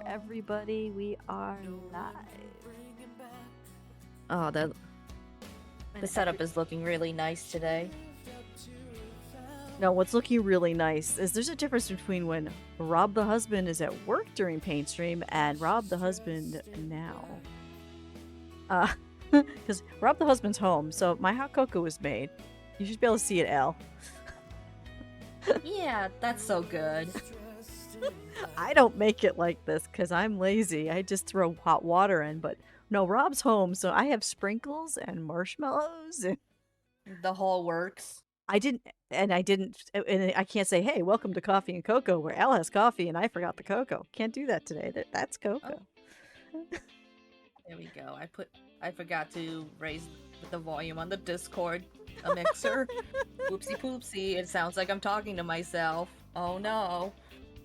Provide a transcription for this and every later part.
everybody. We are live. Oh, the setup is looking really nice today. No, what's looking really nice is there's a difference between when Rob the husband is at work during paint stream and Rob the husband now. Because Rob the husband's home, so my hot cocoa was made. You should be able to see it, Al. Yeah, that's so good. I don't make it like this because I'm lazy. I just throw hot water in, but no, Rob's home, so I have sprinkles and marshmallows. And The whole works. I didn't, and I can't say, "Hey, welcome to Coffee and Cocoa," where Al has coffee and I forgot the cocoa. Can't do that today. That's cocoa. Oh. There we go. I forgot to raise the volume on the Discord a mixer. Oopsie poopsie. It sounds like I'm talking to myself. Oh no.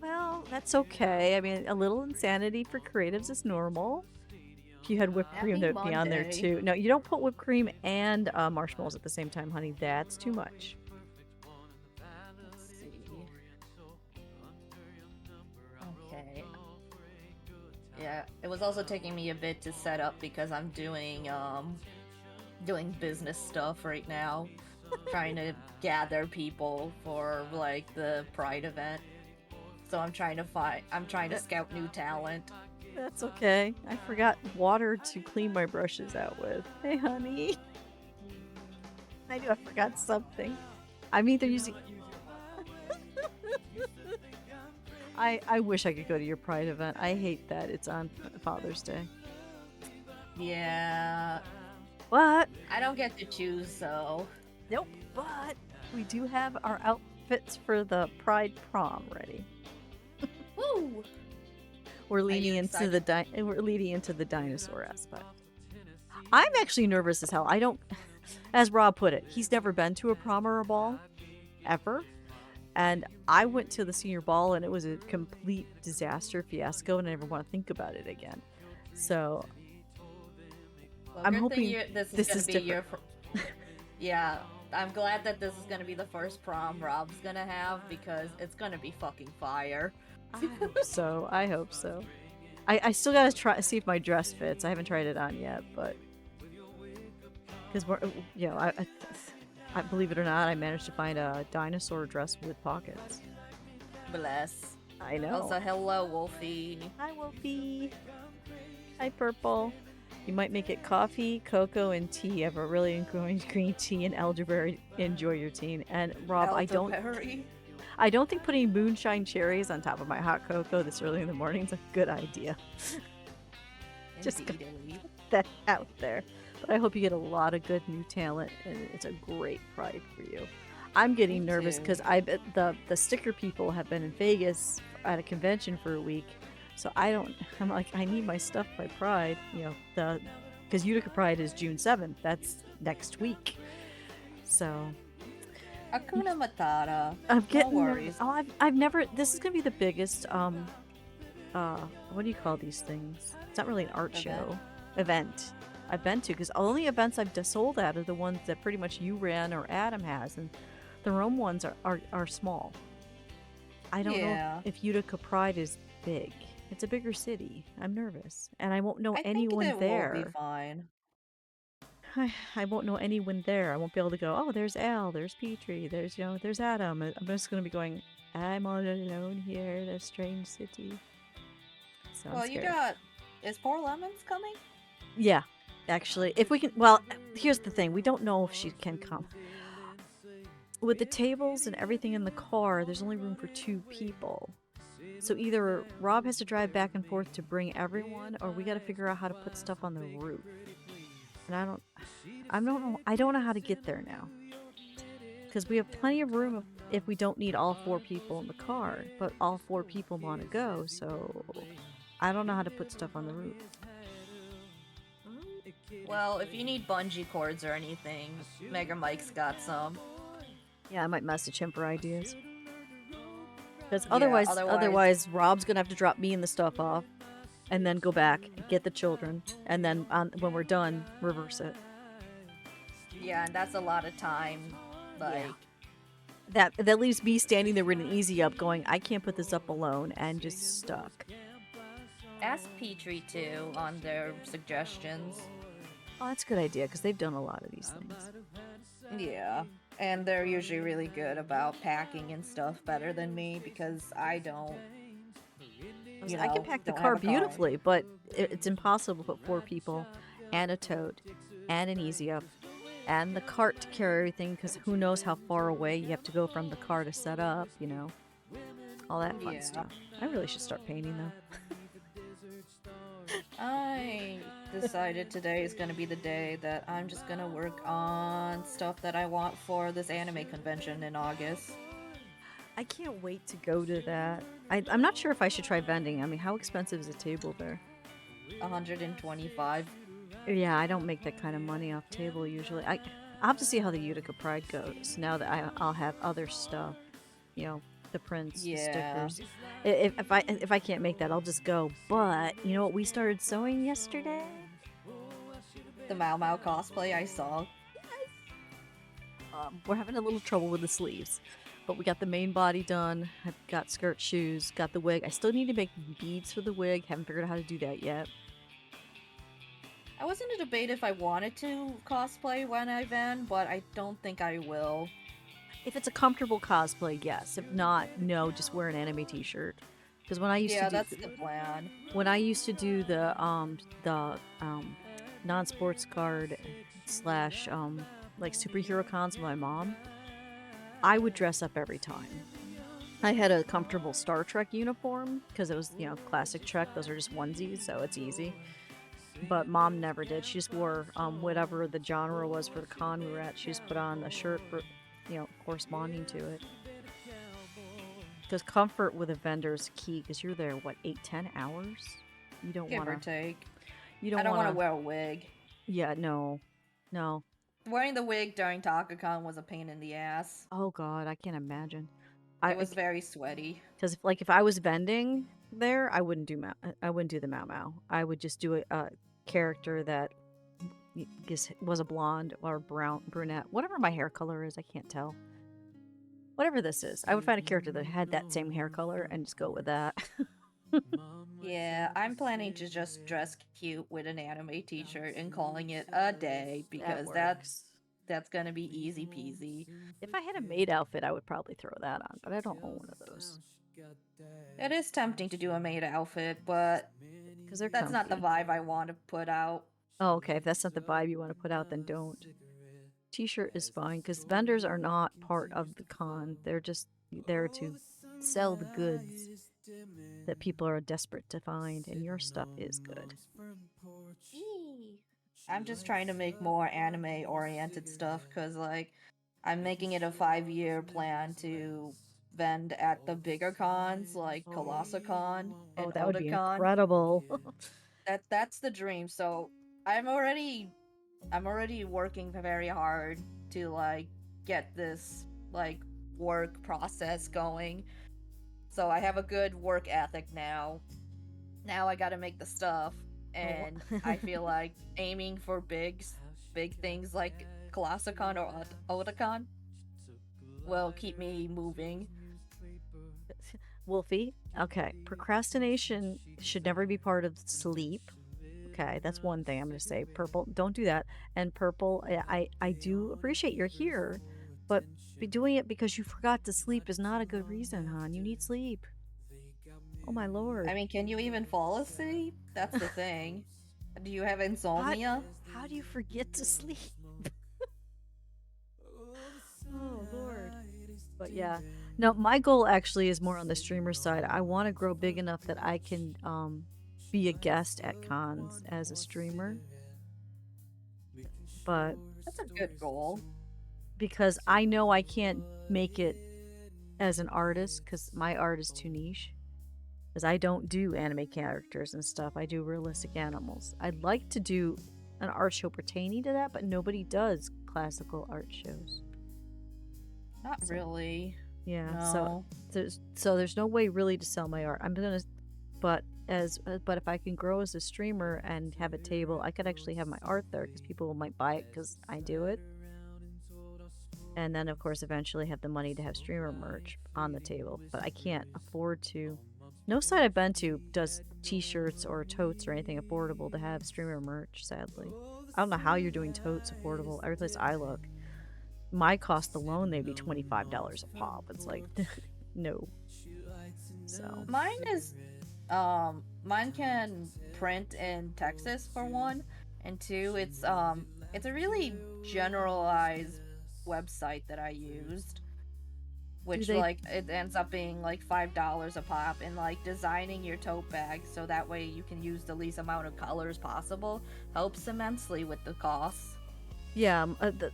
Well, that's okay. I mean, a little insanity for creatives is normal. If you had whipped cream, that would be on there too. No, you don't put whipped cream and marshmallows at the same time, honey. That's too much. Let's see. Okay. Yeah, it was also taking me a bit to set up because I'm doing business stuff right now. Trying to gather people for like the Pride event. So I'm trying to scout new talent. That's okay. I forgot water to clean my brushes out with. Hey, honey. I knew I forgot something. I'm either using... I wish I could go to your Pride event. I hate that it's on Father's Day. Yeah. What? I don't get to choose, so... Nope, but we do have our outfits for the Pride prom ready. Woo! We're leading into the dinosaur aspect. I'm actually nervous as hell. I don't, as Rob put it, he's never been to a prom or a ball, ever. And I went to the senior ball and it was a complete disaster, fiasco, and I never want to think about it again. So Well, I'm hoping this is gonna be your. Yeah, I'm glad that this is gonna be the first prom Rob's gonna have because it's gonna be fucking fire. I hope so. I still gotta try see if my dress fits. I haven't tried it on yet, but because we're I believe it or not, I managed to find a dinosaur dress with pockets. Bless. I know. Also, hello, Wolfie. Hi, Wolfie. Hi, Purple. You might make it coffee, cocoa, and tea. Have a really enjoying green tea and elderberry. Enjoy your tea. And Rob, I don't think putting moonshine cherries on top of my hot cocoa this early in the morning is a good idea. Just put that out there. But I hope you get a lot of good new talent, and it's a great Pride for you. I'm getting nervous because the sticker people have been in Vegas at a convention for a week, so I'm like, I need my stuff by Pride, because Utica Pride is June 7th. That's next week. So Hakuna Matata. I'm getting no worries. I've never. This is gonna be the biggest. What do you call these things? It's not really an art show event I've been to, because all the events I've sold at are the ones that pretty much you ran or Adam has, and the Rome ones are small. I don't know if Utica Pride is big. It's a bigger city. I'm nervous, and I won't know anyone there. Will be fine. I won't know anyone there. I won't be able to go, oh, there's Al, there's Petrie, there's Adam. I'm just going to be going, I'm all alone here in a strange city. So well, is Poor Lemons coming? Yeah, actually. If we can, well, here's the thing. We don't know if she can come. With the tables and everything in the car, there's only room for 2 people. So either Rob has to drive back and forth to bring everyone, or we got to figure out how to put stuff on the roof. And I don't know how to get there now. Because we have plenty of room if we don't need all 4 people in the car, but all 4 people want to go, so I don't know how to put stuff on the roof. Well, if you need bungee cords or anything, Mega Mike's got some. Yeah, I might message him for ideas. Because otherwise, Rob's gonna have to drop me and the stuff off, and then go back, get the children, and then when we're done, reverse it. Yeah, and that's a lot of time. That leaves me standing there with an easy up going, I can't put this up alone, and just stuck. Ask Petrie too on their suggestions. Oh, that's a good idea because they've done a lot of these things. Yeah. And they're usually really good about packing and stuff better than me because I don't, I can pack the don't car have a car. beautifully, but it's impossible to put 4 people and a tote and an easy up and the cart to carry everything because who knows how far away you have to go from the car to set up, all that fun Yeah. stuff. I really should start painting though. I decided today is going to be the day that I'm just going to work on stuff that I want for this anime convention in August. I can't wait to go to that. I'm not sure if I should try vending. I mean, how expensive is a table there? 125. Yeah, I don't make that kind of money off table usually. I'll have to see how the Utica Pride goes now that I'll have other stuff, the prints, the Yeah. stickers. If I can't make that, I'll just go. But you know what we started sewing yesterday? The Mau Mau cosplay I saw. We're having a little trouble with the sleeves, but we got the main body done. I've got skirt, shoes, got the wig. I still need to make beads for the wig. Haven't figured out how to do that yet. I was in a debate if I wanted to cosplay when I van, but I don't think I will. If it's a comfortable cosplay, yes. If not, no, just wear an anime t-shirt. Because when I used to do that's the plan. When I used to do the non-sports card / like superhero cons with my mom, I would dress up every time. I had a comfortable Star Trek uniform because it was, classic Trek. Those are just onesies, so it's easy. But mom never did. She just wore whatever the genre was for the con we were at. She just put on a shirt for, corresponding to it. Because comfort with a vendor is key. Because you're there, 8-10 hours? You don't want to. Give or take. You don't. I don't want to wear a wig. Yeah, no. Wearing the wig during TakaCon was a pain in the ass. Oh God, I can't imagine. It was very sweaty. Because if I was vending there, I wouldn't do the Mau Mau. I would just do a character that was a blonde or brunette, whatever my hair color is. I can't tell. Whatever this is, I would find a character that had that same hair color and just go with that. Yeah, I'm planning to just dress cute with an anime t-shirt and calling it a day because that's gonna be easy peasy. If I had a maid outfit, I would probably throw that on, but I don't own one of those. It is tempting to do a maid outfit, but that's not the vibe I want to put out. Oh, okay. If that's not the vibe you want to put out, then don't. T-shirt is fine because vendors are not part of the con. They're just there to sell the goods that people are desperate to find, and your stuff is good. I'm just trying to make more anime-oriented stuff because, I'm making it a 5-year plan to vend at the bigger cons like Colossicon and that would be Otakon. incredible. That's the dream. So I'm already working very hard to get this work process going. So I have a good work ethic now. Now I got to make the stuff, and I feel like aiming for big things like Colossicon or Otakon will keep me moving. Wolfie, okay. Procrastination should never be part of sleep. Okay, that's one thing I'm going to say. Purple, don't do that. And Purple, I do appreciate you're here, but doing it because you forgot to sleep is not a good reason, hon. You need sleep. Oh my lord. I mean, can you even fall asleep? That's the thing. Do you have insomnia? How do you forget to sleep? Oh lord. But yeah. No, my goal actually is more on the streamer side. I want to grow big enough that I can be a guest at cons as a streamer. But that's a good goal. Because I know I can't make it as an artist because my art is too niche. Because I don't do anime characters and stuff. I do realistic animals. I'd like to do an art show pertaining to that, but nobody does classical art shows. Not really. Yeah. No. So there's no way really to sell my art. But if I can grow as a streamer and have a table, I could actually have my art there because people might buy it because I do it. And then of course eventually have the money to have streamer merch on the table. But I can't afford to No site I've been to does t-shirts or totes or anything affordable to have streamer merch, sadly. I don't know how you're doing totes affordable. Every place I look, my cost alone, they'd be $25 a pop. It's like, no. So, Mine can print in Texas for one, and two, it's a really generalized website that I used, do which they like it ends up being like $5 a pop, and like designing your tote bag so that way you can use the least amount of colors possible helps immensely with the costs. Yeah,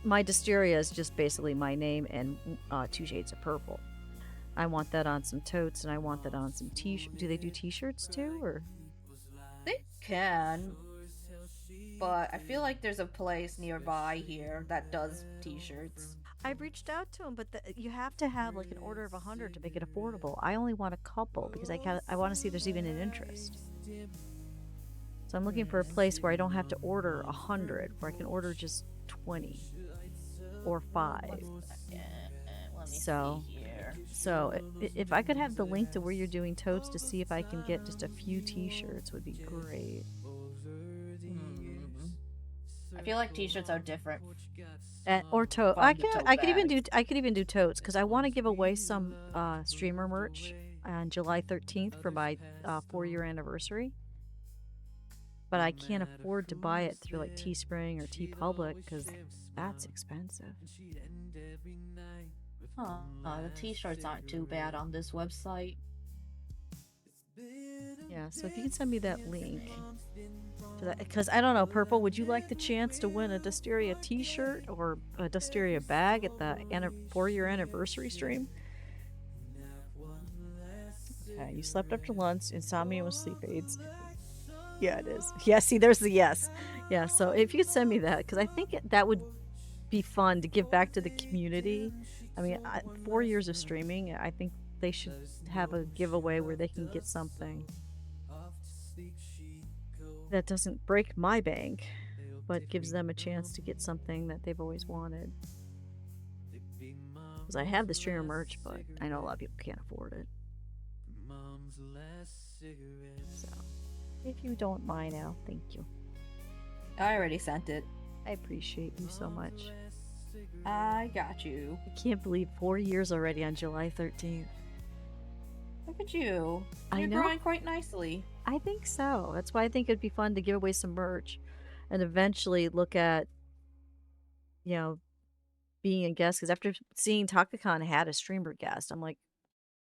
my Dustiria is just basically my name and 2 shades of purple. I want that on some totes and I want that on some t-shirts. Do they do t-shirts too, or? They can, but I feel like there's a place nearby here that does t-shirts. I've reached out to them, but you have to have like an order of 100 to make it affordable. I only want a couple because I want to see if there's even an interest. So I'm looking for a place where I don't have to order 100, where I can order just 20 or 5. Let me So, see here. if I could have the link to where you're doing totes to see if I can get just a few t-shirts would be great. I feel like t-shirts are different Or tote. from the tote I could even do bags. totes because I want to give away some streamer merch on July 13th for my 4-year anniversary. But I can't afford to buy it through like Teespring or TeePublic because that's expensive. Huh. The t-shirts aren't too bad on this website. Yeah, so if you can send me that link to that, because I don't know, Purple, would you like the chance to win a Dusteria T-shirt or a Dusteria bag at the 4-year anniversary stream? Okay, you slept after lunch, insomnia with sleep aids. Yeah, it is. Yeah, see, there's the yes. Yeah, so if you could send me that, because I think that would be fun to give back to the community. I mean, 4 years of streaming, I think they should have a giveaway where they can get something that doesn't break my bank, but gives them a chance to get something that they've always wanted. Because I have the streamer merch, but I know a lot of people can't afford it. So, if you don't mind, Al, thank you. I already sent it. I appreciate you so much. I got you. I can't believe 4 years already on July 13th. Look at you. I You're know. growing quite nicely. I think so. That's why I think it'd be fun to give away some merch and eventually look at, you know, being a guest. Because after seeing TakaCon had a streamer guest, I'm like,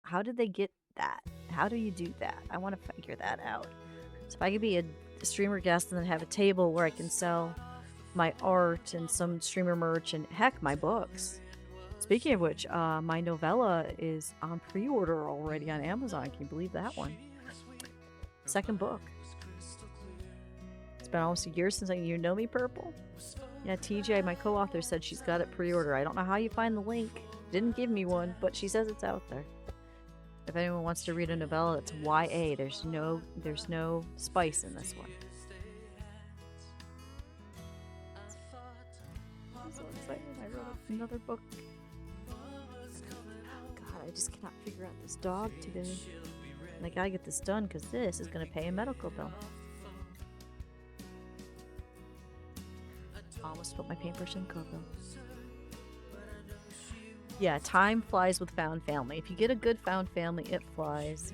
how did they get that? How do you do that? I want to figure that out. So if I could be a streamer guest and then have a table where I can sell my art and some streamer merch and heck, my books. Speaking of which, my novella is on pre-order already on Amazon. Can you believe that one? Second book. It's been almost a year since you know me, Purple. Yeah, TJ, my co-author, said she's got it pre-order. I don't know how you find the link. Didn't give me one, but she says it's out there. If anyone wants to read a novella, it's YA. There's no spice in this one. I'm so excited. I wrote another book. God, I just cannot figure out this dog today. And I gotta get this done because this is gonna pay a medical bill. I almost put my paintbrush in cocoa. Yeah, time flies with found family. If you get a good found family, it flies.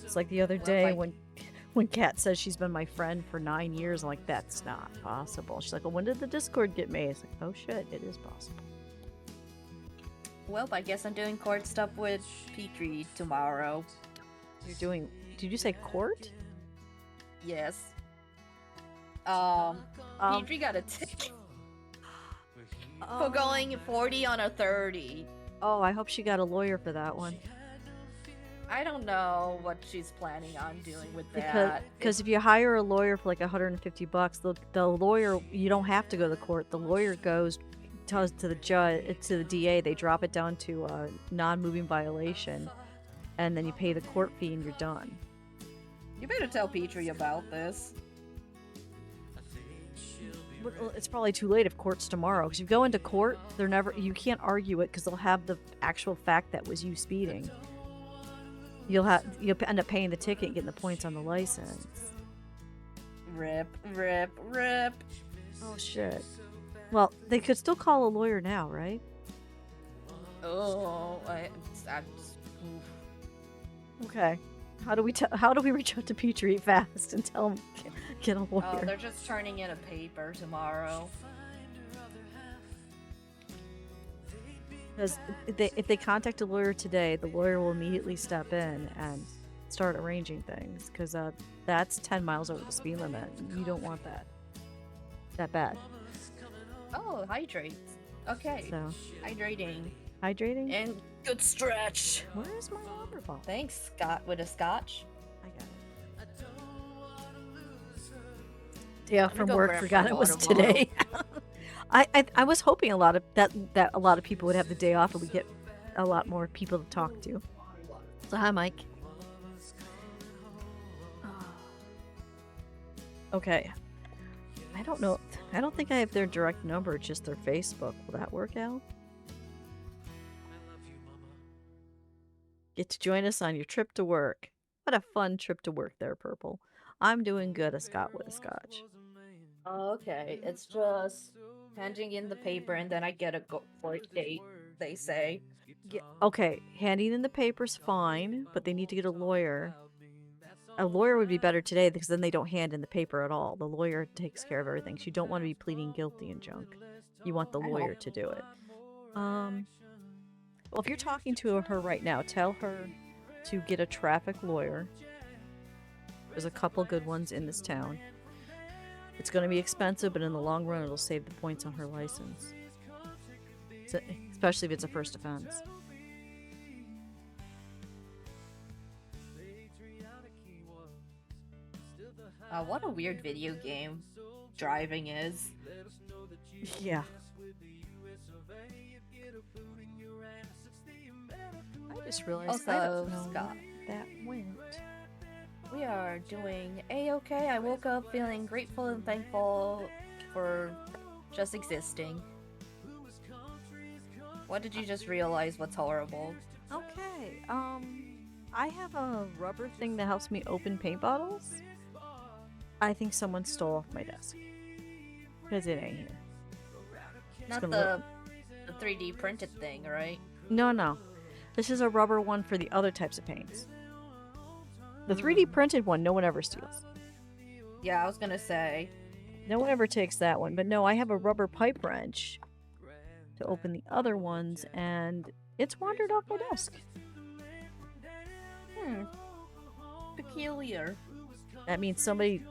It's like the other day when Kat says she's been my friend for 9 years. I'm like, that's not possible. She's like, well, when did the Discord get made? It's like, oh shit, it is possible. Well, I guess I'm doing court stuff with Petrie tomorrow. You're doing, did you say court? Yes. Petrie got a ticket for going 40 on a 30. Oh, I hope she got a lawyer for that one. I don't know what she's planning on doing with that. Because if you hire a lawyer for like $150, the lawyer, you don't have to go to the court. The lawyer tells to the judge, to the DA, they drop it down to a non-moving violation, and then you pay the court fee and you're done. You better tell Petrie about this. Well, it's probably too late if court's tomorrow. Because if you go into court, you can't argue it because they'll have the actual fact that was you speeding. you'll end up paying the ticket and getting the points on the license. Rip, rip, rip. Oh shit. Well, they could still call a lawyer now, right? Oh, I'm Okay. How do we reach out to Petrie fast and tell him get a lawyer? Oh, they're just turning in a paper tomorrow. Because if they contact a lawyer today, the lawyer will immediately step in and start arranging things. Because that's 10 miles over the speed limit. You don't want that bad. Oh, hydrate. Okay. So Hydrating. hydrating. And good stretch. Where's my water bottle? Thanks, Scott, with a scotch. I got it. Day off from work. Forgot it was today. I was hoping a lot of people would have the day off and we get a lot more people to talk to. So hi, Mike. Okay. I don't know. I don't think I have their direct number, just their Facebook. Will that work out? Get to join us on your trip to work. What a fun trip to work there, Purple. I'm doing good, a Scott with a scotch. Okay, it's just handing in the paper and then I get a court date, they say. Yeah, okay, handing in the paper's fine, but they need to get a lawyer. A lawyer would be better today because then they don't hand in the paper at all. The lawyer takes care of everything. So you don't want to be pleading guilty and junk. You want the lawyer to do it. Well, if you're talking to her right now, tell her to get a traffic lawyer. There's a couple good ones in this town. It's going to be expensive, but in the long run, it'll save the points on her license. Especially if it's a first offense. What a weird video game driving is. Yeah. I just realized Scott, that went. We are doing A-okay. I woke up feeling grateful and thankful for just existing. What did you just realize what's horrible? Okay, I have a rubber thing that helps me open paint bottles. I think someone stole off my desk. Because it ain't here. Not the 3D printed thing, right? No. This is a rubber one for the other types of paints. The 3D printed one, no one ever steals. Yeah, I was gonna say. No one ever takes that one. But no, I have a rubber pipe wrench to open the other ones, and it's wandered off my desk. Peculiar. That means somebody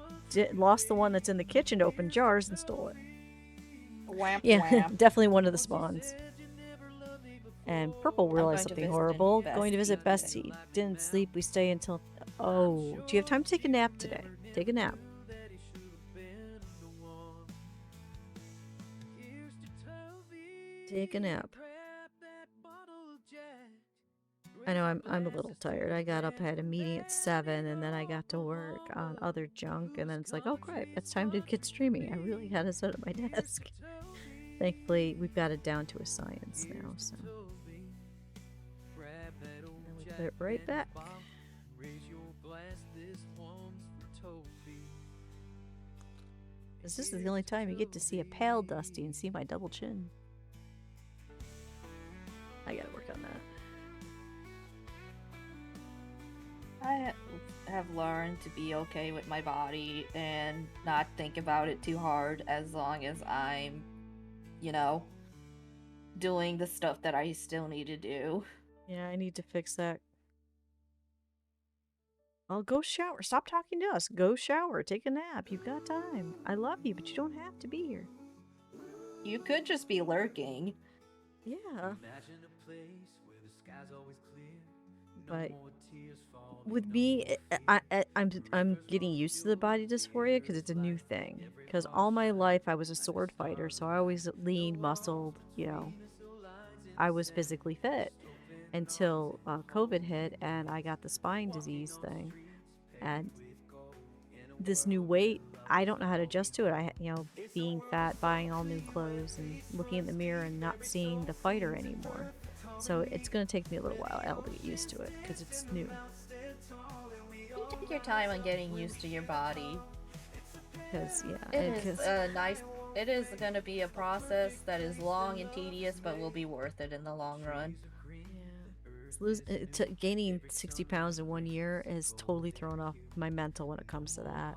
lost the one that's in the kitchen to open jars and stole it. Wham, Yeah, wham. definitely one of the spawns. And Purple realized something horrible. Going to visit Bestie. Didn't sleep. We stay until... Oh, do you have time to take a nap today? Take a nap. Take a nap. I know I'm a little tired. I got up, I had a meeting at 7, and then I got to work on other junk, and then it's like, oh crap, it's time to get streaming. I really had to sit at my desk. Thankfully, we've got it down to a science now, so. And then we put it right back. This is the only time you get to see a pale Dusty and see my double chin. I gotta work on that. I have learned to be okay with my body and not think about it too hard as long as I'm, doing the stuff that I still need to do. Yeah, I need to fix that. I'll go shower. Stop talking to us. Go shower. Take a nap. You've got time. I love you, but you don't have to be here. You could just be lurking. Yeah. But with me, I'm getting used to the body dysphoria because it's a new thing. Because all my life I was a sword fighter, so I always lean, muscled, I was physically fit until COVID hit and I got the spine disease thing. And this new weight, I don't know how to adjust to it. Being fat, buying all new clothes, and looking in the mirror and not seeing the fighter anymore. So it's going to take me a little while to get used to it because it's new. take your time on getting used to your body. Because It is a nice. It is gonna be a process that is long and tedious, but will be worth it in the long run. Gaining 60 pounds in 1 year is totally thrown off my mental when it comes to that.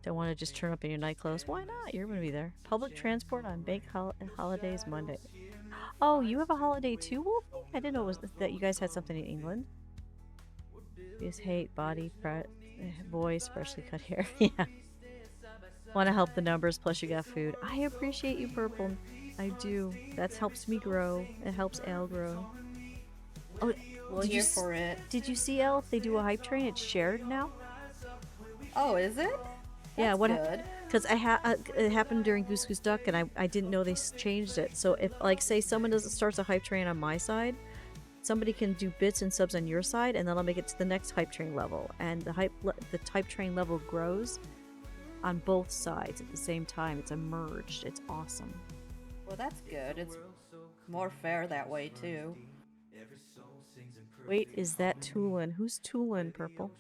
Don't want to just turn up in your night clothes. Why not? You're going to be there. Public transport on big holidays Monday. Oh, you have a holiday too, Wolfie? I didn't know that you guys had something in England. Just hate body, voice, freshly cut hair. Yeah. Want to help the numbers, plus you got food. I appreciate you, Purple. I do. That helps me grow. It helps Al grow. Oh, we're here for it. Did you see Elle? They do a hype train. It's shared now. Oh, is it? Yeah, what? Good. Because it happened during Goose Goose Duck, and I didn't know they changed it. So if, like, say someone starts a hype train on my side, somebody can do bits and subs on your side, and then I'll make it to the next hype train level, and the hype train level grows on both sides at the same time. It's a merged. It's awesome. Well, that's good. It's more fair that way too. Wait, is that Tulin? Who's Tulin, Purple?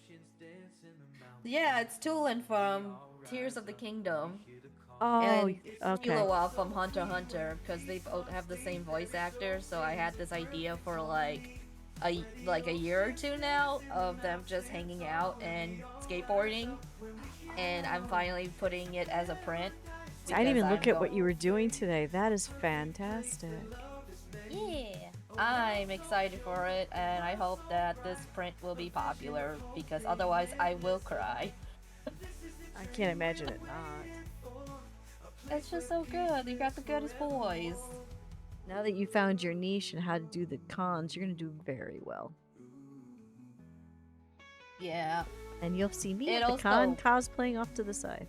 Yeah, it's Tulin from Tears of the Kingdom. Oh, and okay. Killua from Hunter x Hunter, because they both have the same voice actor. So I had this idea for like a year or two now of them just hanging out and skateboarding, and I'm finally putting it as a print. I didn't even look at what you were doing today. That is fantastic. Yeah, I'm excited for it, and I hope that this print will be popular, because otherwise I will cry. I can't imagine it not. It's just so good. You got the goodest boys. Now that you found your niche and how to do the cons, you're going to do very well. Yeah. And you'll see me at the con cosplaying off to the side.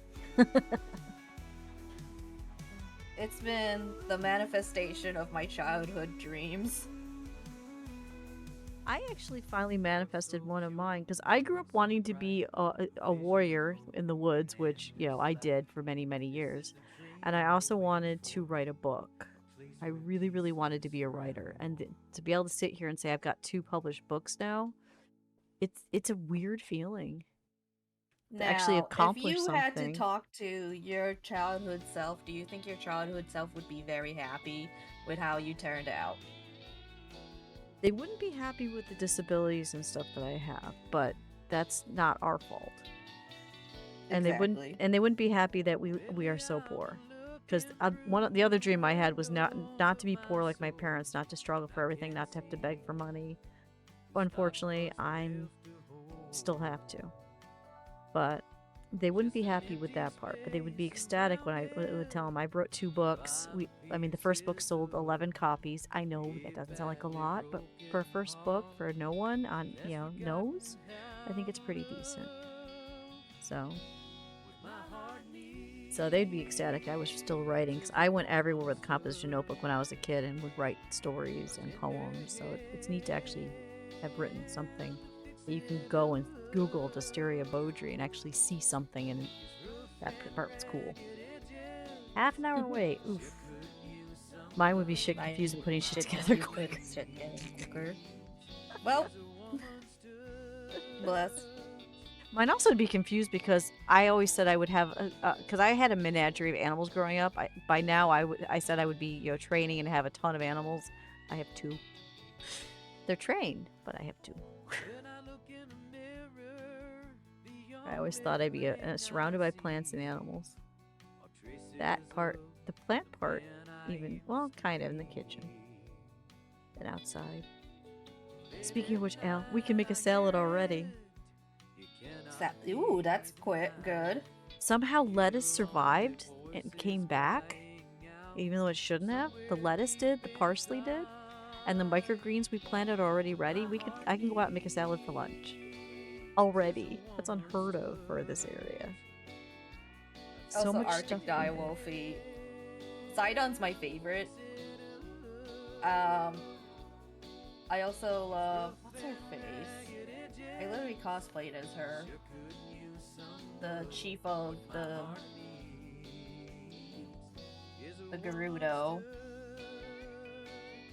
It's been the manifestation of my childhood dreams. I actually finally manifested one of mine, because I grew up wanting to be a warrior in the woods, which, you know, I did for many, many years. And I also wanted to write a book. I really, really wanted to be a writer. And to be able to sit here and say I've got 2 published books now, it's a weird feeling. Now, actually accomplish something. If you had to talk to your childhood self, do you think your childhood self would be very happy with how you turned out? They wouldn't be happy with the disabilities and stuff that I have, but that's not our fault. And exactly. they wouldn't be happy that we are so poor. Because the other dream I had was not to be poor like my parents, not to struggle for everything, not to have to beg for money. Unfortunately, I'm still have to. But they wouldn't be happy with that part. But they would be ecstatic when I would tell them I wrote 2 books. The first book sold 11 copies. I know that doesn't sound like a lot, but for a first book, for no one on knows, I think it's pretty decent. So they'd be ecstatic I was still writing, because I went everywhere with a composition notebook when I was a kid and would write stories and poems. So it's neat to actually have written something. You can go and Google Dustiria Beaudry and actually see something, and that part was cool. Half an hour wait. Oof. Mine would be shit confused and putting shit together quicker. Well, bless. Mine also would be confused because I always said I would have, because I had a menagerie of animals growing up. By now I said I would be training and have a ton of animals. I have 2. They're trained, but I have 2. I always thought I'd be surrounded by plants and animals. That part, the plant part, even, well, kind of in the kitchen and outside. Speaking of which, Al, we can make a salad already. Ooh, that's good. Somehow lettuce survived and came back, even though it shouldn't have. The lettuce did, the parsley did, and the microgreens we planted are already ready. I can go out and make a salad for lunch. Already. That's unheard of for this area. So much Arctic Direwolfie. Sidon's my favorite. I also love, what's her face? I literally cosplayed as her. The chief of the Gerudo.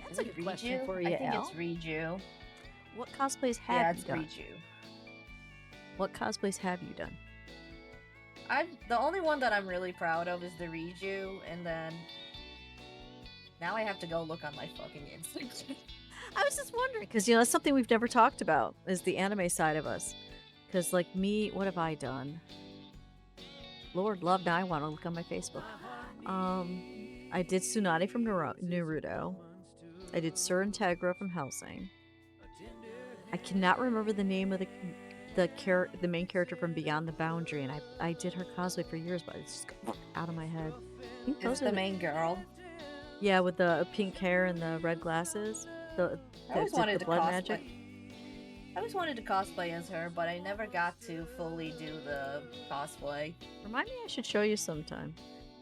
That's a good question for you, I think it's Riju. What cosplays have you done? Riju. What cosplays have you done? The only one that I'm really proud of is the Riju, and then now I have to go look on my fucking Instagram. I was just wondering, because, that's something we've never talked about, is the anime side of us. Because, like, me, what have I done? Lord love, now I want to look on my Facebook. I did Tsunade from Naruto. I did Sur Integra from Hellsing. I cannot remember the name of the main character from Beyond the Boundary, and I did her cosplay for years, but it's just out of my head. I think those are the main girl. Yeah, with the pink hair and the red glasses. I always wanted to blood magic. I always wanted to cosplay as her, but I never got to fully do the cosplay. Remind me, I should show you sometime,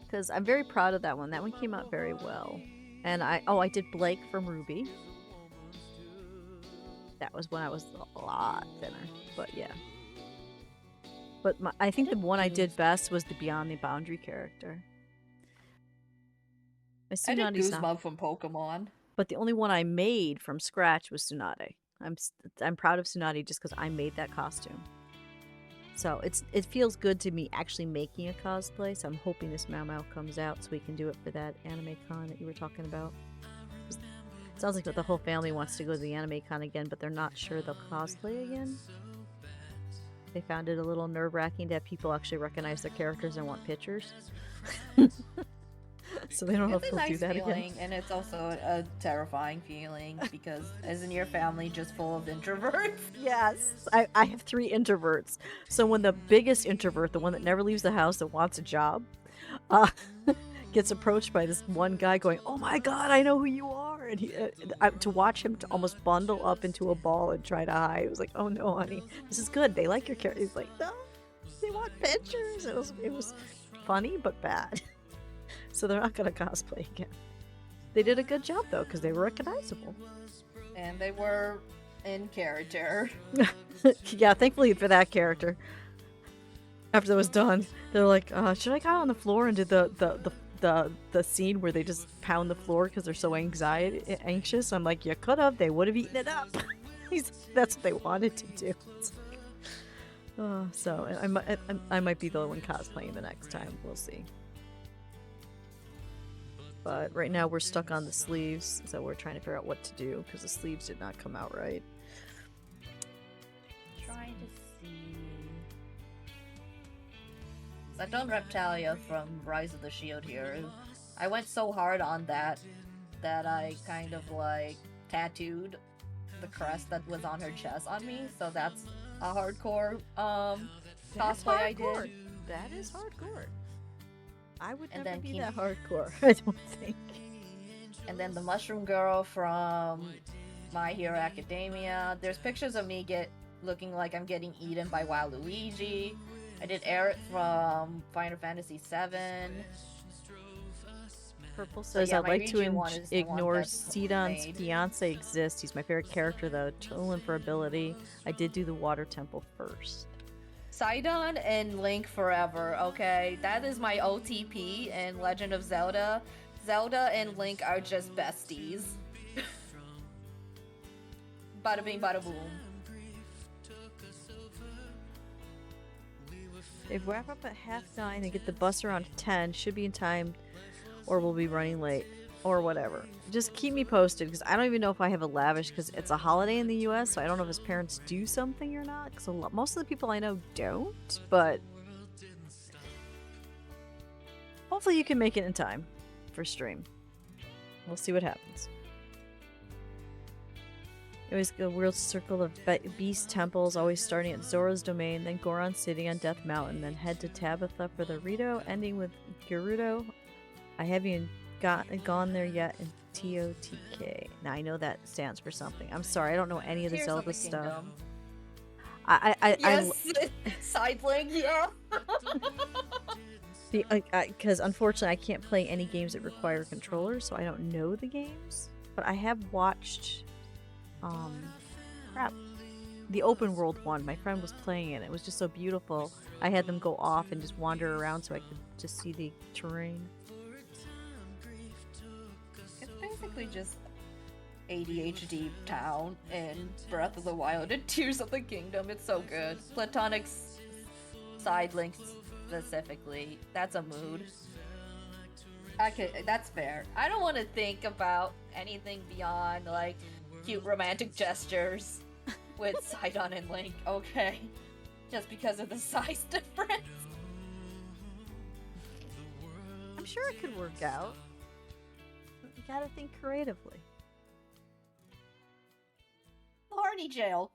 because I'm very proud of that one. That one came out very well. And I did Blake from Ruby. That was when I was a lot thinner, but yeah. But I think the one I did best was the Beyond the Boundary character. I did Guzma from Pokemon. But the only one I made from scratch was Tsunade. I'm proud of Tsunade just because I made that costume. So it feels good to me actually making a cosplay. So I'm hoping this Mau comes out so we can do it for that anime con that you were talking about. It sounds like the whole family wants to go to the anime con again, but they're not sure they'll cosplay again. They found it a little nerve-wracking to have people actually recognize their characters and want pictures. So they don't know if they'll do that feeling, again. And it's also a terrifying feeling because isn't your family just full of introverts? Yes. I have 3 introverts. So when the biggest introvert, the one that never leaves the house that wants a job, gets approached by this one guy going, "Oh my god, I know who you are," and to watch him to almost bundle up into a ball and try to hide, it was like, "Oh no, honey, this is good. They like your character." He's like, "No, they want pictures." It was funny but bad. So they're not gonna cosplay again. They did a good job though, because they were recognizable. And they were in character. Yeah, thankfully for that character. After that was done, they're like, "Should I get on the floor and do the scene where they just pound the floor because they're so anxious?" I'm like, "You could have. They would have eaten it up." That's what they wanted to do. So I might be the one cosplaying the next time. We'll see. But right now we're stuck on the sleeves, so we're trying to figure out what to do because the sleeves did not come out right. Trying to see. I've done Reptalia from Rise of the Shield here. I went so hard on that I kind of like tattooed the crest that was on her chest on me. So that's a hardcore cosplay I did. That is hardcore. I would never be that hardcore, I don't think. And then the Mushroom Girl from My Hero Academia. There's pictures of me looking like I'm getting eaten by Waluigi. I did Aerith from Final Fantasy VII. Purple says, I'd like to ignore Sidon's fiance exists. He's my favorite character though. Chillin' for ability. I did do the Water Temple first. Sidon and Link forever, okay? That is my OTP in Legend of Zelda. Zelda and Link are just besties. Bada bing, bada boom. They wrap up at 9:30 and get the bus around 10. Should be in time, or we'll be running late, or whatever. Just keep me posted, because I don't even know if I have a lavish, because it's a holiday in the US, so I don't know if his parents do something or not, because most of the people I know don't, but hopefully you can make it in time for stream. We'll see what happens. Always go World Circle of Beast Temples, always starting at Zora's Domain, then Goron City on Death Mountain, then head to Tabitha for the Rito, ending with Gerudo. I haven't even gone there yet in TOTK. Now I know that stands for something. I'm sorry, I don't know any of the Zelda stuff. Side link, yeah. Because unfortunately I can't play any games that require controllers, so I don't know the games. But I have watched, the open world one. My friend was playing it. It was just so beautiful. I had them go off and just wander around so I could just see the terrain. It's basically just ADHD town in Breath of the Wild and Tears of the Kingdom. It's so good. Platonic side links specifically. That's a mood. Okay, that's fair. I don't want to think about anything beyond like cute romantic gestures with Sidon and Link, okay? Just because of the size difference. I'm sure it could work out. You gotta think creatively. Horny jail.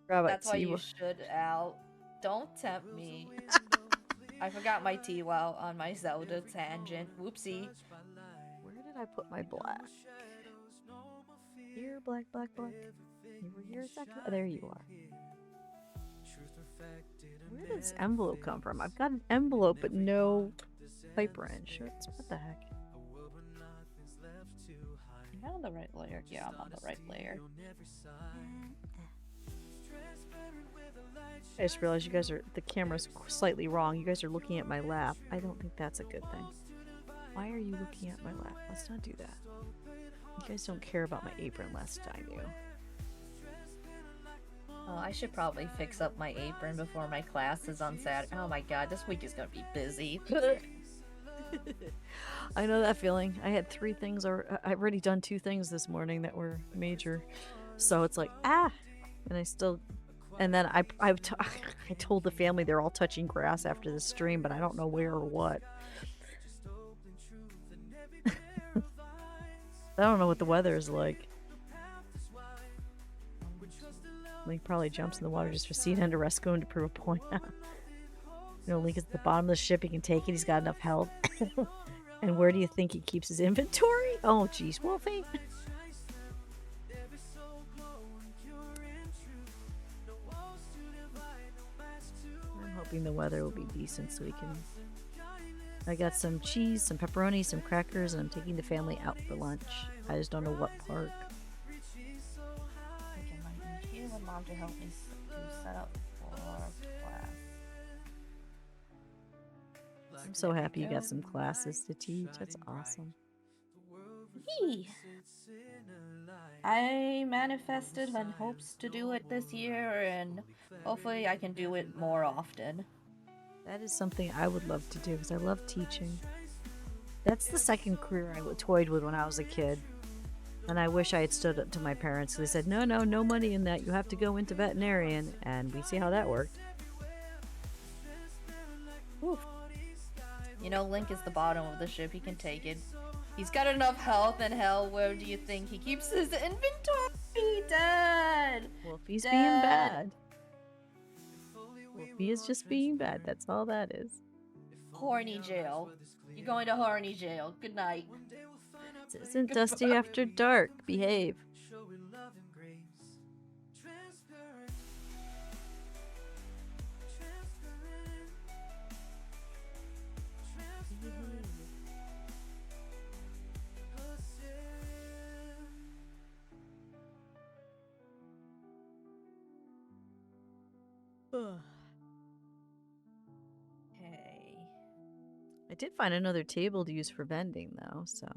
That's why you should, Al. Don't tempt me. I forgot my tea while on my Zelda tangent. Whoopsie. Where did I put my black? Here, black, black, black. You were here a second. Oh, there you are. Where did this envelope come from? I've got an envelope, but no pipe wrench. What the heck? Am I on the right layer? Yeah, I'm on the right layer. I just realized you guys are, the camera's slightly wrong. You guys are looking at my lap. I don't think that's a good thing. Why are you looking at my lap? Let's not do that. You guys don't care about my apron last time, you. Oh, I should probably fix up my apron before my classes on Saturday. Oh my god, this week is gonna be busy. I know that feeling. I had 3 things, or I've already done 2 things this morning that were major. So it's like, and I still... And then I told the family they're all touching grass after the stream, but I don't know where or what. I don't know what the weather is like. Link probably jumps in the water just for seeing under rescuing to prove a point. You know, Link is at the bottom of the ship. He can take it. He's got enough health. And where do you think he keeps his inventory? Oh, jeez, Wolfie. I'm hoping the weather will be decent so we can... I got some cheese, some pepperoni, some crackers, and I'm taking the family out for lunch. I just don't know what park. I might need you and Mom to help me to set up for class. I'm so happy you got some classes to teach. That's awesome. Yee. I manifested and hopes to do it this year, and hopefully I can do it more often. That is something I would love to do because I love teaching. That's the second career I toyed with when I was a kid. And I wish I had stood up to my parents. They said, no money in that. You have to go into veterinarian. And we see how that worked. Oof. You know, Link is the bottom of the ship. He can take it. He's got enough health, and hell, where do you think he keeps his inventory? Dead! Wolfie's being bad. Wolfie is just being bad. That's all that is. Horny jail. You're going to horny jail. Good night. This isn't Dusty After Dark. Behave. I did find another table to use for vending, though, so...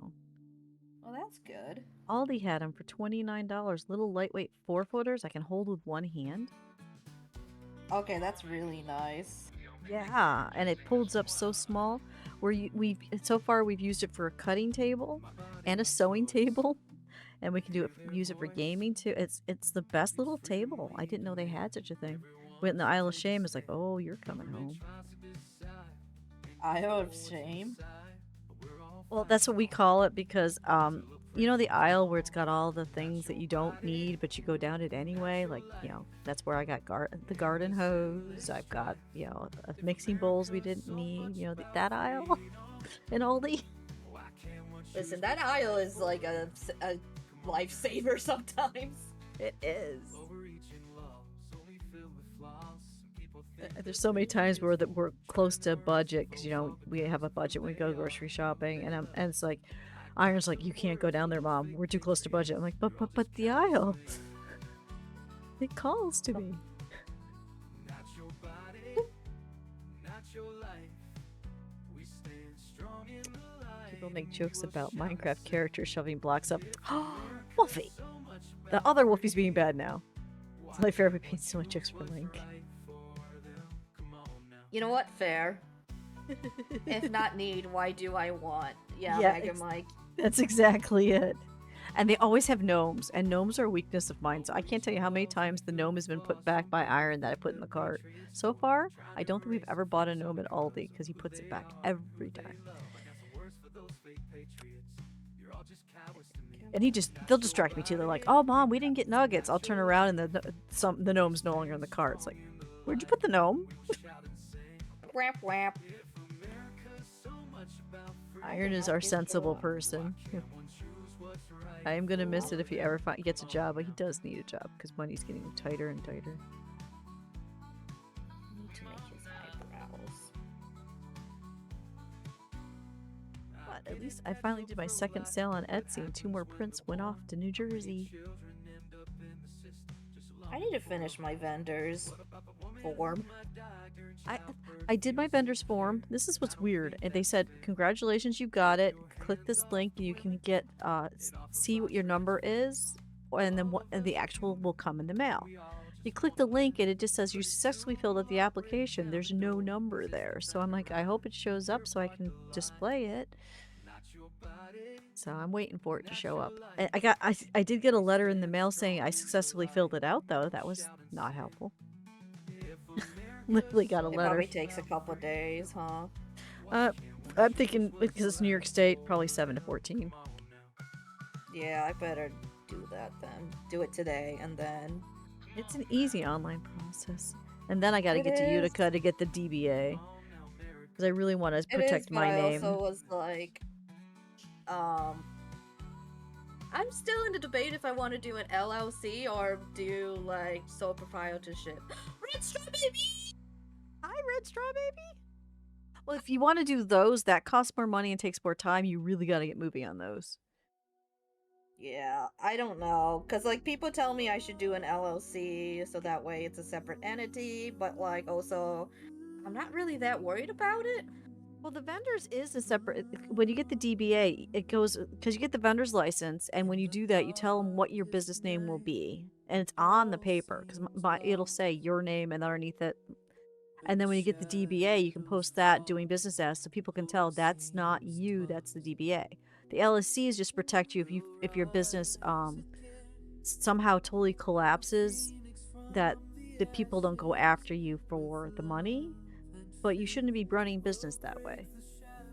Well, that's good. Aldi had them for $29. Little lightweight 4-footers I can hold with one hand. Okay, that's really nice. Yeah, and it pulls up so small. So far we've used it for a cutting table and a sewing table, and we can use it for gaming too. It's the best little table. I didn't know they had such a thing. Went in the Isle of Shame. It's like, oh, you're coming home. Isle of Shame? Well, that's what we call it because, you know the aisle where it's got all the things that you don't need, but you go down it anyway? Like, you know, that's where I got the garden hose. I've got, you know, mixing bowls we didn't need. You know, that aisle in Aldi. Listen, that aisle is like a lifesaver sometimes. It is. There's so many times where we're close to budget because, you know, we have a budget when we go grocery shopping, and it's like, Iron's like, you can't go down there, Mom. We're too close to budget. I'm like, but the aisle. It calls to me. make jokes about Minecraft characters shoving blocks up. Wolfie! The other Wolfie's being bad now. It's my favorite paint so much jokes for Link. You know what? Fair. If not need, why do I want? Yeah, Mega Mike. That's exactly it. And they always have gnomes, and gnomes are a weakness of mine, so I can't tell you how many times the gnome has been put back by Iron that I put in the cart. So far, I don't think we've ever bought a gnome at Aldi, because he puts it back every time. And they'll distract me too. They're like, oh, Mom, we didn't get nuggets. I'll turn around and the gnome's no longer in the cart. It's like, where'd you put the gnome? Whap, whap. Iron is our sensible person. I am going to miss it if he ever gets a job, but he does need a job because money's getting tighter and tighter. I need to make his eyebrows. But at least I finally did my second sale on Etsy and 2 more prints went off to New Jersey. I need to finish my vendor's form. I did my vendor's form. This is what's weird. And they said, congratulations, you got it. Click this link and you can get see what your number is, and then the actual will come in the mail. You click the link and it just says you successfully filled out the application. There's no number there. So I'm like, I hope it shows up so I can display it. So I'm waiting for it to show up. And I did get a letter in the mail saying I successfully filled it out, though. That was not helpful. Literally got a letter. It probably takes a couple days, huh? I'm thinking, because it's New York State, probably 7 to 14. Yeah, I better do that then. Do it today, and then... It's an easy online process. And then I gotta get to Utica to get the DBA. Because I really want to protect my name. I also was like... I'm still in the debate if I want to do an LLC or do, like, sole proprietorship. Red Straw Baby! Hi, Red Straw Baby! Well, if you want to do those, that costs more money and takes more time. You really got to get moving on those. Yeah, I don't know. Because, like, people tell me I should do an LLC so that way it's a separate entity. But, like, also, I'm not really that worried about it. Well, the vendors is a separate... When you get the DBA, it goes... Because you get the vendor's license, and when you do that, you tell them what your business name will be. And it's on the paper, because it'll say your name and underneath it. And then when you get the DBA, you can post that doing business as, so people can tell that's not you, that's the DBA. The LLCs just protect you if your business somehow totally collapses, that the people don't go after you for the money. But you shouldn't be running business that way.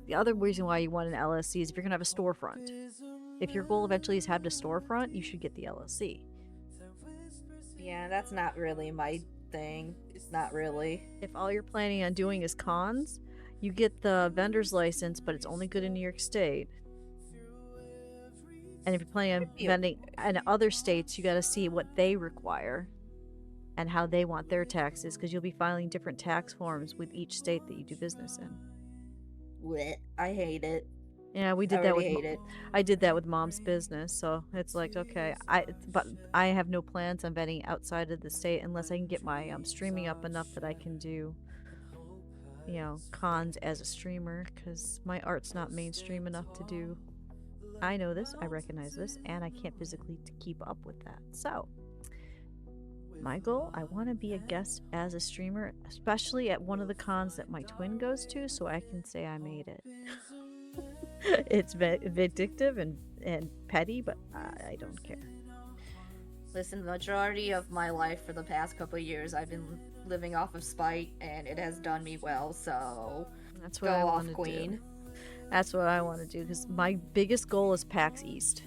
The other reason why you want an LLC is if you're going to have a storefront. If your goal eventually is to have a storefront, you should get the LLC. Yeah, that's not really my thing. It's not really. If all you're planning on doing is cons, you get the vendor's license, but it's only good in New York State. And if you're planning on vending in other states, you got to see what they require and how they want their taxes, because you'll be filing different tax forms with each state that you do business in. Blech, I hate it. Yeah, we did that with. I did that with Mom's business, so it's like, okay, but I have no plans on vending outside of the state unless I can get my streaming up enough that I can do, cons as a streamer, because my art's not mainstream enough to do. I know this, I recognize this, and I can't physically keep up with that. So, my goal, I want to be a guest as a streamer, especially at one of the cons that my twin goes to, so I can say I made it. It's vindictive and petty, but I don't care. Listen, the majority of my life for the past couple of years, I've been living off of spite, and it has done me well, so that's what I want to do. That's what I want to do, because my biggest goal is PAX East.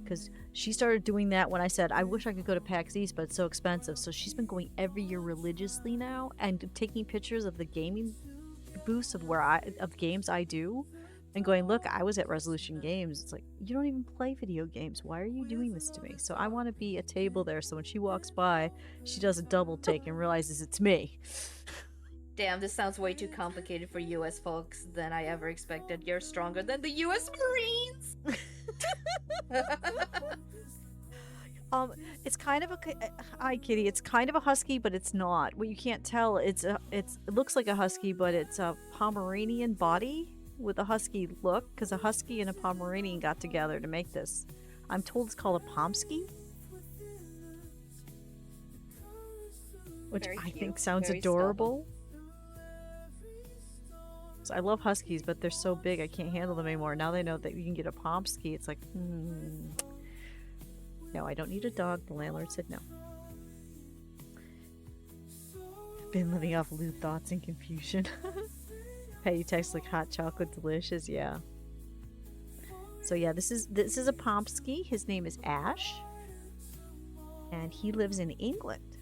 Because she started doing that when I said, I wish I could go to PAX East, but it's so expensive. So she's been going every year religiously now and taking pictures of the gaming booths of games I do and going, look, I was at Resolution Games. It's like, you don't even play video games. Why are you doing this to me? So I want to be a table there, so when she walks by, she does a double take and realizes it's me. Damn, this sounds way too complicated for US folks than I ever expected. You're stronger than the US Marines! It's kind of a... Hi, kitty. It's kind of a husky, but it's not. Well, you can't tell. It looks like a husky, but it's a Pomeranian body. with a husky look because a husky and a Pomeranian got together to make this. I'm told it's called a Pomsky, which Very I cute. think sounds Very stealthy. adorable. So I love huskies, but they're so big I can't handle them anymore. Now they know that you can get a Pomsky. It's like, no, I don't need a dog. The landlord said no. Been living off lewd thoughts and confusion. Hey, you text like hot chocolate delicious, yeah. So yeah, this is a Pomsky. His name is Ash, and he lives in England.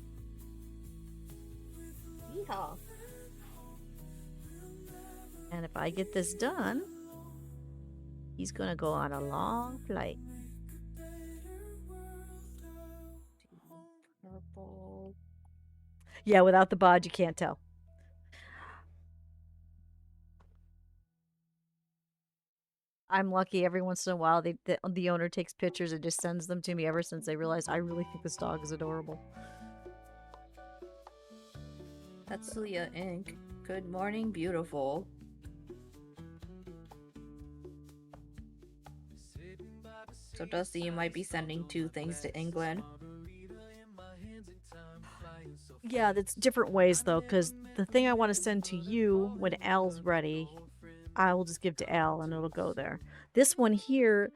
Yeehaw. And if I get this done, he's gonna go on a long flight. Purple. Yeah, without the bod, you can't tell. I'm lucky every once in a while the owner takes pictures and just sends them to me ever since they realized I really think this dog is adorable. That's Leah Inc. Good morning, beautiful. So Dusty, you might be sending 2 things to England. Yeah, that's different ways though, because the thing I want to send to you when Al's ready, I will just give to Al and it'll go there. This one here,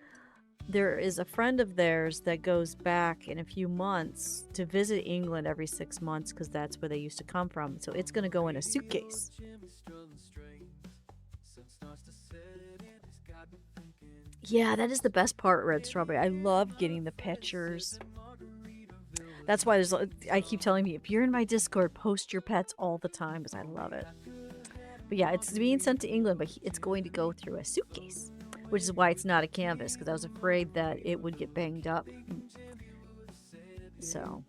there is a friend of theirs that goes back in a few months to visit England every 6 months because that's where they used to come from. So it's going to go in a suitcase. Yeah, that is the best part, Red Strawberry. I love getting the pictures. That's why I keep telling me, if you're in my Discord, post your pets all the time because I love it. But yeah, it's being sent to England, but it's going to go through a suitcase, which is why it's not a canvas because I was afraid that it would get banged up. So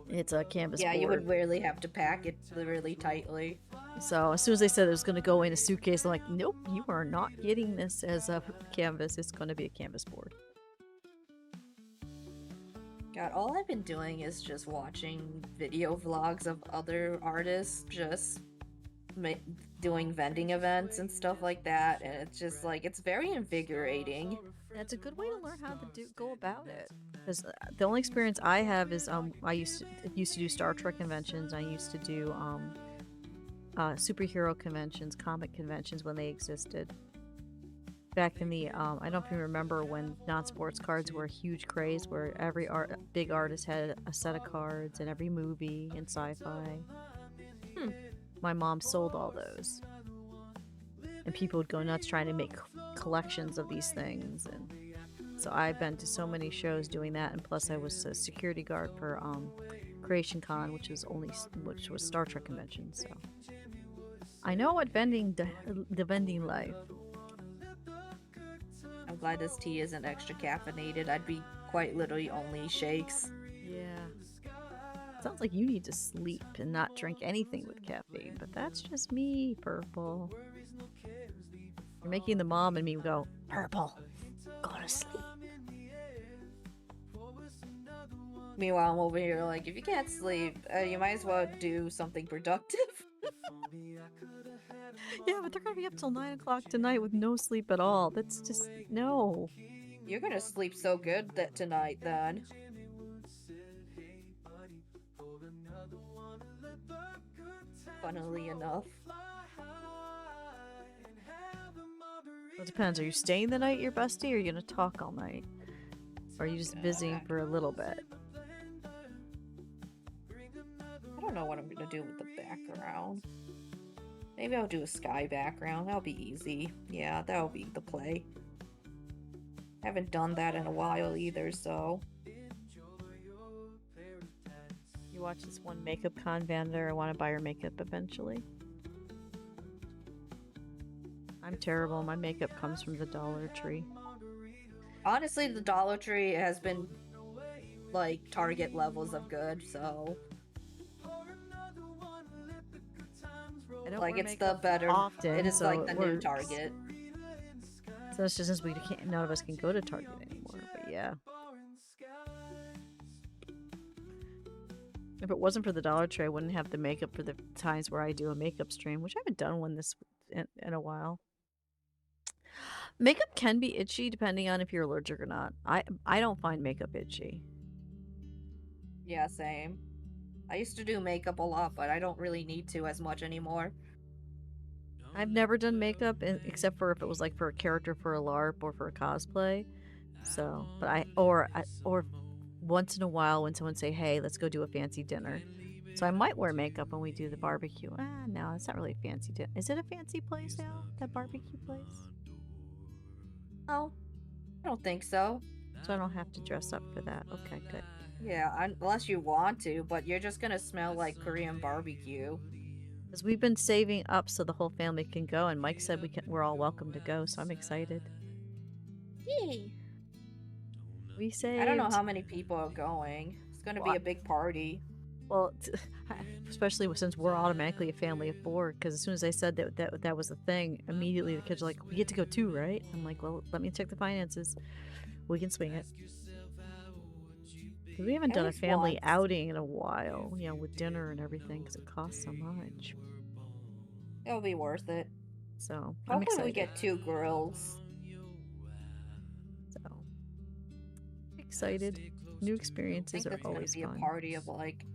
it's a canvas board. You would really have to pack it really tightly. So as soon as they said it was going to go in a suitcase, I'm like, nope, you are not getting this as a canvas. It's going to be a canvas board. God, all I've been doing is just watching video vlogs of other artists just doing vending events and stuff like that, and it's just like, it's very invigorating. That's a good way to learn how to go about it. Because the only experience I have is I used to do Star Trek conventions. I used to do superhero conventions, comic conventions when they existed. Back in the I don't know if you remember when non-sports cards were a huge craze, where every big artist had a set of cards in every movie and sci-fi. My mom sold all those, and people would go nuts trying to make collections of these things. And so I've been to so many shows doing that, and plus I was a security guard for Creation Con, which was Star Trek convention. So I know what the vending life. I'm glad this tea isn't extra caffeinated. I'd be quite literally only shakes. Yeah. Sounds like you need to sleep and not drink anything with caffeine, but that's just me, Purple. You're making the mom and me go, Purple, go to sleep. Meanwhile, I'm over here like, if you can't sleep, you might as well do something productive. Yeah, but they're gonna be up till 9 o'clock tonight with no sleep at all. That's just, no. You're gonna sleep so good tonight, then. Funnily enough. Well, it depends. Are you staying the night, your bestie, or are you gonna talk all night? Or are you just visiting for a little bit? I don't know what I'm gonna do with the background. Maybe I'll do a sky background. That'll be easy. Yeah, that'll be the play. Haven't done that in a while either, so. You watch this one makeup con vendor. I want to buy her makeup eventually. I'm terrible. My makeup comes from the Dollar Tree. Honestly, the Dollar Tree has been like Target levels of good, so. Like, it's the better. Often, it is so like the new Target. So it's just since none of us can go to Target anymore. But yeah. If it wasn't for the Dollar Tree, I wouldn't have the makeup for the times where I do a makeup stream, which I haven't done one in a while. Makeup can be itchy depending on if you're allergic or not. I don't find makeup itchy. Yeah, same. I used to do makeup a lot, but I don't really need to as much anymore. I've never done makeup except for if it was like for a character for a LARP or for a cosplay. So, but or once in a while when someone say, "Hey, let's go do a fancy dinner." So I might wear makeup when we do the barbecue. No, it's not really a fancy dinner. Is it a fancy place now? That barbecue place? Oh, I don't think so. So I don't have to dress up for that. Okay, good. Yeah, unless you want to, but you're just gonna smell like Korean barbecue. Because we've been saving up so the whole family can go, and Mike said we're all welcome to go, so I'm excited. Yay! We I don't know saved. how many people are going. It's gonna be a big party. Well, especially since we're automatically a family of 4, because as soon as I said that was the thing, immediately the kids are like, "We get to go too, right?" I'm like, "Well, let me check the finances. We can swing it." Because we haven't At done a least family once. outing in a while, with dinner and everything, because it costs so much. It'll be worth it. So I'm Hopefully we excited. get 2 grills. So excited. New I experiences think are that's gonna always be a fun. party of like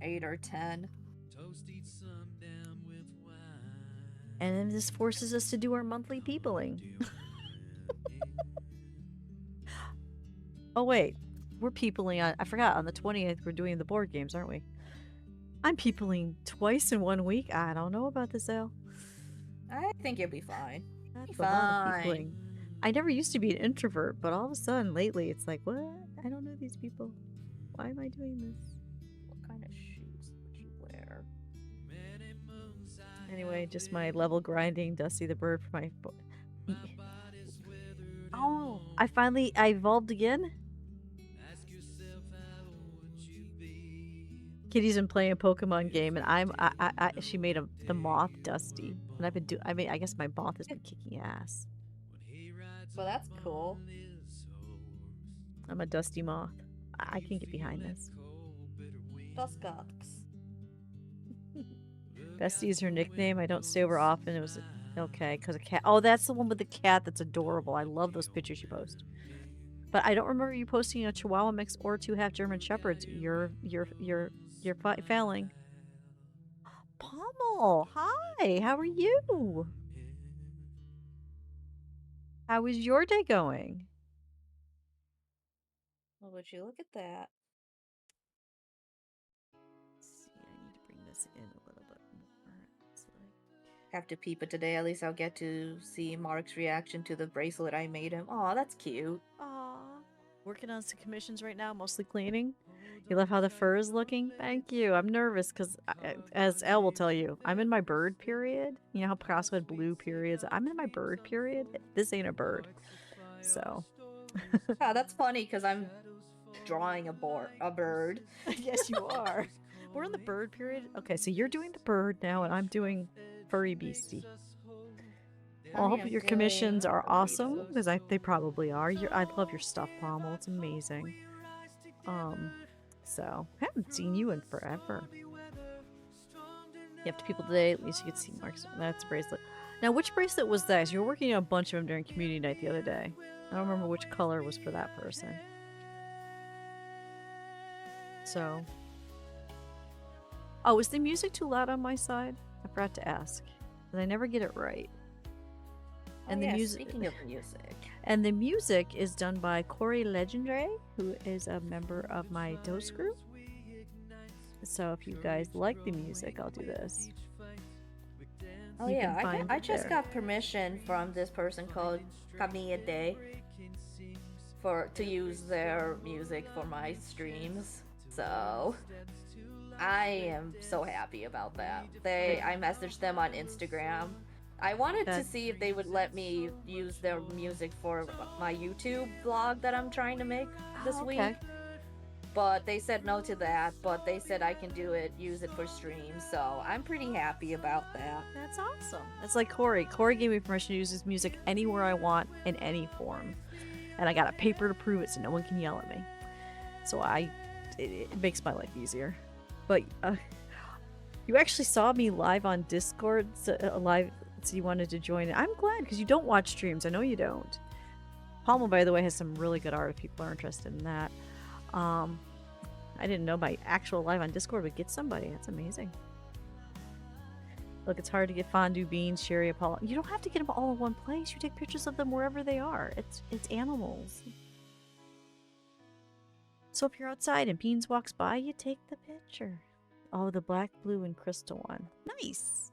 8 or 10. And then this forces us to do our monthly peopling. Oh wait, we're peopling on. I forgot on the 20th we're doing the board games, aren't we? I'm peopling twice in 1 week. I don't know about this, Al. I think you'll be fine. That's Be a lot of fine. peopling. I never used to be an introvert, but all of a sudden lately it's like, what? I don't know these people. Why am I doing this? What kind of shoes would you wear? Anyway, just my level grinding Dusty the Bird for my. Oh, I evolved again. Kitty's been playing a Pokemon game, and she made the moth Dusty, and I guess my moth has been kicking ass. Well, that's cool. I'm a Dusty moth. I can get behind this. Duskox. Bestie is her nickname. I don't stay over often. It was okay because a cat. Oh, that's the one with the cat. That's adorable. I love those pictures you post. But I don't remember you posting a Chihuahua mix or 2 half German Shepherds. You're failing. Pommel, hi. How are you? How is your day going? Well, would you look at that? Let's see, I need to bring this in a little bit more. Have to peep it today. At least I'll get to see Mark's reaction to the bracelet I made him. Aw, that's cute. Aw. Working on some commissions right now, mostly cleaning. You love how the fur is looking? Thank you. I'm nervous because, as Elle will tell you, I'm in my bird period. You know how Picasso had blue periods? I'm in my bird period. This ain't a bird. So. Ah, that's funny because I'm drawing a bird. Yes, you are. We're in the bird period. Okay, so you're doing the bird now, and I'm doing furry beastie. Well, I hope your commissions are awesome because they probably are. I love your stuff, Pommel. It's amazing. So I haven't seen you in forever. You have to people today. At least you could see Mark's. That's a bracelet. Now, which bracelet was that? You were working on a bunch of them during community night the other day. I don't remember which color was for that person. So, oh, is the music too loud on my side? I forgot to ask, and I never get it right. And the music. Speaking of music. And the music is done by Corey Legendary, who is a member of my Dose group. So if you guys like the music, I'll do this. Oh yeah, I just got permission from this person called Kamiya Day to use their music for my streams. So I am so happy about that. I messaged them on Instagram. I wanted to see if they would let me use their music for my YouTube vlog that I'm trying to make this week. But they said no to that, but they said I can use it for streams, so I'm pretty happy about that. That's awesome. That's like Corey. Corey gave me permission to use his music anywhere I want, in any form. And I got a paper to prove it, so no one can yell at me. So it makes my life easier. But you actually saw me live on Discord, live So you wanted to join it. I'm glad, because you don't watch streams. I know you don't. Palma, by the way, has some really good art if people are interested in that. I didn't know my actual live on Discord would get somebody. That's amazing. Look, it's hard to get fondue beans, sherry, Apollo. You don't have to get them all in one place. You take pictures of them wherever they are. It's animals. So if you're outside and Beans walks by, you take the picture. Oh, the black, blue, and crystal one. Nice.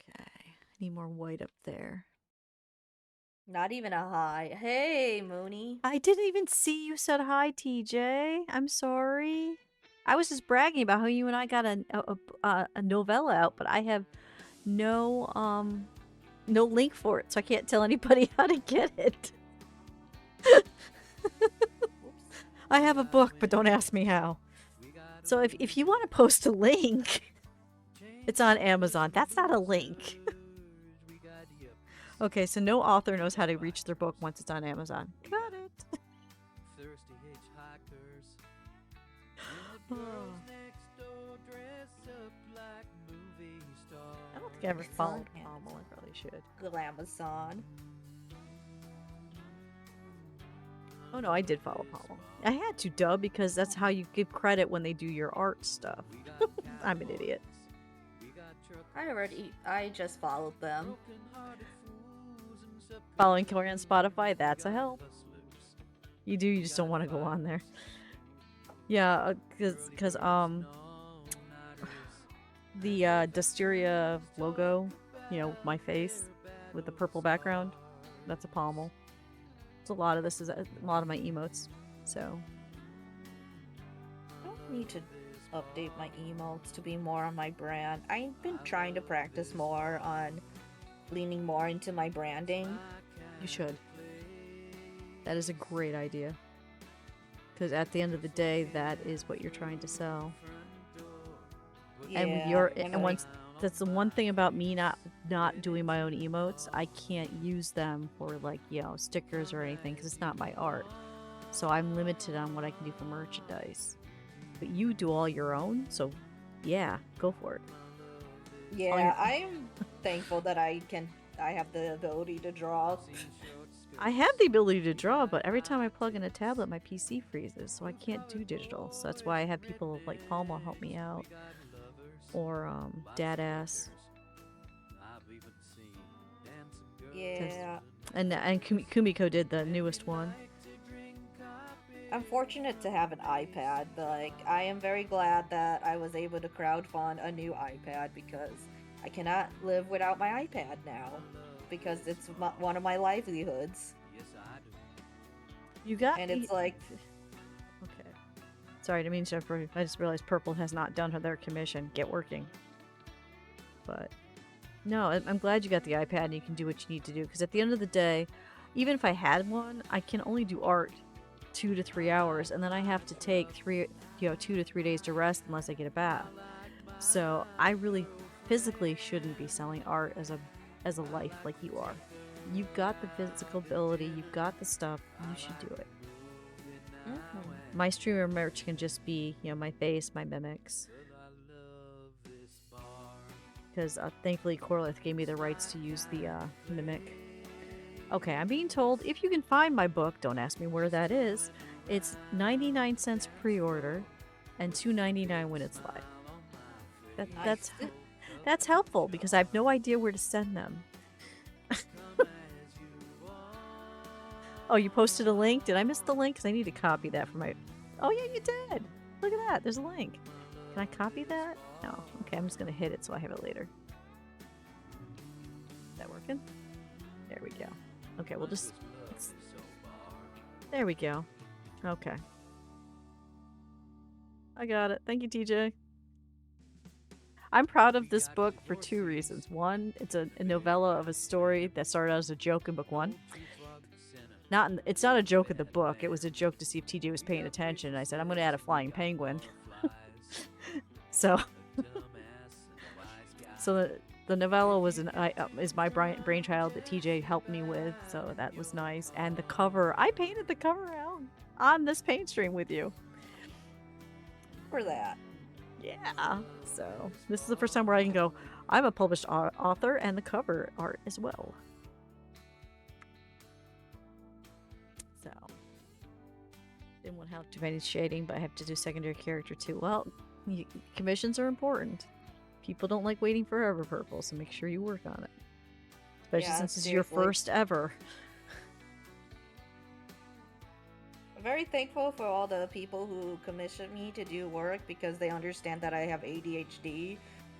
Okay, I need more white up there. Not even a hi. Hey, Mooney. I didn't even see you said hi, TJ. I'm sorry. I was just bragging about how you and I got a novella out, but I have no link for it, so I can't tell anybody how to get it. I have a book, but don't ask me how. So if you want to post a link, it's on Amazon. That's not a link. Okay, so no author knows how to reach their book once it's on Amazon. Got it. Oh. I don't think I ever followed Pommel. I probably should. Glamazon. Oh no, I did follow Pommel. I had to, duh, because that's how you give credit when they do your art stuff. I'm an idiot. I just followed them. Following Corey on Spotify, that's a help. You just don't want to go on there. Yeah, because the Dustiria logo, you know, my face with the purple background, that's a Pommel. So a lot of this is a lot of my emotes. So I don't need to update my emotes to be more on my brand. I've been trying to practice more on leaning more into my branding. You should. That is a great idea. Because at the end of the day, that is what you're trying to sell. Yeah, that's the one thing about me not doing my own emotes. I can't use them for, like, you know, stickers or anything because it's not my art. So I'm limited on what I can do for merchandise. But you do all your own, so yeah, go for it. Yeah, I'm thankful that I have the ability to draw. I have the ability to draw, but every time I plug in a tablet, my PC freezes, so I can't do digital. So that's why I have people like Palma help me out, or Dadass. Yeah. And Kumiko did the newest one. I'm fortunate to have an iPad. Like, I am very glad that I was able to crowdfund a new iPad because I cannot live without my iPad now. Because it's one of my livelihoods. You got and it's like, okay. Sorry, I didn't mean to. I just realized Purple has not done their commission. Get working. But no, I'm glad you got the iPad and you can do what you need to do. Because at the end of the day, even if I had one, I can only do art 2 to 3 hours, and then I have to take 2 to 3 days to rest unless I get a bath. So I really physically shouldn't be selling art as a life like you are. You've got the physical ability, you've got the stuff, you should do it. Mm-hmm. My streamer merch can just be, you know, my face, my mimics. Because thankfully Corlith gave me the rights to use the mimic. Okay, I'm being told if you can find my book, don't ask me where that is, it's 99 cents pre-order and $2.99 when it's live. That's helpful because I have no idea where to send them. Oh, you posted a link? Did I miss the link? Because I need to copy that for my... Oh, yeah, you did. Look at that. There's a link. Can I copy that? No. Okay, I'm just going to hit it so I have it later. Is that working? There we go. Okay, we'll just... There we go. Okay. I got it. Thank you, TJ. I'm proud of this book for 2 reasons. One, it's a novella of a story that started out as a joke in book 1. It's not a joke in the book. It was a joke to see if TJ was paying attention. And I said, I'm going to add a flying penguin. So the novella is my brainchild that TJ helped me with. So that was nice. And the cover, I painted the cover out on this paint stream with you. For that. Yeah. So this is the first time where I can go, I'm a published author and the cover art as well. So didn't want to have too many shading, but I have to do secondary character too. Well, commissions are important. People don't like waiting forever, Purple, so make sure you work on it. Especially since it's your first ever. I'm very thankful for all the people who commission me to do work because they understand that I have ADHD.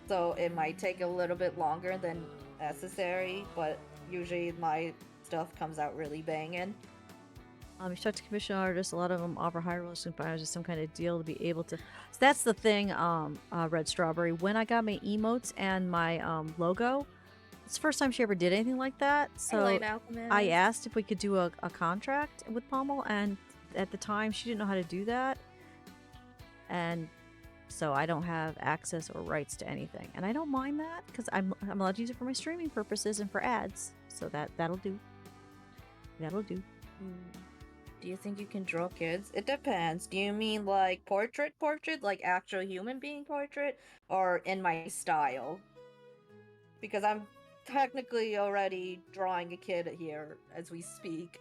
So it might take a little bit longer than necessary, but usually my stuff comes out really banging. You start to commission artists. A lot of them offer higher royalties with some kind of deal to be able to. So that's the thing, Red Strawberry. When I got my emotes and my logo, it's the first time she ever did anything like that. So I asked if we could do a contract with Pommel, and at the time she didn't know how to do that, and so I don't have access or rights to anything, and I don't mind that because I'm allowed to use it for my streaming purposes and for ads. So that'll do. That'll do. Do you think you can draw kids? It depends. Do you mean like portrait, like actual human being portrait, or in my style? Because I'm technically already drawing a kid here as we speak.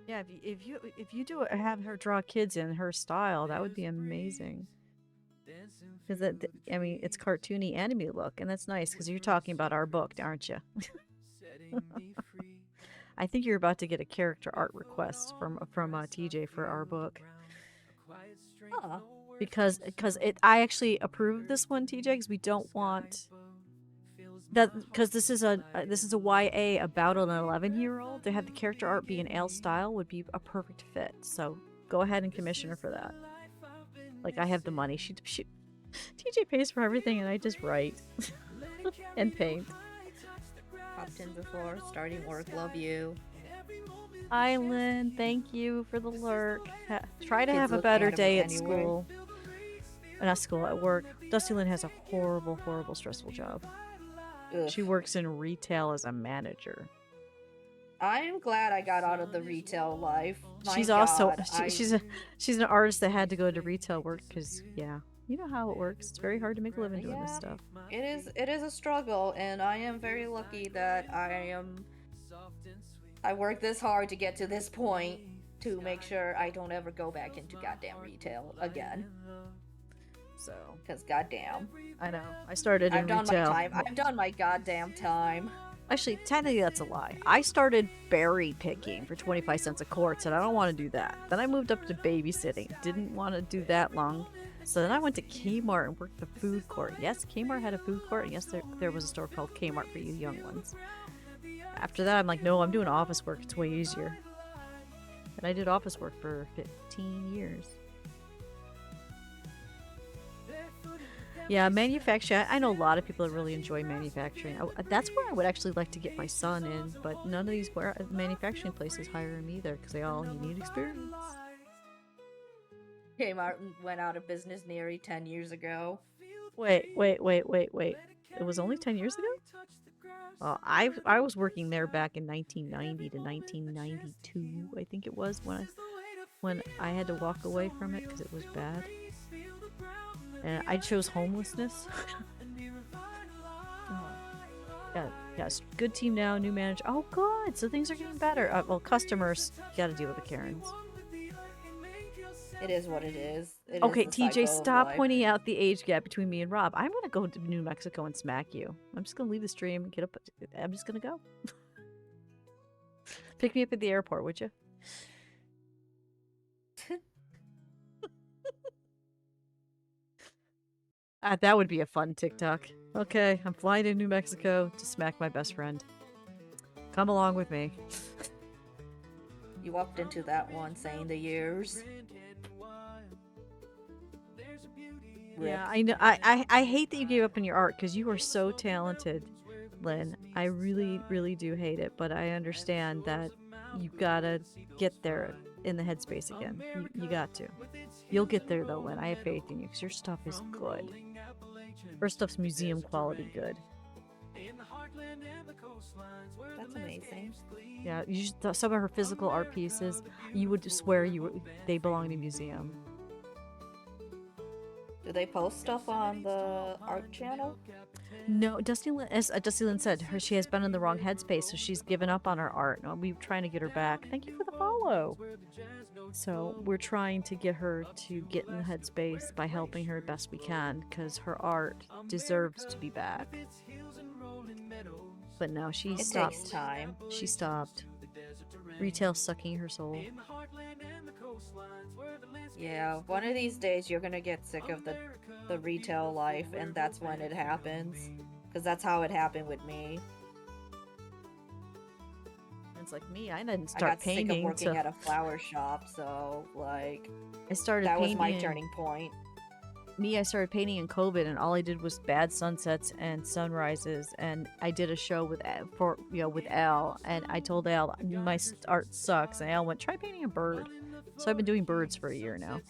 Yeah, if you do have her draw kids in her style, that would be amazing. Because I mean, it's cartoony anime look, and that's nice because you're talking about our book, aren't you? I think you're about to get a character art request from TJ for our book. Huh. Because I actually approved this one, TJ, because we don't want that, because this is a YA about an 11-year-old. To have the character art be in L style would be a perfect fit. So go ahead and commission her for that. Like, I have the money. She TJ pays for everything, and I just write and paint. Popped in before starting work. Love you. Island, thank you for the lurk. Try to have a better day at school. Not school, at work. Dustylyn has a horrible, stressful job. Ugh. She works in retail as a manager. I am glad I got out of the retail life. She's also she's an artist that had to go to retail work because, yeah, you know how it works. It's very hard to make a living doing this stuff. It is a struggle, and I am very lucky that I worked this hard to get to this point to make sure I don't ever go back into goddamn retail again. So, because goddamn, I know. I started in retail. I've done my goddamn time. Actually, technically that's a lie. I started berry picking for 25 cents a quart, said I don't want to do that. Then I moved up to babysitting. Didn't want to do that long. So then I went to Kmart and worked the food court. Yes, Kmart had a food court, and yes, there was a store called Kmart for you young ones. After that, I'm like, no, I'm doing office work. It's way easier. And I did office work for 15 years. Yeah, manufacturing. I know a lot of people that really enjoy manufacturing. That's where I would actually like to get my son in, but none of these manufacturing places hire him either because you need experience. Kmart went out of business nearly 10 years ago. Wait. It was only 10 years ago? I was working there back in 1990 to 1992, I think it was, when I had to walk away from it because it was bad. And I chose homelessness. Yes, good team now, new manager. Oh, good. So things are getting better. Well, customers, you got to deal with the Karens. It is what it is. Okay, TJ, stop pointing out the age gap between me and Rob. I'm going to go to New Mexico and smack you. I'm just going to leave the stream and get up. I'm just going to go. Pick me up at the airport, would you? That would be a fun TikTok. Okay, I'm flying to New Mexico to smack my best friend. Come along with me. You walked into that one saying the years. Yeah, I know. I hate that you gave up on your art because you are so talented, Lynn. I really, really do hate it, but I understand that you gotta get there in the headspace again. You got to. You'll get there though, Lynn. I have faith in you because your stuff is good. Her stuff's museum quality good. That's amazing. Yeah, some of her physical art pieces, you would swear they belong in a museum. Do they post stuff on the art channel? No, Dusty Lynn, as Dusty Lynn said, she has been in the wrong headspace, so she's given up on her art. No, we're trying to get her back. Thank you for the follow. So we're trying to get her to get in the headspace by helping her best we can, because her art deserves to be back. But now she stopped. Takes time. She stopped. Retail sucking her soul. Yeah, one of these days you're gonna get sick of the retail life, and that's when it happens. Because that's how it happened with me. It's like me. I didn't start painting. I got sick of working at a flower shop, so like I started. That painting was my turning point. I started painting in COVID, and all I did was bad sunsets and sunrises. And I did a show with Al, and I told Al my art sucks, and Al went, "Try painting a bird." So I've been doing birds for a year now.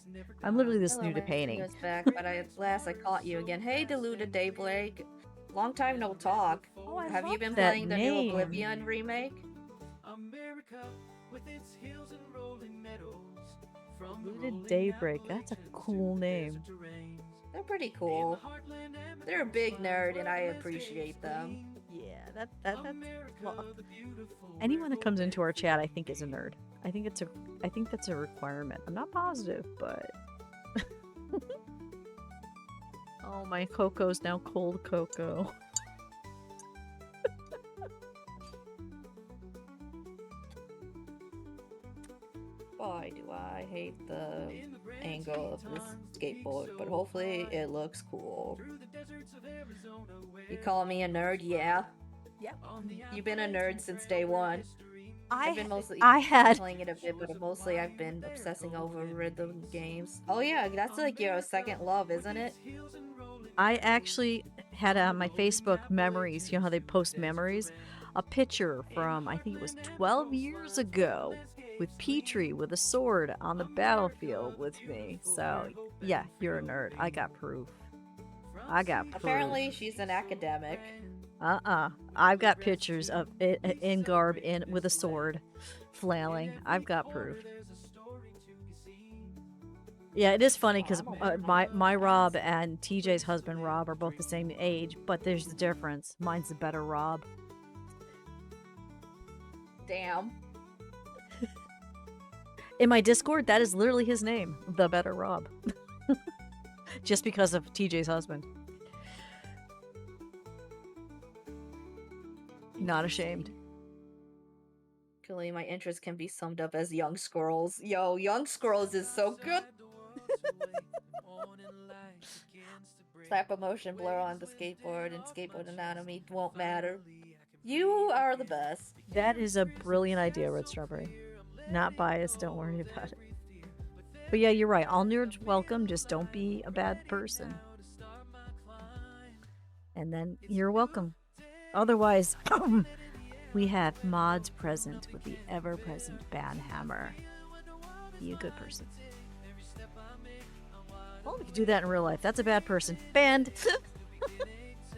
I'm literally this new to painting. Back, but at last I caught you again. Hey, Deluded Daybreak. Long time no talk. Oh, Have you been playing the new Oblivion remake? Deluded Daybreak. That's a cool name. They're pretty cool. They're a big nerd, and I appreciate them. Yeah, that's well, anyone that comes into our chat, I think, is a nerd. I think that's a requirement. I'm not positive, but oh, my cocoa's now cold cocoa. Boy, do I hate the angle of this skateboard, but hopefully it looks cool. You call me a nerd? Yeah. Yeah. You've been a nerd since day one. I've been playing it a bit, but mostly I've been obsessing over rhythm games. Oh yeah, that's like your second love, isn't it? I actually had on my Facebook memories, you know how they post memories, a picture from, I think it was 12 years ago, with Petrie with a sword on the battlefield with me. So yeah, you're a nerd. I got proof. Apparently she's an academic. I've got pictures of it in garb with a sword flailing. I've got proof. Yeah, it is funny because my Rob and TJ's husband Rob are both the same age, but there's the difference. Mine's the better Rob. Damn. In my Discord, that is literally his name, the better Rob. Just because of TJ's husband. Not ashamed. Actually, my interest can be summed up as Young Squirrels. Yo, Young Squirrels is so good! Slap a motion blur on the skateboard and skateboard anatomy won't matter. You are the best. That is a brilliant idea, Red Strawberry. Not biased, don't worry about it. But yeah, you're right. All nerds welcome, just don't be a bad person. And then you're welcome. Otherwise, we have mods present with the ever-present Banhammer. Be a good person. Well, we could do that in real life. That's a bad person. Banned!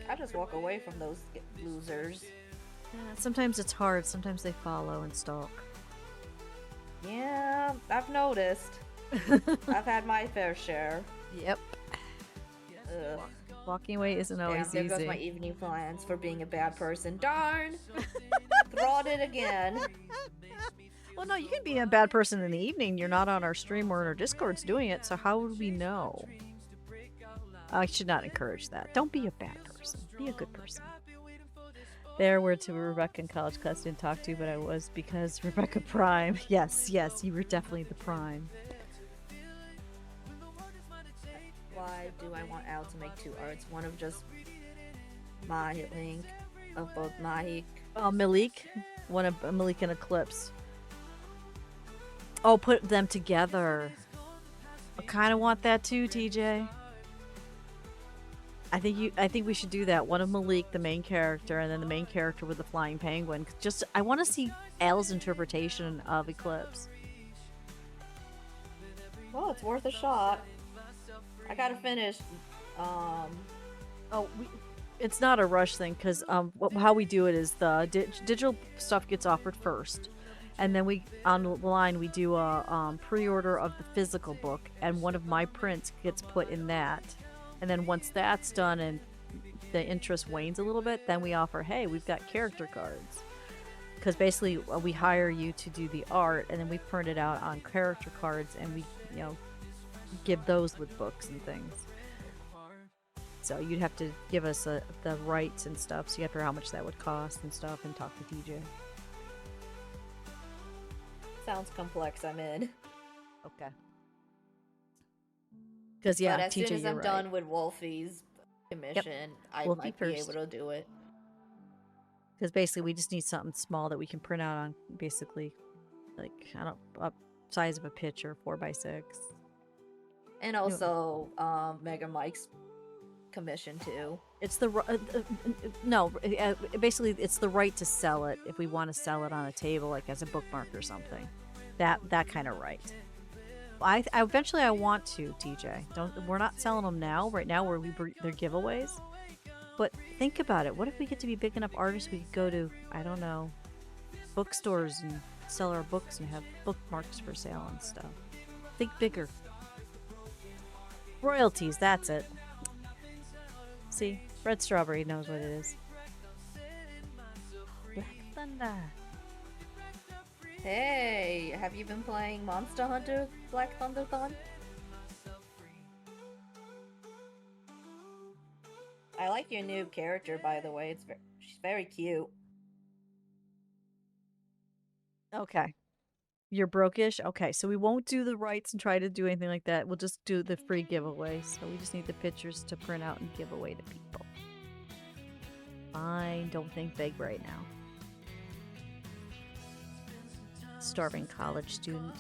I just walk away from those losers. Yeah, sometimes it's hard. Sometimes they follow and stalk. Yeah, I've noticed. I've had my fair share. Yep. Ugh. Walking away isn't always there easy. There goes my evening plans for being a bad person. Darn! Throwed it again. Well, no, you can be a bad person in the evening. You're not on our stream or in our Discords doing it, so how would we know? I should not encourage that. Don't be a bad person. Be a good person. There were to Rebecca in college class didn't talk to, but I was because Rebecca Prime. Yes, you were definitely the Prime. Why do I want Al to make two arts? One of just my link of both Mahik. Malik. One of Malik and Eclipse. Oh, put them together. I kind of want that too, TJ. I think we should do that. One of Malik, the main character, and then the main character with the flying penguin. Just I want to see Al's interpretation of Eclipse. Well, it's worth a shot. I gotta finish. It's not a rush thing because how we do it is the digital stuff gets offered first, and then we on the line we do a pre-order of the physical book, and one of my prints gets put in that. And then once that's done and the interest wanes a little bit, then we offer, hey, we've got character cards. Because basically we hire you to do the art, and then we print it out on character cards, and we, give those with books and things. So you'd have to give us the rights and stuff, so you have to figure how much that would cost and stuff, and talk to TJ. Sounds complex. I'm in. Okay. Because but as TJ, soon as I'm right. done with Wolfie's commission, I Wolfie might first. be able to do it. Because basically, we just need something small that we can print out on, basically, like, I don't size of a picture, 4x6. And also, Mega Mike's commission too. It's the no, basically it's the right to sell it if we want to sell it on a table, like as a bookmark or something. That kind of right. I eventually I want to, TJ. We're not selling them now. Right now they're giveaways. But think about it. What if we get to be big enough artists we could go to, I don't know, bookstores and sell our books and have bookmarks for sale and stuff. Think bigger. Royalties, that's it. See, Red Strawberry knows what it is. Black Thunder. Hey, have you been playing Monster Hunter Black Thunderthon? I like your new character, by the way. She's very cute. Okay. You're brokish? Okay, so we won't do the rights and try to do anything like that. We'll just do the free giveaway. So we just need the pictures to print out and give away to people. Fine, don't think big right now. Starving college student.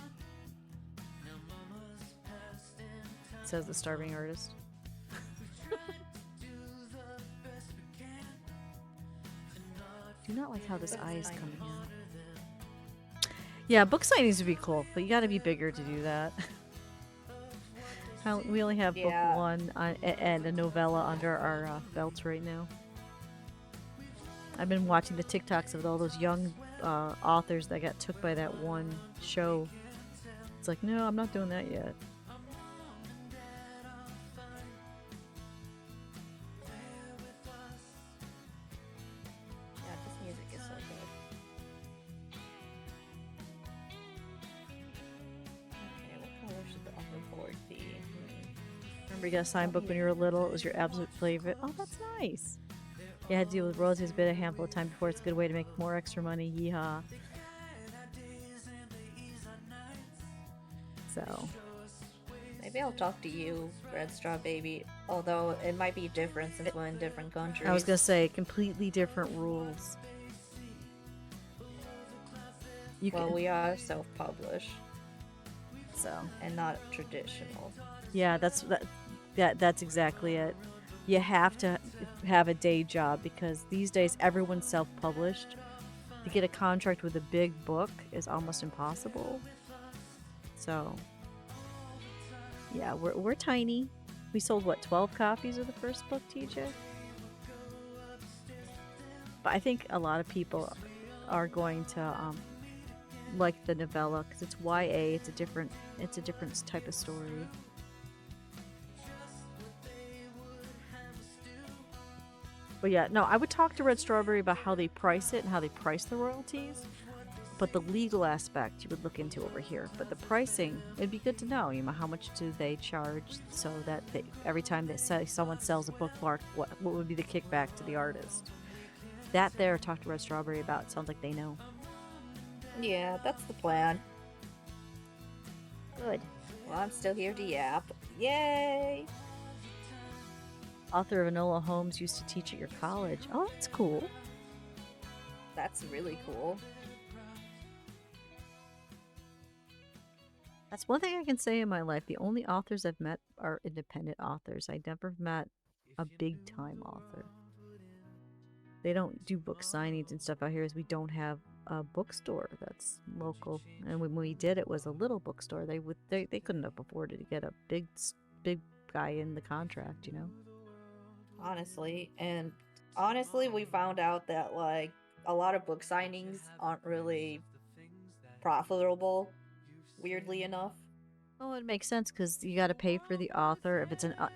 Says the starving artist. Do not like how this eye is coming out. Yeah, book signings would be cool, but you gotta be bigger to do that. We only have book one and a novella under our belts right now. I've been watching the TikToks of all those young authors that got took by that one show. It's like, no, I'm not doing that yet. Yeah, this music is so good. Okay, what color should the upper board be? Remember you got a signed book when you were little? It was your absolute favorite. Oh, that's nice. You had to deal with royalties a bit a handful of time before. It's a good way to make more extra money. Yeehaw. So. Maybe I'll talk to you, Red Straw Baby. Although it might be different since we're in different countries. I was gonna say, completely different rules. We are self-published. So. And not traditional. Yeah, that's exactly it. You have to have a day job because these days everyone's self-published. To get a contract with a big book is almost impossible. So, yeah, we're tiny. We sold, what, 12 copies of the first book, TJ? But I think a lot of people are going to like the novella because it's YA. It's a different type of story. But yeah, no, I would talk to Red Strawberry about how they price it and how they price the royalties. But the legal aspect you would look into over here. But the pricing, it'd be good to know, how much do they charge so that every time someone sells a bookmark, what would be the kickback to the artist? That there, talk to Red Strawberry about. It sounds like they know. Yeah, that's the plan. Good. Well, I'm still here to yap. Yay! Author of Enola Holmes used to teach at your college. Oh, that's cool. That's really cool. That's one thing I can say in my life. The only authors I've met are independent authors. I never met a big-time author. They don't do book signings and stuff out here, as we don't have a bookstore that's local. And when we did, it was a little bookstore. They couldn't have afforded to get a big guy in the contract, Honestly, we found out that like a lot of book signings aren't really profitable, weirdly enough. Oh, it makes sense because you got to pay for the author.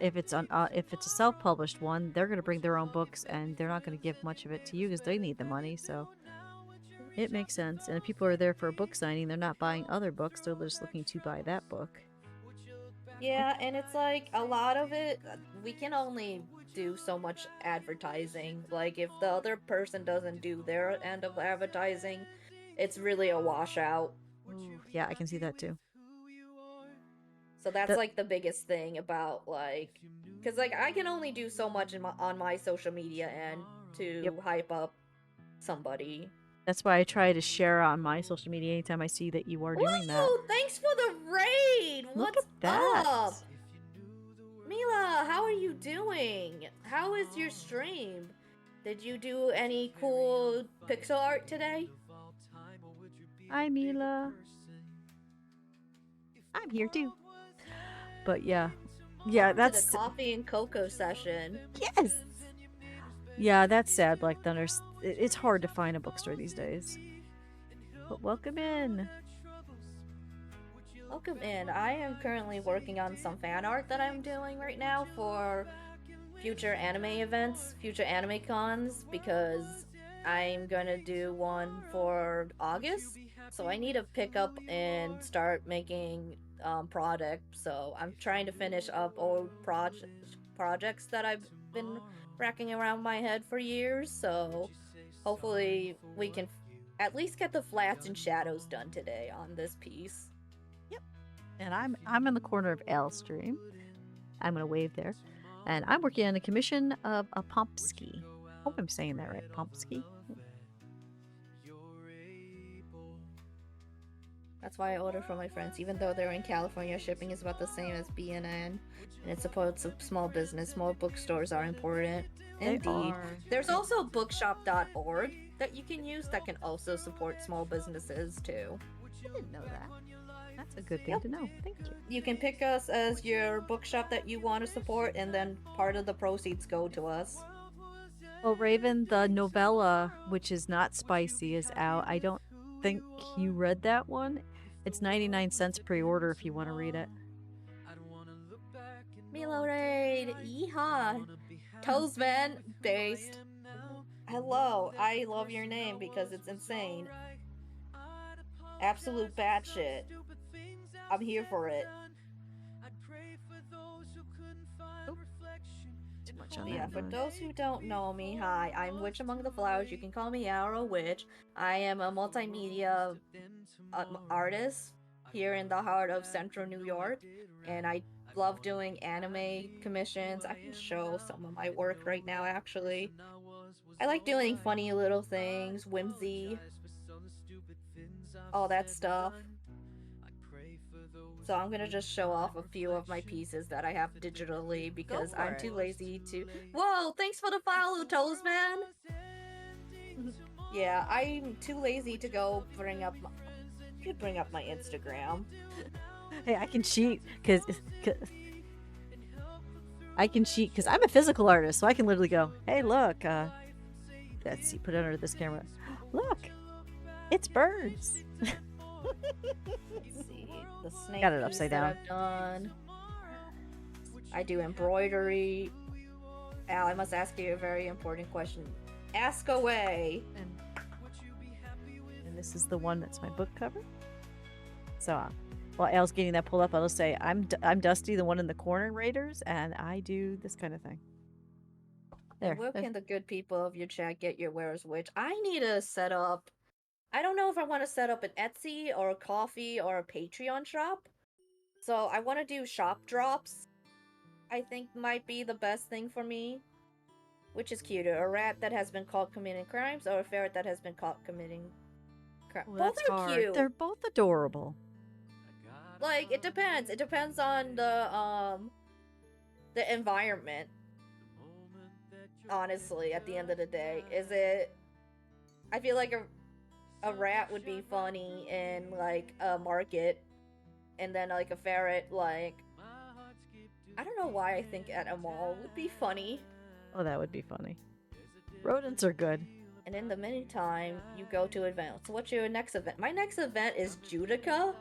If it's a self-published one, they're going to bring their own books, and they're not going to give much of it to you because they need the money. So it makes sense. And if people are there for a book signing, they're not buying other books; they're just looking to buy that book. Yeah, and it's like a lot of it, we can only do so much advertising. Like, if the other person doesn't do their end of advertising, it's really a washout. Ooh, yeah, I can see that too. So that's That like the biggest thing about like, because like I can only do so much on my social media and Yep. to hype up somebody. That's why I try to share on my social media anytime I see that you are doing that. Woo! Thanks for the raid! Look at What's that. up? Mila, how are you doing? How is your stream? Did you do any cool pixel art today? Hi, Mila. I'm here too. But yeah. Yeah, Welcome to the that's coffee and cocoa session. yes. Yeah, that's sad, Black Thunder. It's hard to find a bookstore these days. But welcome in. Welcome in. I am currently working on some fan art that I'm doing right now for future anime events, future anime cons, because I'm gonna do one for August. So I need to pick up and start making product. So I'm trying to finish up old projects that I've been racking around my head for years. So hopefully we can at least get the flats and shadows done today on this piece. Yep. And I'm in the corner of L stream. I'm gonna wave there. And I'm working on a commission of a Pomsky. Hope I'm saying that right. Pomsky. That's why I order from my friends, even though they're in California. Shipping is about the same as BNN, and it supports a small business. Small bookstores are important. Indeed. There's also bookshop.org that you can use that can also support small businesses too. I didn't know that. That's a good thing to know. Thank you. You can pick us as your bookshop that you want to support, and then part of the proceeds go to us. Well, Raven, the novella, which is not spicy, is out. I don't think you read that one. It's 99 cents pre-order if you want to read it. Milo Raid! Yeehaw! Toesman based. Hello, I love your name because it's insane. Absolute batshit. I'm here for it. Too much on Yeah, that. for those who don't know me, hi, I'm Witch Among the Flowers. You can call me Arrow Witch. I am a multimedia artist here in the heart of Central New York, and I love doing anime commissions. I can show some of my work right now, actually. I like doing funny little things, whimsy, all that stuff. So I'm gonna just show off a few of my pieces that I have digitally because I'm too lazy to. Whoa! Thanks for the follow, Toesman. Yeah, I'm too lazy to go bring up. You could bring up my Instagram. Hey, I can cheat because I'm a physical artist, so I can literally go, "Hey, look, let's see, put it under this camera. Look, it's birds." Let's see the snake Got it piece upside that down. I've done. I do embroidery. Al, I must ask you a very important question. Ask away. And this is the one that's my book cover. So, while Al's getting that pulled up, I'll just say I'm Dusty, the one in the corner, Raiders, and I do this kind of thing. There. And where can the good people of your chat get your Where's Which? I need to set up. I don't know if I want to set up an Etsy or a Coffee or a Patreon shop. So I want to do shop drops. I think might be the best thing for me. Which is cuter, a rat that has been caught committing crimes or a ferret that has been caught committing crimes? Well, both are cute. They're both adorable. Like, it depends. It depends on the environment. Honestly, at the end of the day, is it? I feel like a rat would be funny in like a market, and then like a ferret, like I don't know why I think at a mall would be funny. Oh, that would be funny. Rodents are good. And in the meantime, you go to events. So what's your next event? My next event is Judica.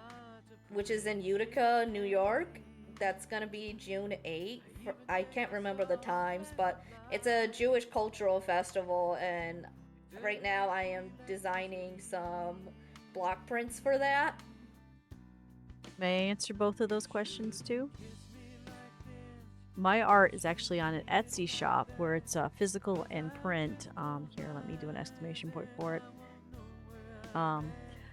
which is in Utica, New York. That's gonna be June 8th. I can't remember the times, but it's a Jewish cultural festival, and right now I am designing some block prints for that. May I answer both of those questions too? My art is actually on an Etsy shop where it's physical and print. Here, let me do an exclamation point for it.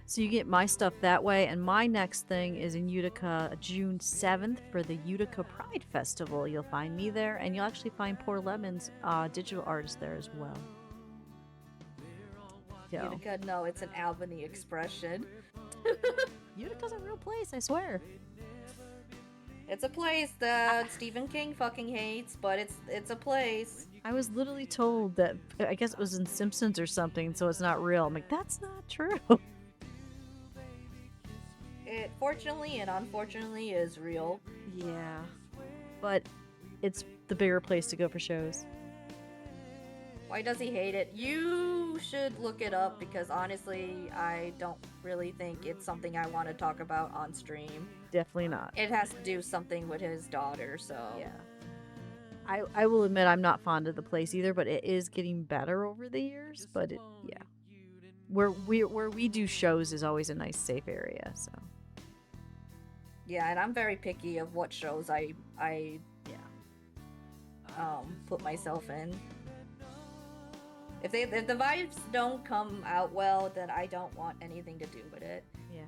So you get my stuff that way, and my next thing is in Utica, June 7th for the Utica Pride Festival. You'll find me there, and you'll actually find Poor Lemon's digital artist there as well. So. Utica, no, it's an Albany expression. Utica's a real place, I swear. It's a place that Stephen King fucking hates, but it's a place. I was literally told that, I guess it was in Simpsons or something, so it's not real. I'm like, that's not true. It fortunately and unfortunately is real. Yeah. But it's the bigger place to go for shows. Why does he hate it? You should look it up, because honestly, I don't really think it's something I want to talk about on stream. Definitely not. It has to do something with his daughter, so... Yeah. I will admit I'm not fond of the place either, but it is getting better over the years. But yeah. Where we do shows is always a nice safe area, so... Yeah, and I'm very picky of what shows I put myself in. If the vibes don't come out well, then I don't want anything to do with it. Yeah,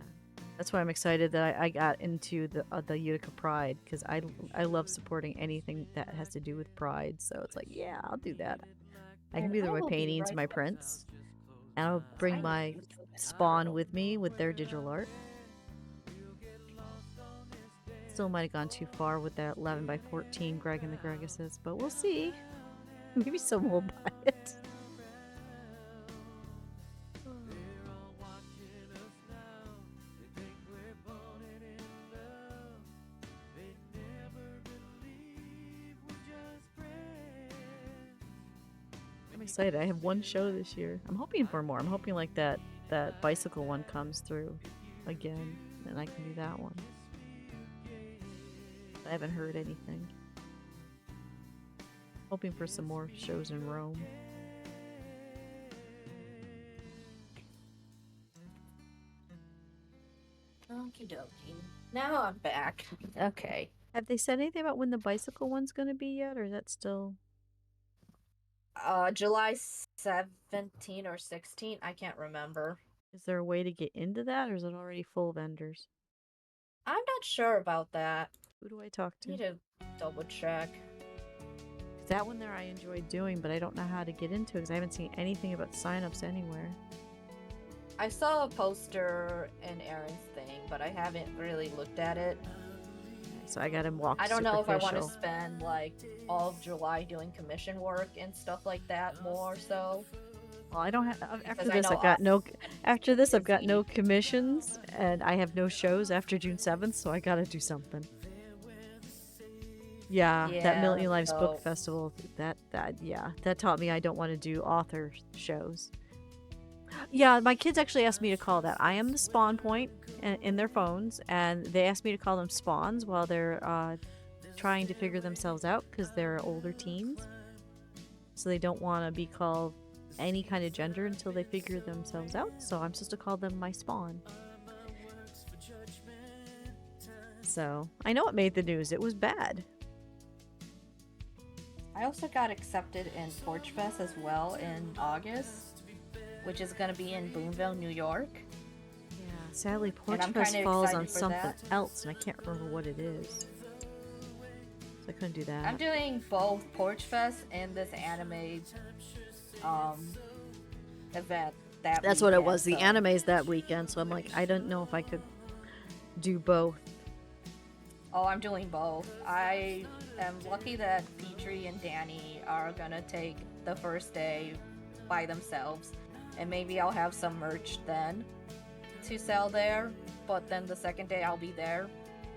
that's why I'm excited that I got into the Utica Pride, because I love supporting anything that has to do with Pride. So it's like, yeah, I'll do that. I can be there with my paintings, my prints, and I'll bring my Spawn with me with their digital art. Still might have gone too far with that 11 by 14 Greg and the Greguses, but we'll see. Maybe someone will buy it. I'm excited. I have one show this year. I'm hoping for more. I'm hoping like that bicycle one comes through again, and I can do that one. I haven't heard anything. Hoping for some more shows in Rome. Okie dokie. Now I'm back. Okay. Have they said anything about when the bicycle one's going to be yet, or is that still... July 17 or 16, I can't remember. Is there a way to get into that, or is it already full vendors? I'm not sure about that. Who do I talk to? Need to double check. That one there I enjoyed doing, but I don't know how to get into it because I haven't seen anything about signups anywhere. I saw a poster in Aaron's thing, but I haven't really looked at it. So I gotta walk. I don't know if I want to spend like all of July doing commission work and stuff like that more so. Well, I don't have. After this, I've got no. After this, I've got no commissions, and I have no shows after June 7th, so I gotta do something. Yeah, that Million Lives Book Festival. That taught me I don't want to do author shows. Yeah, my kids actually asked me to call that. I am the spawn point in their phones, and they asked me to call them spawns while they're trying to figure themselves out because they're older teens. So they don't want to be called any kind of gender until they figure themselves out. So I'm supposed to call them my spawn. So I know it made the news. It was bad. I also got accepted in Porch Fest as well in August, which is going to be in Boonville, New York. Yeah, sadly, Porch Fest falls on something else, and I can't remember what it is. So I couldn't do that. I'm doing both Porch Fest and this anime event that That's weekend, what it was. The anime's that weekend, so I'm like, I don't know if I could do both. Oh, I'm doing both. I am lucky that Petrie and Danny are gonna take the first day by themselves, and maybe I'll have some merch then to sell there, but then the second day I'll be there.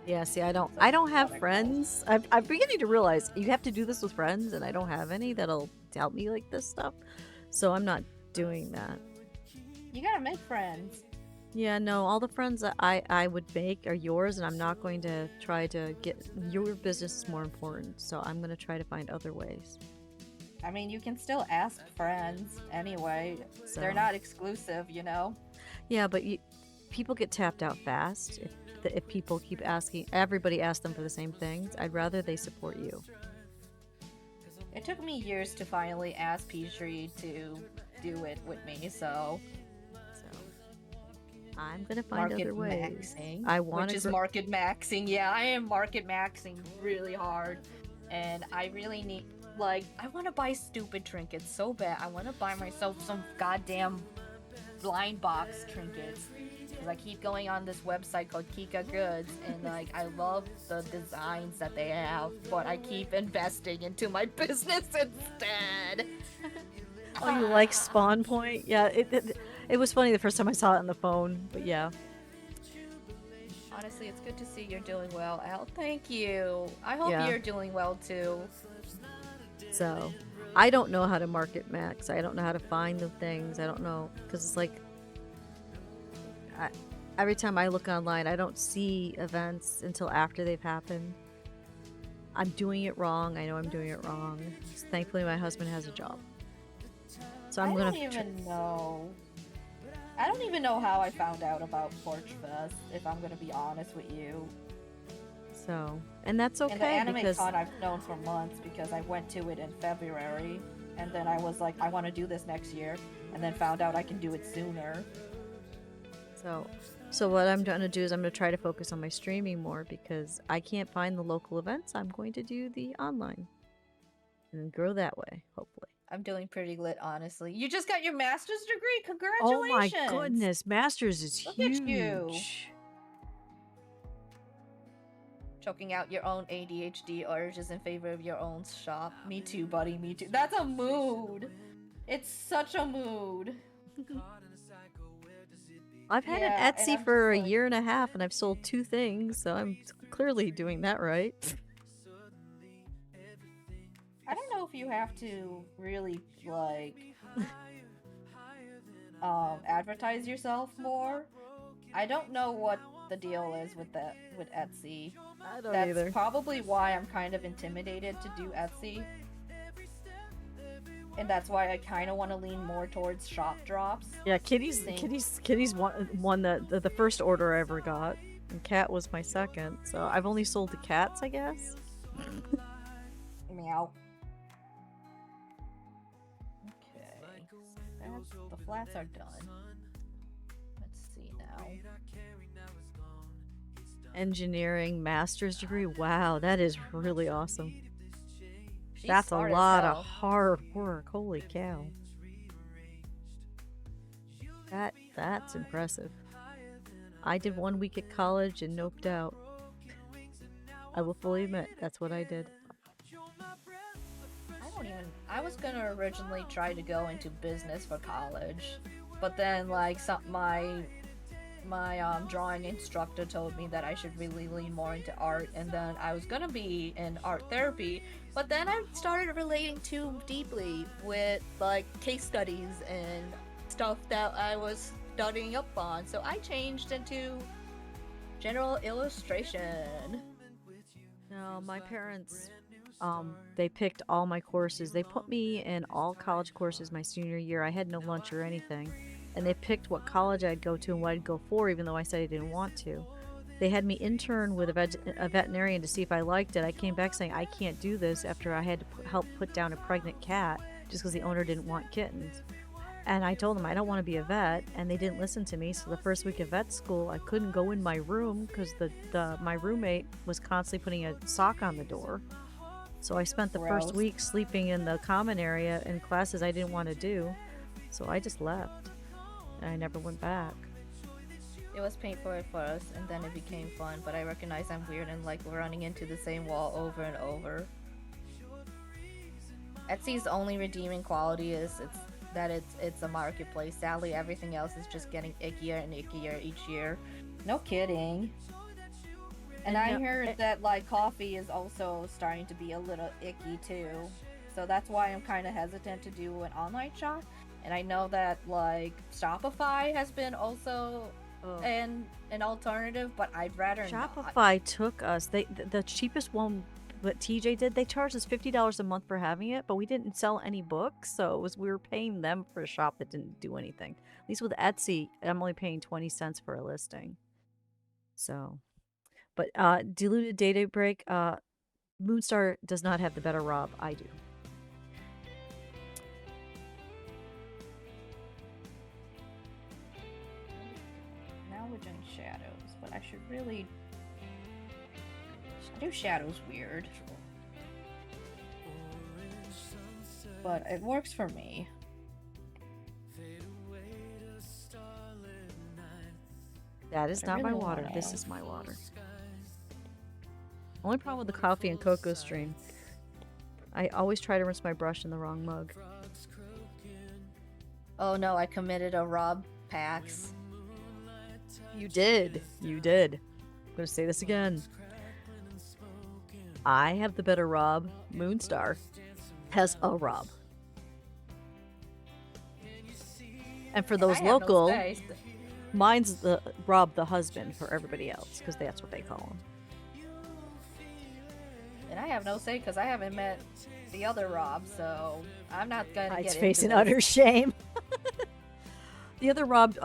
Yeah, see, I don't have friends. I'm beginning to realize you have to do this with friends, and I don't have any that'll help me like this stuff, so I'm not doing that. You gotta make friends. Yeah, no, all the friends that I would make are yours, and I'm not going to try to get your business is more important. So I'm going to try to find other ways. I mean, you can still ask friends anyway. They're So not exclusive, you know? yeah, but people get tapped out fast if people keep asking. Everybody asks them for the same things. I'd rather they support you. It took me years to finally ask Petrie to do it with me, so So I'm gonna find market other ways. maxing, I want which to is grow. market maxing. Yeah, I am market maxing really hard, and I really need, like, I want to buy stupid trinkets so bad. I want to buy myself some goddamn blind box trinkets because I keep going on this website called Kika Goods, and like I love the designs that they have, but I keep investing into my business instead. Oh, you like Spawn Point? Yeah, it was funny the first time I saw it on the phone, but yeah. Honestly, it's good to see you're doing well, Al. Thank you. I hope Yeah. you're doing well too. So I don't know how to market max. I don't know how to find the things. I don't know because it's like I, every time I look online, I don't see events until after they've happened. I'm doing it wrong. I know I'm doing it wrong. Thankfully, my husband has a job, so I'm I gonna. don't even know. I don't even know how I found out about Porch Fest, if I'm gonna be honest with you. So, and that's And the okay anime because con I've known for months because I went to it in February, and then I was like, I want to do this next year, and then found out I can do it sooner. so so what I'm gonna do is I'm gonna try to focus on my streaming more because I can't find the local events. I'm going to do the online and grow that way, hopefully. I'm doing pretty lit, honestly. You just got your master's degree. Oh my Congratulations! goodness, Masters is Look at you. huge. Choking out your own ADHD urges in favor of your own shop. Me too, buddy. Me too. That's a mood. It's such a mood. I've had an Yeah, and Etsy I'm for just a like, year and a half and I've sold 2 things, so I'm clearly doing that right. I don't know if you have to really like advertise yourself more. I don't know what the deal is with that with Etsy. I don't That's either. probably why I'm kind of intimidated to do Etsy. And that's why I kind of want to lean more towards shop drops. Yeah, Kitty's Think, Kitty's one that the first order I ever got, and Cat was my second. So I've only sold to cats, I guess. meow. Okay, the flats are done. Let's see now. Engineering master's degree. Wow, that is really awesome. She's That's a smart as lot of hell. hard work. Holy cow. That's impressive. I did 1 week at college and noped out. I will fully admit that's what I did. I don't even. I was gonna originally try to go into business for college, but then like my drawing instructor told me that I should really lean more into art, and then I was gonna be in art therapy, but then I started relating too deeply with like case studies and stuff that I was studying up on, so I changed into general illustration. No, my parents, they picked all my courses. They put me in all college courses my senior year. I had no lunch or anything. And they picked what college I'd go to and what I'd go for, even though I said I didn't want to. They had me intern with a veterinarian to see if I liked it. I came back saying I can't do this after I had to help put down a pregnant cat just because the owner didn't want kittens. And I told them I don't want to be a vet, and they didn't listen to me. So the first week of vet school, I couldn't go in my room because my roommate was constantly putting a sock on the door. So I spent the first Gross. week sleeping in the common area in classes I didn't want to do. So I just left, and I never went back. It was painful at first, and then it became fun, but I recognize I'm weird and like running into the same wall over and over. Etsy's only redeeming quality is it's a marketplace. Sadly, everything else is just getting ickier and ickier each year. No kidding. And I no, heard that like coffee is also starting to be a little icky too. So that's why I'm kind of hesitant to do an online shop. And I know that like Shopify has been also Oh. an alternative, but I'd rather not. Shopify took us. The cheapest one that TJ did, they charged us $50 a month for having it, but we didn't sell any books, so we were paying them for a shop that didn't do anything. At least with Etsy, I'm only paying 20 cents for a listing. So, but diluted data break, Moonstar does not have the better Rob. I do. Now we're doing shadows, but I should really. I do shadows weird. But it works for me. That is not my water. This is my water. Only problem with the coffee and cocoa stream, I always try to rinse my brush in the wrong mug. Oh no, I committed a Rob Pax. You did. You did. I'm going to say this again. I have the better Rob. Moonstar has a Rob. And for those local, mine's the Rob the husband for everybody else, because that's what they call him. And I have no say because I haven't met the other Rob, so I'm not gonna get into facing this. utter shame. The other Rob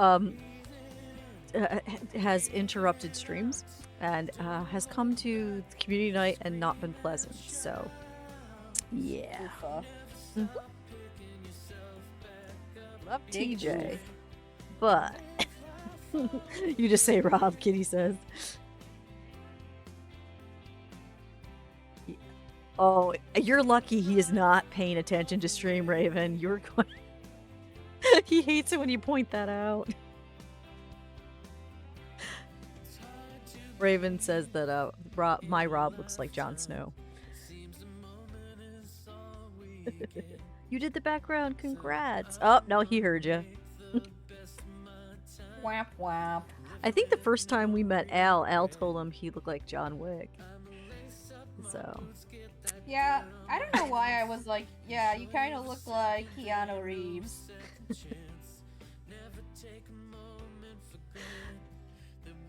has interrupted streams and has come to the community night and not been pleasant. So, yeah. Mm-hmm. Love TJ, but you just say Rob. Kitty says. Oh, you're lucky he is not paying attention to stream, Raven. You're going. He hates it when you point that out. Raven says that my Rob looks like Jon Snow. You did the background. Congrats. Oh, no, he heard you. Whap whap. I think the first time we met Al told him he looked like John Wick. So. Yeah, I don't know why I was like, yeah, you kind of look like Keanu Reeves.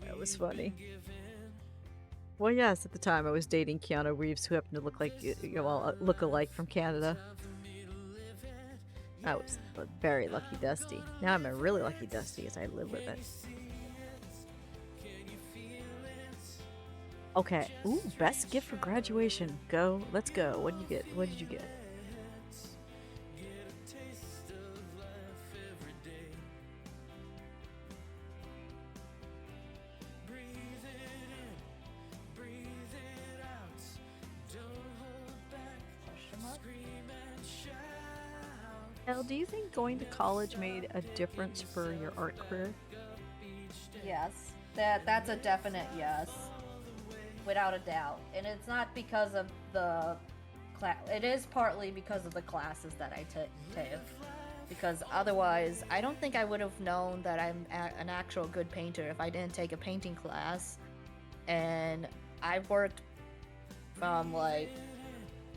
That was funny. Well, yes, at the time I was dating Keanu Reeves, who happened to look like, look alike from Canada. I was a very lucky Dusty. Now I'm a really lucky Dusty as I live with it. Okay. Ooh, best gift for graduation. Go. Let's go. What did you get? What did you get? Elle, do you think going to college made a difference for your art career? Yes. That's a definite yes. Without a doubt. And it's not because of the class. It is partly because of the classes that I took. Because otherwise, I don't think I would have known that I'm an actual good painter if I didn't take a painting class. And I've worked from like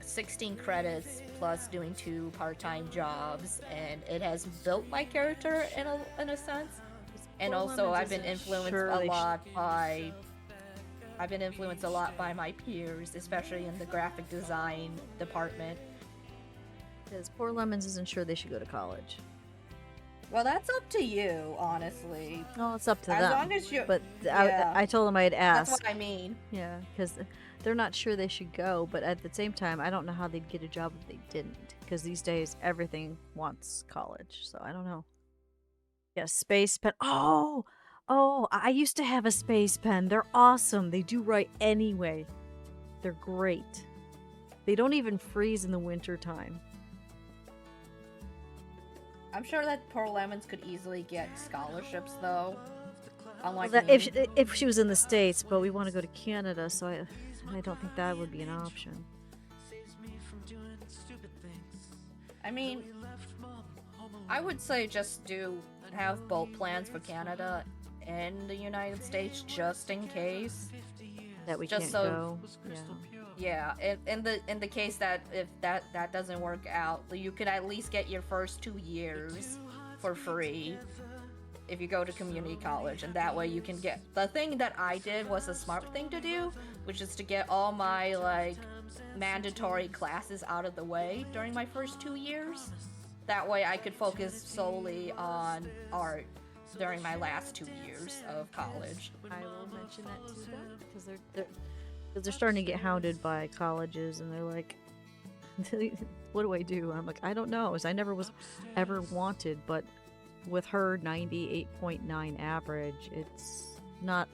16 credits plus doing 2 part-time jobs, and it has built my character in a sense. And also, I've been influenced a lot by. I've been influenced a lot by my peers, especially in the graphic design department. Because Poor Lemons isn't sure they should go to college. Well, that's up to you, honestly. No, it's up to them. As long as you. But yeah. I told them I'd ask. That's what I mean. Yeah, because they're not sure they should go, but at the same time, I don't know how they'd get a job if they didn't. Because these days, everything wants college, so I don't know. Yeah, Space Pen. Oh, I used to have a Space Pen. They're awesome. They do write anyway. They're great. They don't even freeze in the winter time. I'm sure that Poor Lemons could easily get scholarships, though. Unlike well, me. If she was in the States, but we want to go to Canada, so I don't think that would be an option. I mean, I would say just have both plans for Canada and the United States just in case. That we just can't go. Yeah. In the case that if that doesn't work out, you could at least get your first 2 years for free. if you go to community college, and that way you can get the thing that I did was a smart thing to do, which is to get all my like mandatory classes out of the way during my first 2 years. That way I could focus solely on art during my last 2 years of college. I will mention that to them because they're starting to get hounded by colleges, and they're like, "What do I do?" And I'm like, "I don't know." As I never was ever wanted, but with her 98.9 average, it's not.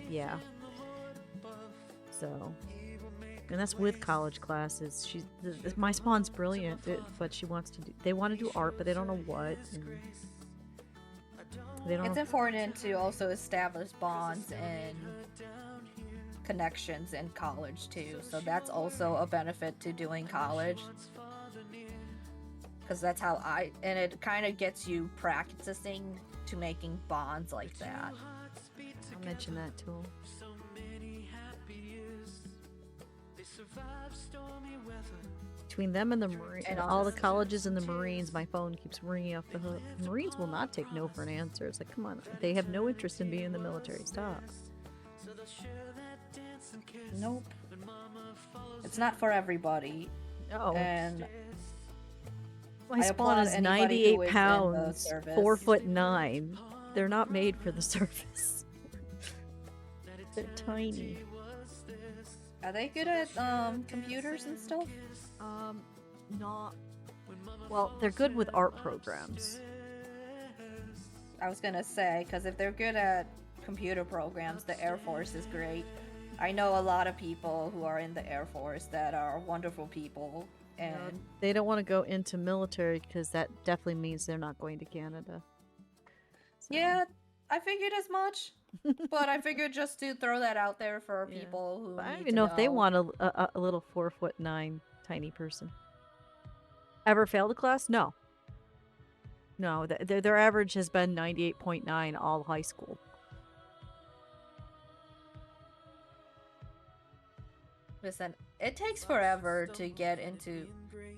Yeah. So, and that's with college classes. My spawn's brilliant, but she wants to do. They want to do art, but they don't know what. And they don't. It's important to also establish bonds and connections in college too. So that's also a benefit to doing college. Because that's how and it kind of gets you practicing to making bonds like that. I'll mention that to them. Between them and the Marines, and all the colleges and the Marines, my phone keeps ringing off the hook. Marines will not take no for an answer. It's like, come on, they have no interest in being in the military. Stop. Nope. It's not for everybody. No. And my spawn is 98 pounds, 4'9". They're not made for the surface. They're tiny. Are they good at computers and stuff? Not. Well, they're good with art programs. I was gonna say, because if they're good at computer programs, the Air Force is great. I know a lot of people who are in the Air Force that are wonderful people, and they don't want to go into military because that definitely means they're not going to Canada. So. Yeah, I figured as much. But I figured just to throw that out there for people who. I don't even know if they want a little 4'9" tiny person. Ever failed a class? No. No, their average has been 98.9 all high school. Listen, it takes forever to get into.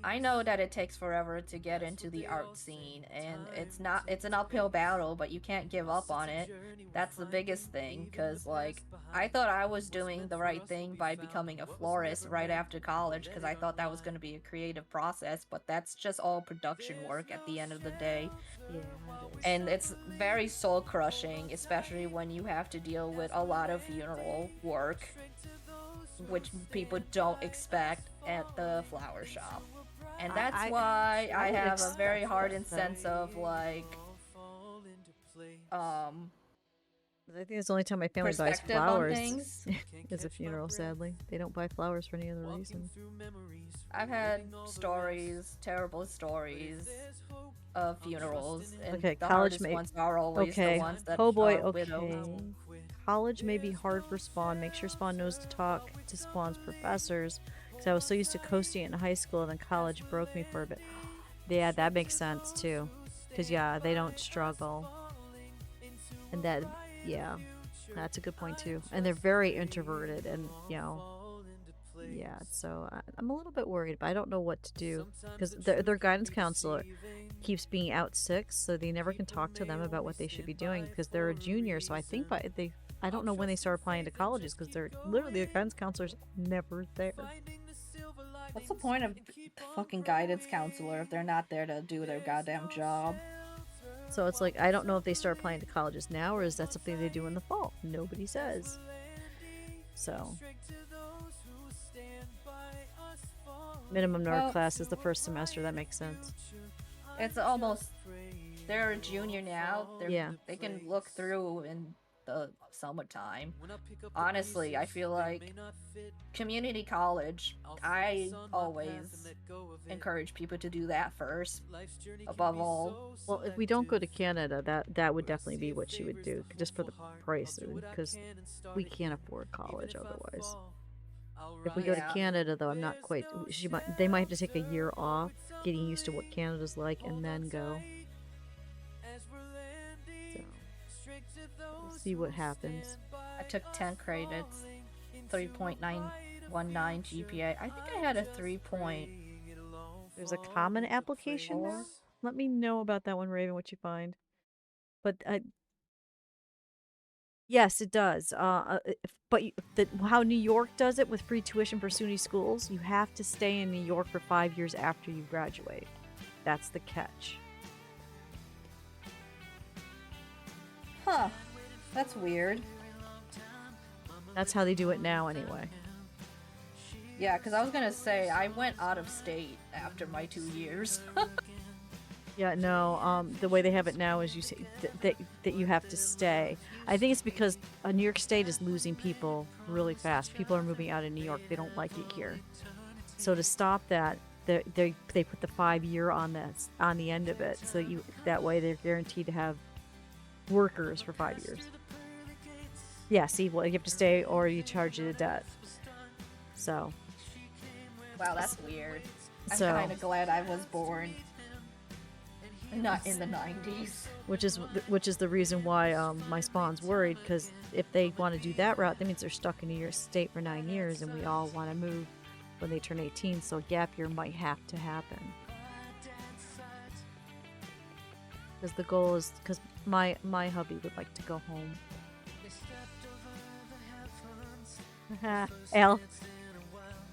I know that it takes forever to get into the art scene, and it's an uphill battle, but you can't give up on it. That's the biggest thing, because like I thought I was doing the right thing by becoming a florist right after college, because I thought that was going to be a creative process, but that's just all production work at the end of the day. Yeah. And it's very soul crushing, especially when you have to deal with a lot of funeral work, which people don't expect at the flower shop. And that's why I have a very hardened sense of like I think it's the only time my family buys flowers is a funeral, sadly. They don't buy flowers for any other reason. I've had stories, terrible stories of funerals, and okay, the hardest ones are always the ones that are widows. College may be hard for Spawn. Make sure Spawn knows to talk to Spawn's professors. Because I was so used to coasting it in high school, and then college broke me for a bit. Yeah, that makes sense too. Because, yeah, they don't struggle. And that, yeah, that's a good point too. And they're very introverted, and, you know, yeah, so I'm a little bit worried, but I don't know what to do. Because their guidance counselor keeps being out sick, so they never can talk to them about what they should be doing. Because they're a junior, so I think I don't know when they start applying to colleges, because they're literally, the guidance counselor's never there. What's the point of the fucking guidance counselor if they're not there to do their goddamn job? So it's like, I don't know if they start applying to colleges now, or is that something they do in the fall? Nobody says. So. Minimum number of classes the first semester, that makes sense. It's almost, they're a junior now. They can look through in the summertime. Honestly, I feel like community college, I always encourage people to do that first, above all. Well, if we don't go to Canada, that would definitely be what she would do, just for the price, because we can't afford college otherwise. If we go to Canada, though, I'm not quite. They might have to take a year off, getting used to what Canada's like, and then go. So, we'll see what happens. I took 10 credits, 3.919 GPA. I think I had a 3 point. There's a common application now? Let me know about that one, Raven, what you find. But yes, it does. But how New York does it with free tuition for SUNY schools, you have to stay in New York for 5 years after you graduate. That's the catch. Huh. That's weird. That's how they do it now, anyway. Yeah, because I was gonna say, I went out of state after my 2 years. Yeah, no. The way they have it now is you say that you have to stay. I think it's because New York State is losing people really fast. People are moving out of New York. They don't like it here. So to stop that, they put the 5 year on the end of it. So that way they're guaranteed to have workers for 5 years. Yeah, see, well, you have to stay or you charge you to death. So. Wow, that's weird. I'm kind of glad I was born not in the 90s. Which is the reason why my spawn's worried, because if they want to do that route, that means they're stuck in New York State for 9 years, and we all want to move when they turn 18, so a gap year might have to happen. Because the goal is, because my hubby would like to go home. Al,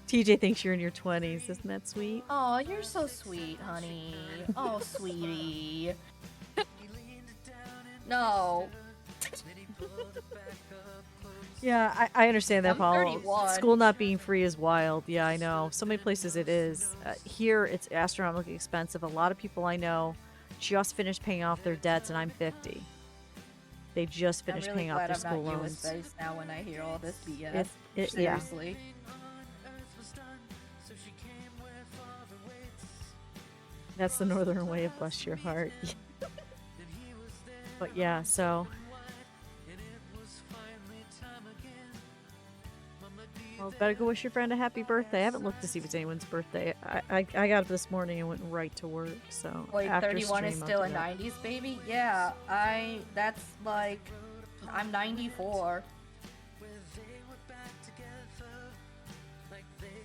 TJ thinks you're in your 20s. Isn't that sweet? Oh, you're so sweet, honey. Oh, sweetie. No. Yeah, I understand that, Paul. 31. School not being free is wild. Yeah, I know. So many places it is. Here, it's astronomically expensive. A lot of people I know just finished paying off their debts, and I'm 50. They just finished paying off their school loans. I'm really glad I'm not US-based now when I hear all this BS. Seriously. Yeah. That's the northern way of bless your heart. But yeah, so. Well, better go wish your friend a happy birthday. I haven't looked to see if it's anyone's birthday. I got up this morning and went right to work, so. Wait, 31 is still a 90s baby? Yeah, that's like, I'm 94.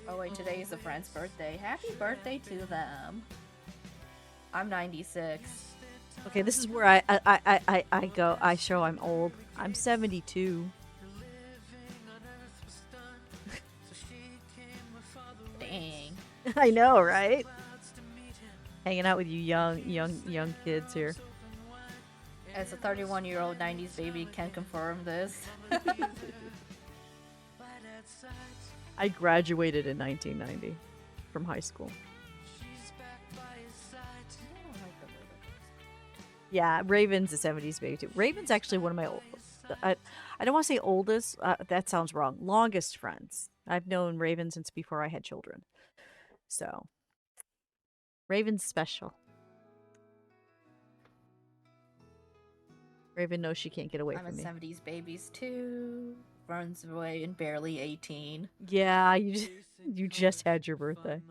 Oh wait, today is a friend's birthday. Happy birthday to them. I'm 96. Okay, this is where I show I'm old. I'm 72. Dang. I know, right? Hanging out with you young kids here. As a 31-year-old 90s baby can confirm this. I graduated in 1990 from high school. Yeah, Raven's a 70s baby too. Raven's actually one of my I don't want to say oldest. That sounds wrong. Longest friends. I've known Raven since before I had children. So, Raven's special. Raven knows she can't get away from me. I'm a 70s babies too. Runs away and barely 18. Yeah, you just had your birthday.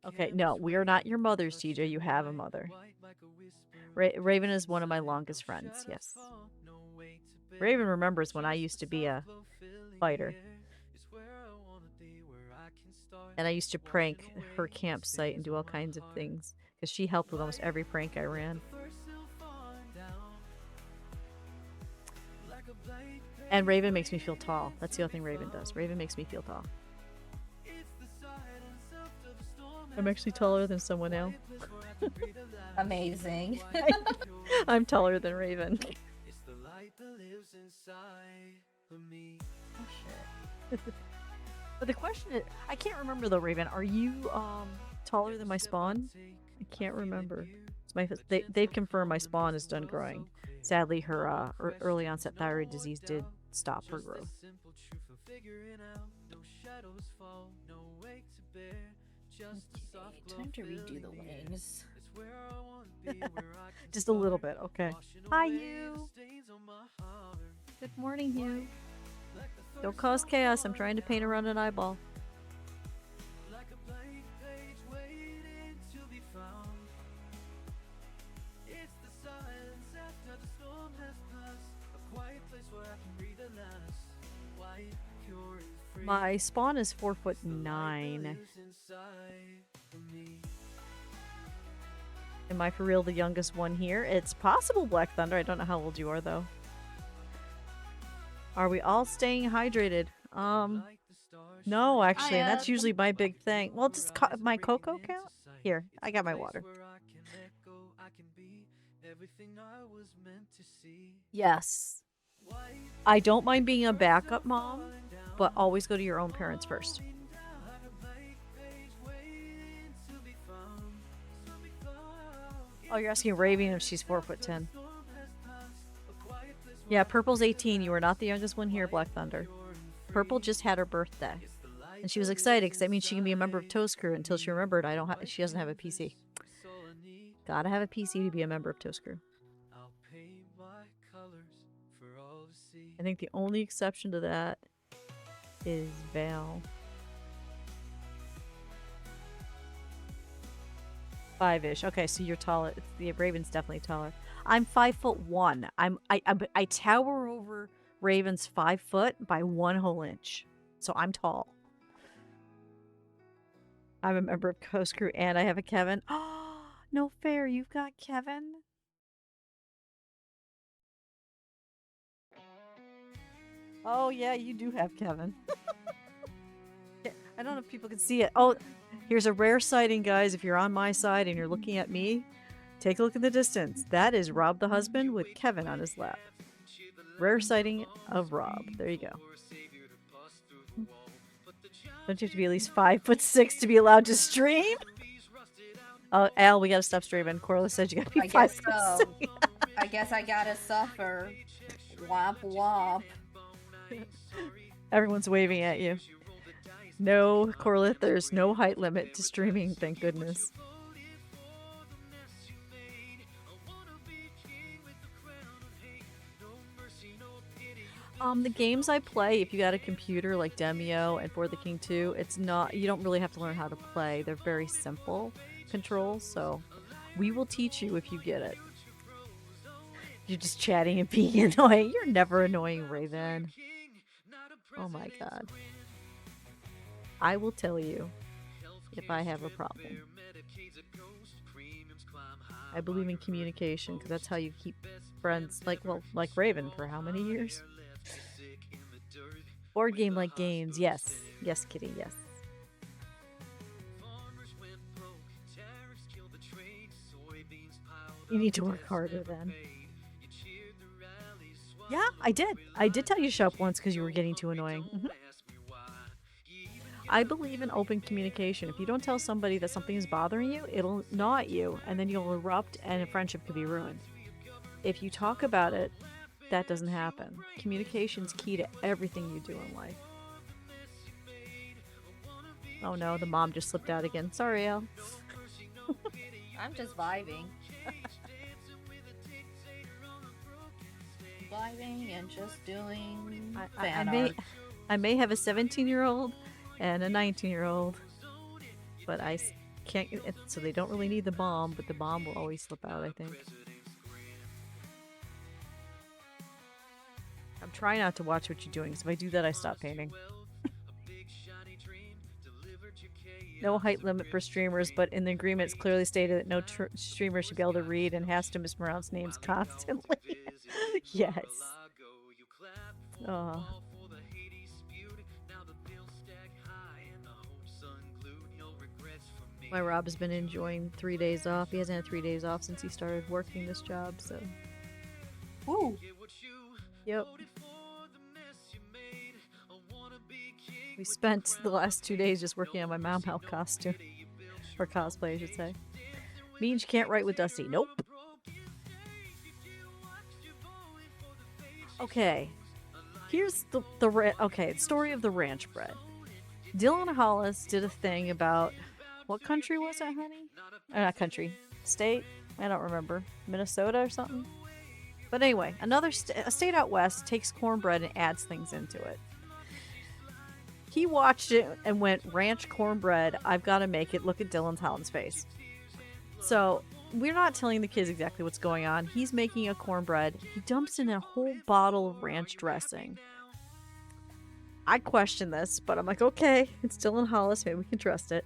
Okay, no, we are not your mothers, TJ. You have a mother. Raven is one of my longest friends, yes. Raven remembers when I used to be a fighter. And I used to prank her campsite and do all kinds of things. Because she helped with almost every prank I ran. And Raven makes me feel tall. That's the other thing Raven does. Raven makes me feel tall. I'm actually taller than someone else. Amazing. I'm taller than Raven. Oh shit. But the question is, I can't remember though, Raven. Are you taller than my spawn? I can't remember. They've confirmed my spawn is done growing. Sadly, her early onset thyroid disease did stop her growth. Okay, time to redo the wings. Just a little bit, okay. Hi, Hugh. Good morning, Hugh. Don't cause chaos. I'm trying to paint around an eyeball. My spawn is 4'9". Am I for real the youngest one here? It's possible, Black Thunder. I don't know how old you are, though. Are we all staying hydrated? No, I actually, and that's am. usually my big thing. Well, does my cocoa count? Here, I got my water. Yes. I don't mind being a backup mom, but always go to your own parents first. Oh, you're asking Raven if she's 4'10". Yeah, Purple's 18. You are not the youngest one here, Black Thunder. Purple just had her birthday, and she was excited because that means she can be a member of Toast Crew until she remembered she doesn't have a PC. Gotta have a PC to be a member of Toast Crew. I think the only exception to that is Val. 5-ish. Okay, so you're taller. The Raven's definitely taller. I'm 5'1". I tower over Raven's 5 foot by 1 whole inch. So I'm tall. I'm a member of Coast Crew and I have a Kevin. Oh, no fair. You've got Kevin? Oh, yeah, you do have Kevin. I don't know if people can see it. Oh, here's a rare sighting, guys. If you're on my side and you're looking at me, take a look in the distance. That is Rob the husband with Kevin on his lap. Rare sighting of Rob. There you go. Don't you have to be at least 5'6" to be allowed to stream? Oh, Al, we gotta stop streaming. Corliss said you gotta be 5'6". So. I guess I gotta suffer. Womp womp. Everyone's waving at you. No, Corliss, there's no height limit to streaming, thank goodness. The games I play, if you got a computer like Demio and For the King 2, it's not, you don't really have to learn how to play. They're very simple controls, so we will teach you if you get it. You're just chatting and being annoying. You're never annoying, Raven. Oh my god. I will tell you if I have a problem. I believe in communication because that's how you keep friends, like Raven for how many years? Board game like games, yes. Yes, kitty, yes. You need to work harder then. Yeah, I did. I did tell you to show up once because you were getting too annoying. I believe in open communication. If you don't tell somebody that something is bothering you, it'll gnaw at you, and then you'll erupt, and a friendship could be ruined. If you talk about it, that doesn't happen. Communication's key to everything you do in life. Oh no, the mom just slipped out again. Sorry, Al. I'm just vibing. Vibing and just doing fan art. I may have a 17-year-old and a 19-year-old, but I can't. So they don't really need the bomb, but the bomb will always slip out, I think. I'm trying not to watch what you're doing, because if I do that, I stop painting. No height limit for streamers, but in the agreement it's clearly stated that no streamer should be able to read and has to mispronounce names constantly. Yes. Oh. My Rob has been enjoying 3 days off. He hasn't had 3 days off since he started working this job, so. Woo! Yep. We spent the last 2 days just working on my Mom Help costume. Or cosplay, I should say. Means you can't write with Dusty. Nope. Okay. Here's the story of the ranch bread. Dylan Hollis did a thing about, what country was it, honey? Not country. State? I don't remember. Minnesota or something? But anyway, a state out west takes cornbread and adds things into it. He watched it and went, ranch cornbread, I've got to make it. Look at Dylan Holland's face. So, we're not telling the kids exactly what's going on. He's making a cornbread. He dumps in a whole bottle of ranch dressing. I question this, but I'm like, okay, it's Dylan Hollis. Maybe we can trust it.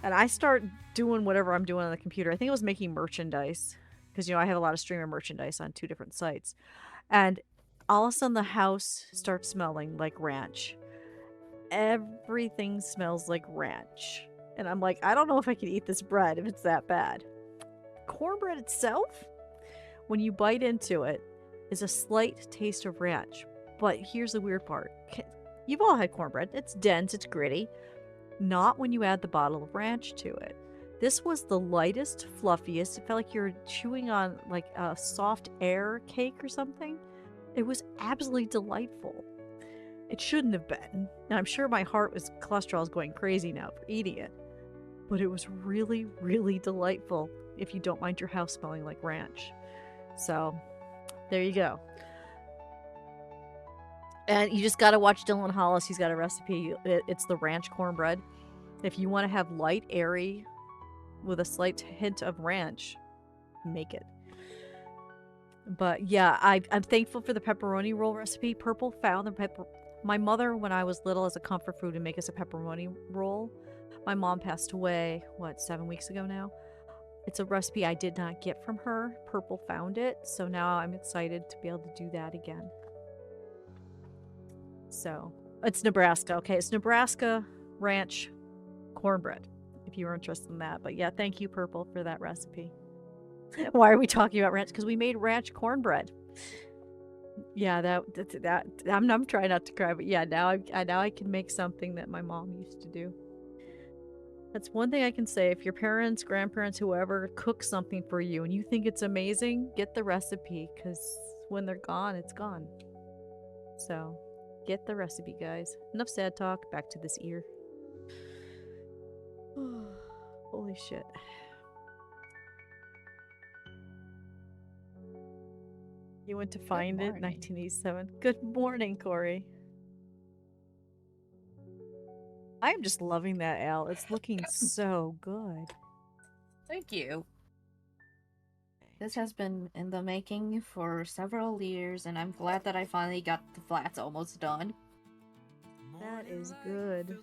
And I start doing whatever I'm doing on the computer. I think it was making merchandise because I have a lot of streamer merchandise on 2 different sites. And all of a sudden the house starts smelling like ranch. Everything smells like ranch. And I'm like, I don't know if I can eat this bread if it's that bad. Cornbread itself, when you bite into it, is a slight taste of ranch. But here's the weird part. You've all had cornbread. It's dense, it's gritty. Not when you add the bottle of ranch to it. This was the lightest, fluffiest. It felt like you're chewing on like a soft air cake or something. It was absolutely delightful. It shouldn't have been. And I'm sure my cholesterol is going crazy now for eating it. But it was really, really delightful if you don't mind your house smelling like ranch. So, there you go. And you just gotta watch Dylan Hollis. He's got a recipe. It's the ranch cornbread. If you want to have light, airy, with a slight hint of ranch, make it. But yeah, I'm thankful for the pepperoni roll recipe. Purple found the My mother, when I was little, as a comfort food, would make us a pepperoni roll. My mom passed away, 7 weeks ago now? It's a recipe I did not get from her. Purple found it, so now I'm excited to be able to do that again. So, it's Nebraska. Okay, it's Nebraska ranch cornbread, if you were interested in that. But yeah, thank you, Purple, for that recipe. Why are we talking about ranch? Because we made ranch cornbread. Yeah, that I'm trying not to cry, but yeah, now I can make something that my mom used to do. That's one thing I can say. If your parents, grandparents, whoever cooks something for you and you think it's amazing, get the recipe, because when they're gone, it's gone. So, get the recipe, guys. Enough sad talk. Back to this ear. Holy shit. You went to find it, 1987. Good morning, Corey. I'm just loving that, Al. It's looking so good. Thank you. This has been in the making for several years, and I'm glad that I finally got the flats almost done. That is good.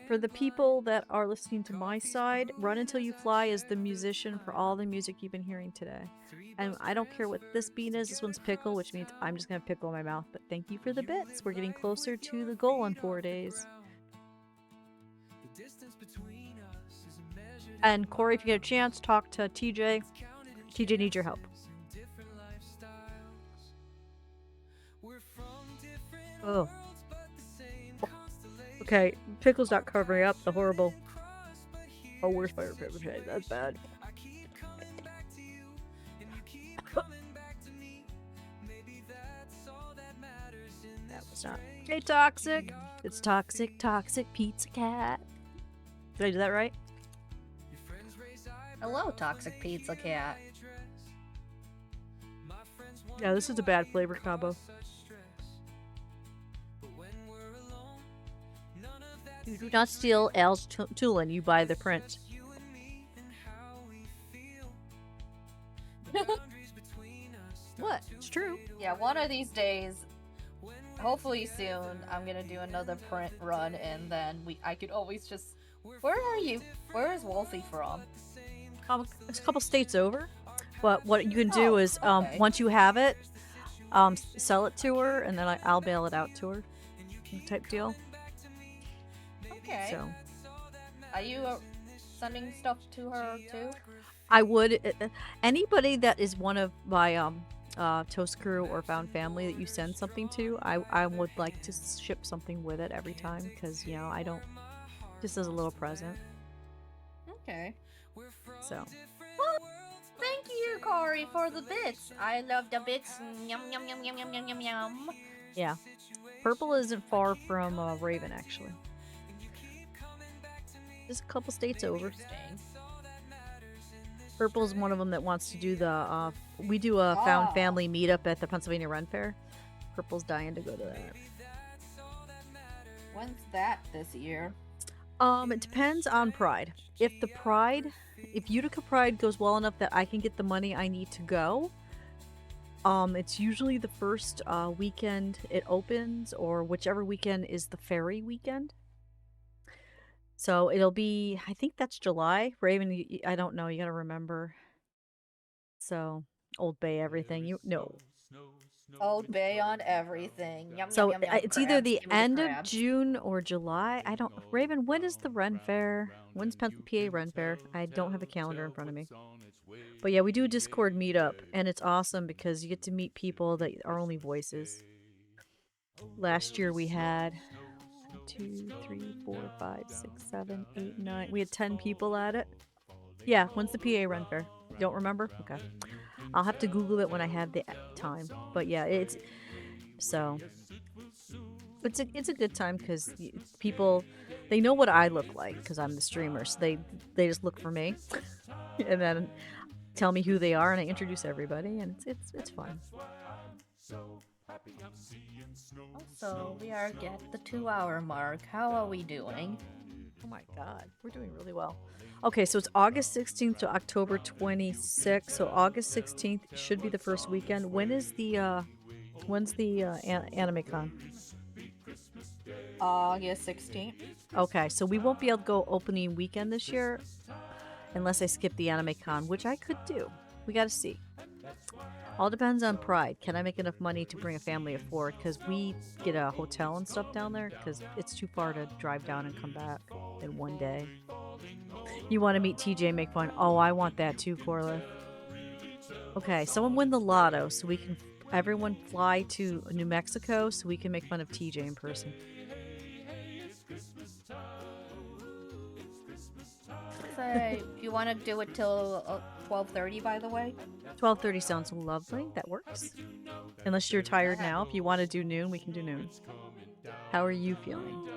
For the people that are listening to my side, Run Until You Fly is the musician for all the music you've been hearing today. And I don't care what this bean is. This one's pickle, which means I'm just going to pickle in my mouth. But thank you for the bits. We're getting closer to the goal in 4 days. And Corey, if you get a chance, talk to TJ. TJ needs your help. Oh. Okay, pickle's not covering up the horrible. Oh, where's my paper tray? That's bad. That was not. Hey, Toxic! It's Toxic, Toxic Pizza Cat. Did I do that right? Hello, Toxic Pizza Cat. Yeah, this is a bad flavor combo. You do not steal Al's Tulin, you buy the print. What? It's true. Yeah, one of these days, hopefully soon, I'm gonna do another print run, and then I could always just... Where are you? Where is Wolfie from? It's a couple states over. But what you can do is, once you have it, sell it to her, and then I'll bail it out to her. Type deal. Okay. So, are you sending stuff to her too? I would. Anybody that is one of my Toast Crew or Found Family that you send something to, I would like to ship something with it every time, because I don't. Just as a little present. Okay. So. Well, thank you, Corey, for the bits. I love the bits. Yum yum yum yum yum yum yum yum. Yeah. Purple isn't far from Raven, actually. Just a couple states over. Purple's one of them that wants to do the, we do a Found Family meetup at the Pennsylvania Run Fair. Purple's dying to go to that. When's that this year? It depends on Pride. If Utica Pride goes well enough that I can get the money I need to go, it's usually the first weekend it opens, or whichever weekend is the ferry weekend. So it'll be, I think that's July. Raven, I don't know. You got to remember. So Old Bay, everything. You know. Old Bay on everything. Yum yum So yum yum. it's either Crabs. the Give me the end of crabs. June or July. I don't. Raven, when is the Ren Fair? When's PA Ren Fair? I don't have a calendar in front of me. But yeah, we do a Discord meetup, and it's awesome because you get to meet people that are only voices. Last year we had 1, 2, 3, 4, 5, 6, 7, 8, 9. We had 10 people at it. Yeah, when's the PA Ren Fair? Don't remember? Okay. I'll have to Google it when I have the time. But yeah, so it's a good time because people they know what I look like because I'm the streamer, so they just look for me, and then tell me who they are, and I introduce everybody, and it's fun. Also, we are at the 2 hour mark. How are we doing? Oh my god, we're doing really well. Okay, so it's August 16th to October 26th. So August 16th should be the first weekend. When's the Anime Con? August 16th. Okay, so we won't be able to go opening weekend this year unless I skip the Anime Con, which I could do. We gotta see. All depends on Pride. Can I make enough money to bring a family of 4? Because we get a hotel and stuff down there because it's too far to drive down and come back in one day. You want to meet TJ and make fun? Oh, I want that too, Corliss. Okay, someone win the lotto so we can everyone fly to New Mexico so we can make fun of TJ in person. Say, if you want to do it till 12:30, by the way. 12:30 sounds lovely. That works. Unless you're tired now. If you want to do noon, we can do noon. How are you feeling?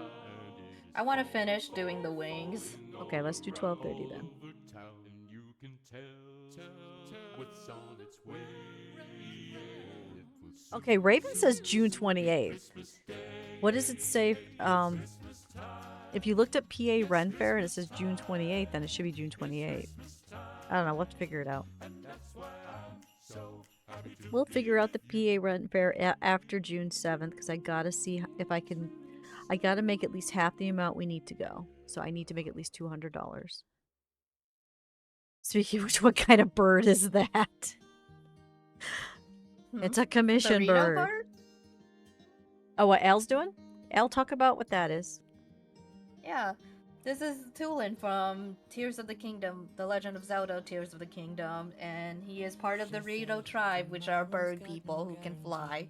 I want to finish doing the wings. Okay, let's do 12:30 then. Okay, Raven says June 28th. What does it say? If you looked at PA Ren Fair and it says June 28th, then it should be June 28th. I don't know. We'll have to figure it out. We'll figure out the PA Ren Fair after June 7th because I gotta see if I can. I gotta make at least half the amount we need to go. So I need to make at least $200. Speaking of which, what kind of bird is that? It's a commission bird. Oh, what Al's doing? Al, talk about what that is. Yeah. This is Tulin from Tears of the Kingdom, The Legend of Zelda Tears of the Kingdom, and he is part of the Rito tribe, which are bird people who can fly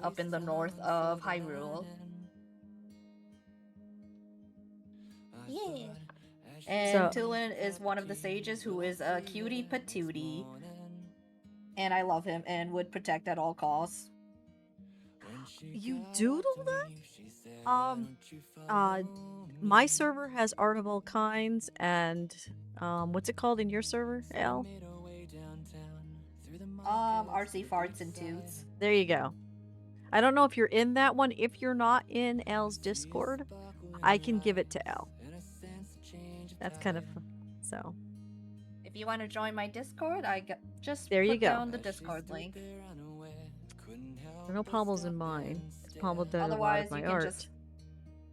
up in the north of Hyrule. Yeah. And Tulin is one of the sages who is a cutie patootie. And I love him and would protect at all costs. You doodle that? My server has art of all kinds, and what's it called in your server, Al? Artsy farts and toots. There you go. I don't know if you're in that one. If you're not in Al's Discord, I can give it to Al. That's kind of so. If you want to join my Discord, just there you put go. Down the Discord link. I know Pommel's in mine. Pommel does a lot of my art.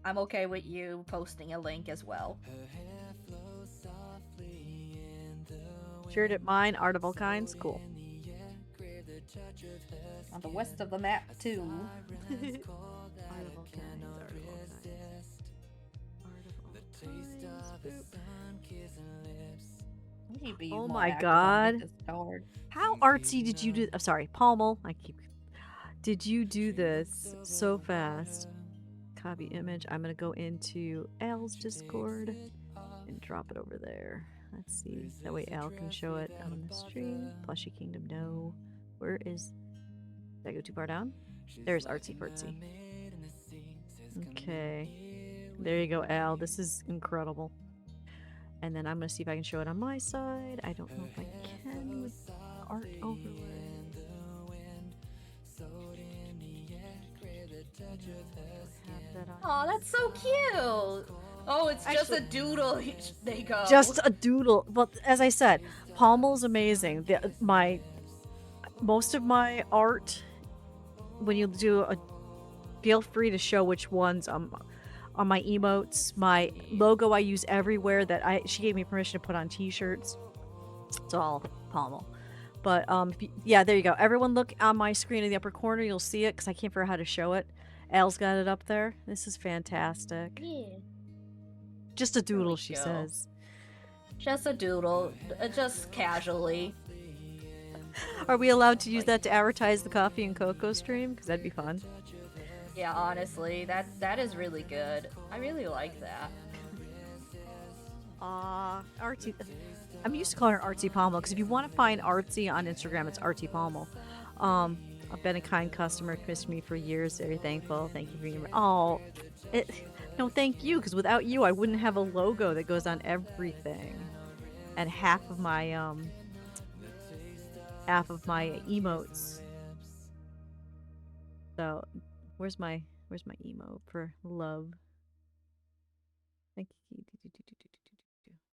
I'm okay with you posting a link as well. Shared at mine, art of all kinds. Cool. On the west of the map too. Art of all kinds. Art of all kinds. Oh my god. How artsy did you do? I'm sorry, Pommel. Did you do this so fast? Copy image. I'm gonna go into Al's Discord and drop it over there. Let's see. That way Al can show it on the stream. Plushy Kingdom, no. Where is... Did I go too far down? There's Artsy Fartsy. Okay. There you go, Al. This is incredible. And then I'm gonna see if I can show it on my side. I don't know if I can with art overlay. Oh, that's so cute! Oh, it's just a doodle. They go. Just a doodle. But as I said, Pommel's amazing. Most of my art, when you do feel free to show which ones on my emotes, my logo I use everywhere that she gave me permission to put on t-shirts. It's all Pommel. But yeah, there you go. Everyone look on my screen in the upper corner. You'll see it because I can't figure out how to show it. Elle's got it up there. This is fantastic. Yeah. Just a doodle, she says. Just a doodle, just casually. Are we allowed to use that to advertise the coffee and cocoa stream? Because that'd be fun. Yeah, honestly, that is really good. I really like that. Artsy. I'm used to calling her Artsy Pommel because if you want to find Artsy on Instagram, it's Artsy Pommel. I've been a kind customer, kissed me for years. Very thankful. Thank you for your. Oh, no, thank you, because without you, I wouldn't have a logo that goes on everything, and half of my emotes. So, where's my emote for love? Thank you.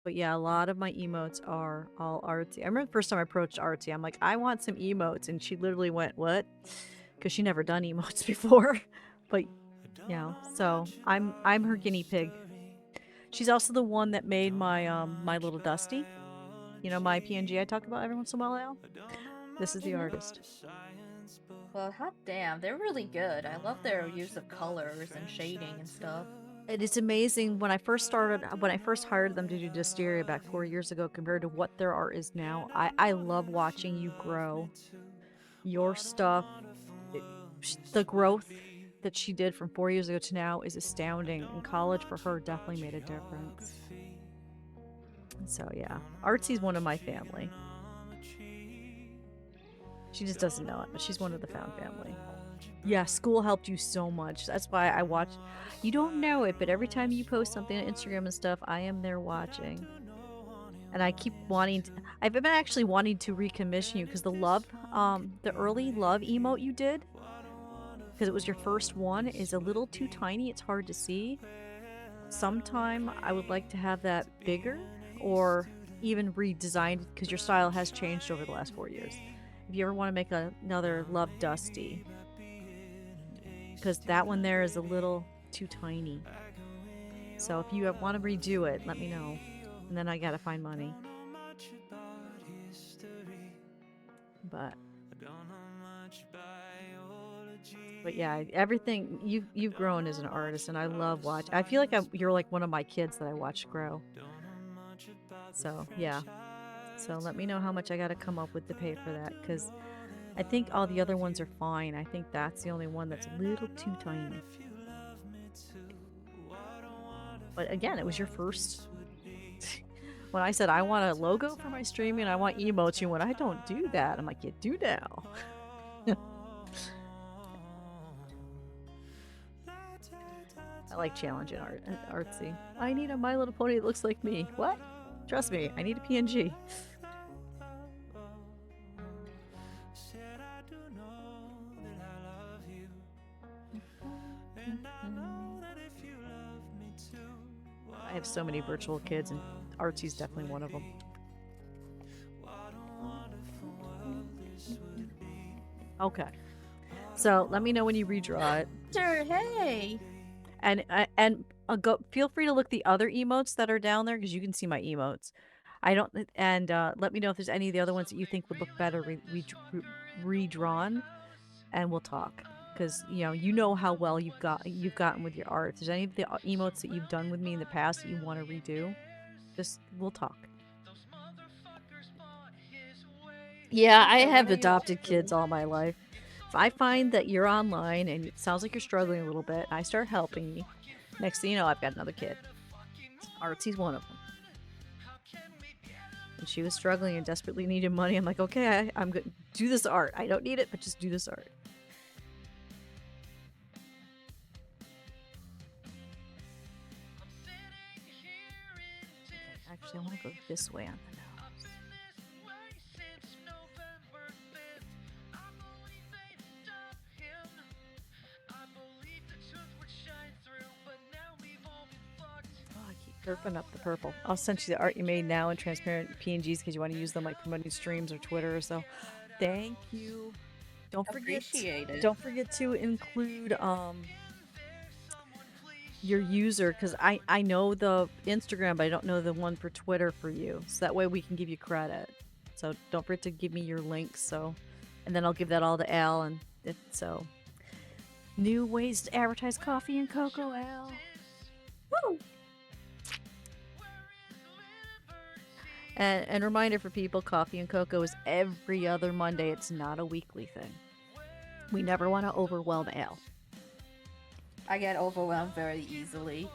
But yeah, a lot of my emotes are all artsy. I remember the first time I approached Artsy, I'm like, I want some emotes, and she literally went, "What?" Because she never done emotes before. But you know, so I'm her guinea pig. She's also the one that made my my little Dusty. You know, my PNG I talk about every once in a while now. This is the artist. Well, hot damn, they're really good. I love their use of colors and shading and stuff. It is amazing when I first hired them to do Dustiria back 4 years ago compared to what their art is now. I love watching you grow. Your stuff, the growth that she did from 4 years ago to now is astounding. And college for her definitely made a difference. So yeah, Artsy's one of my family. She just doesn't know it, but she's one of the found family. Yeah, school helped you so much. That's why I watch. You don't know it, but every time you post something on Instagram and stuff, I am there watching. And I keep wanting I've been actually wanting to recommission you because the early love emote you did, because it was your first one, is a little too tiny. It's hard to see. Sometime I would like to have that bigger or even redesigned because your style has changed over the last 4 years. If you ever want to make another Love Dusty, because that one there is a little too tiny. So if you want to redo it, let me know. And then I gotta find money. But yeah, everything you've grown as an artist, and I love watch. I feel like you're like one of my kids that I watch grow. So yeah. So let me know how much I gotta come up with to pay for that, because I think all the other ones are fine. I think that's the only one that's a little too tiny. But again, it was your first. When I said I want a logo for my streaming, I want emotes, you went, I don't do that. I'm like, you do now. I like challenging artsy. I need a My Little Pony that looks like me. What? Trust me, I need a PNG. I have so many virtual kids, and Artsy's definitely one of them. Okay. So let me know when you redraw it. Sure, hey. And feel free to look the other emotes that are down there, because you can see my emotes. Let me know if there's any of the other ones that you think would look better redrawn, and we'll talk. Because you know how well you've gotten with your art. If there's any of the emotes that you've done with me in the past that you want to redo, we'll talk. Yeah, I have adopted kids all my life. If I find that you're online and it sounds like you're struggling a little bit, I start helping you. Next thing you know, I've got another kid. Artsy's one of them. And she was struggling and desperately needed money. I'm like, okay, I'm going to do this art. I don't need it, but just do this art. Actually, I want to go this way on the nose. Derping up the purple. I'll send you the art you made now in transparent PNGs because you want to use them like promoting streams or Twitter or so. Thank you. Don't forget to include your user, because I know the Instagram, but I don't know the one for Twitter for you. So that way we can give you credit. So don't forget to give me your links. So, and then I'll give that all to Al. And so new ways to advertise coffee and cocoa, Al. Woo! And reminder for people, coffee and cocoa is every other Monday. It's not a weekly thing. We never want to overwhelm Al. I get overwhelmed very easily.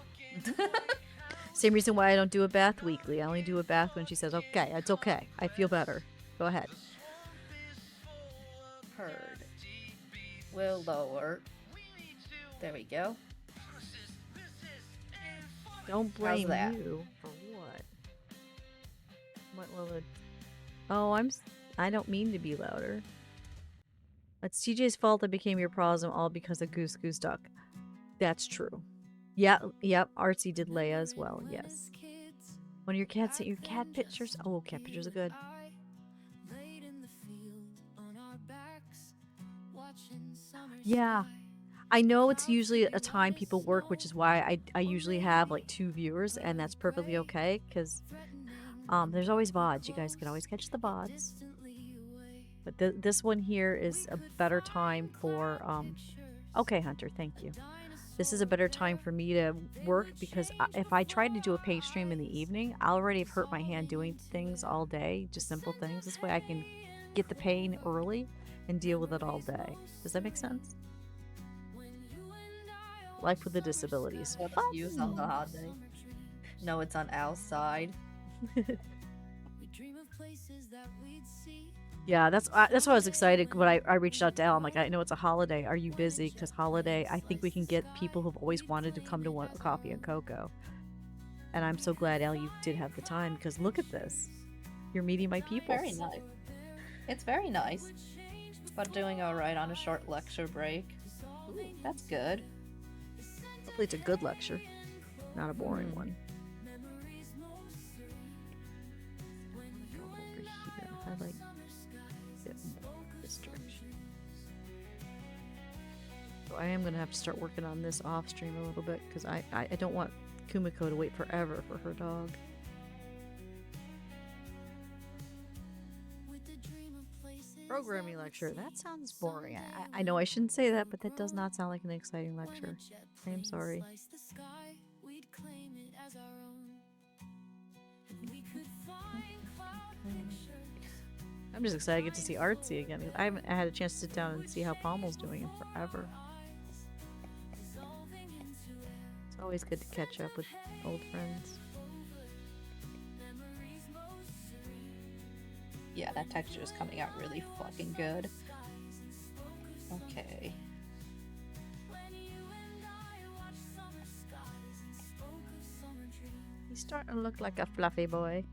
Same reason why I don't do a bath weekly. I only do a bath when she says, okay, it's okay. I feel better. Go ahead. Heard. We'll lower. There we go. Don't blame that? you for what? What will it? Oh, I don't mean to be louder. It's TJ's fault I became your problem all because of Goose Goose Duck. That's true. Yeah, yep. Artsy did Leia as well. Yes. One of your cats sent you cat pictures. Oh, cat pictures are good. Yeah. I know it's usually a time people work, which is why I usually have like 2 viewers, and that's perfectly okay because there's always VODs. You guys can always catch the VODs. But this one here is a better time for okay, Hunter, thank you. This is a better time for me to work because if I tried to do a paid stream in the evening, I already have hurt my hand doing things all day, just simple things. This way I can get the pain early and deal with it all day. Does that make sense? Life with a disability is What's used on the holiday? No, it's on Al's side. Yeah, that's why I was excited when I reached out to Al. I'm like, I know it's a holiday. Are you busy? Because holiday, I think we can get people who've always wanted to come to coffee and cocoa. And I'm so glad, Al, you did have the time because look at this. You're meeting my people. Very nice. It's very nice. But doing all right on a short lecture break. Ooh, that's good. Hopefully it's a good lecture, not a boring one. Go over here. Highlight. This direction. So I am gonna have to start working on this off stream a little bit because I don't want Kumiko to wait forever for her dog. Programming lecture. That sounds boring. I know I shouldn't say that, but that does not sound like an exciting lecture. I am sorry. I'm just excited to get to see Artsy again. I haven't had a chance to sit down and see how Pommel's doing in forever. It's always good to catch up with old friends. Yeah, that texture is coming out really fucking good. Okay. He's starting to look like a fluffy boy.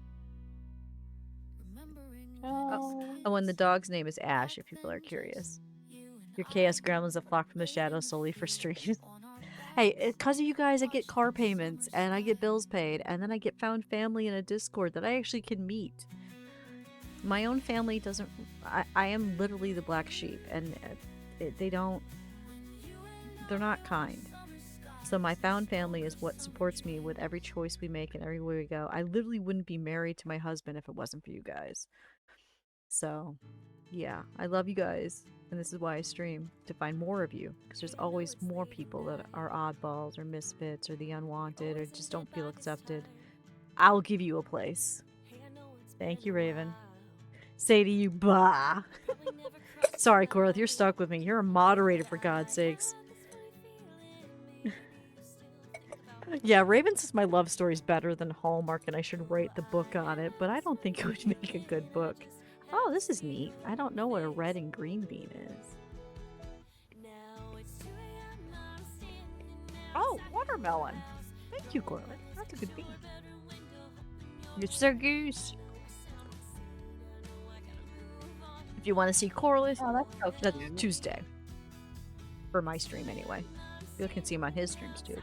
Oh, and the dog's name is Ash, if people are curious. Your Chaos Gremlins that flock from the shadows solely for streams. Hey, because of you guys, I get car payments, and I get bills paid, and then I get found family in a Discord that I actually can meet. My own family doesn't... I am literally the black sheep, and they don't... They're not kind. So my found family is what supports me with every choice we make and everywhere we go. I literally wouldn't be married to my husband if it wasn't for you guys. So, yeah, I love you guys, and this is why I stream, to find more of you, because there's always more people that are oddballs or misfits or the unwanted or just don't feel accepted. I'll give you a place. Thank you, Raven. Say to you, bah. Sorry, Corlith, you're stuck with me. You're a moderator, for God's sakes. Yeah, Raven says my love story's better than Hallmark and I should write the book on it, but I don't think it would make a good book. Oh, this is neat. I don't know what a red and green bean is. Oh, watermelon. Thank you, Corlith. That's a good bean. It's so goose. If you want to see Corlith, that's Tuesday. For my stream, anyway. You can see him on his streams, too.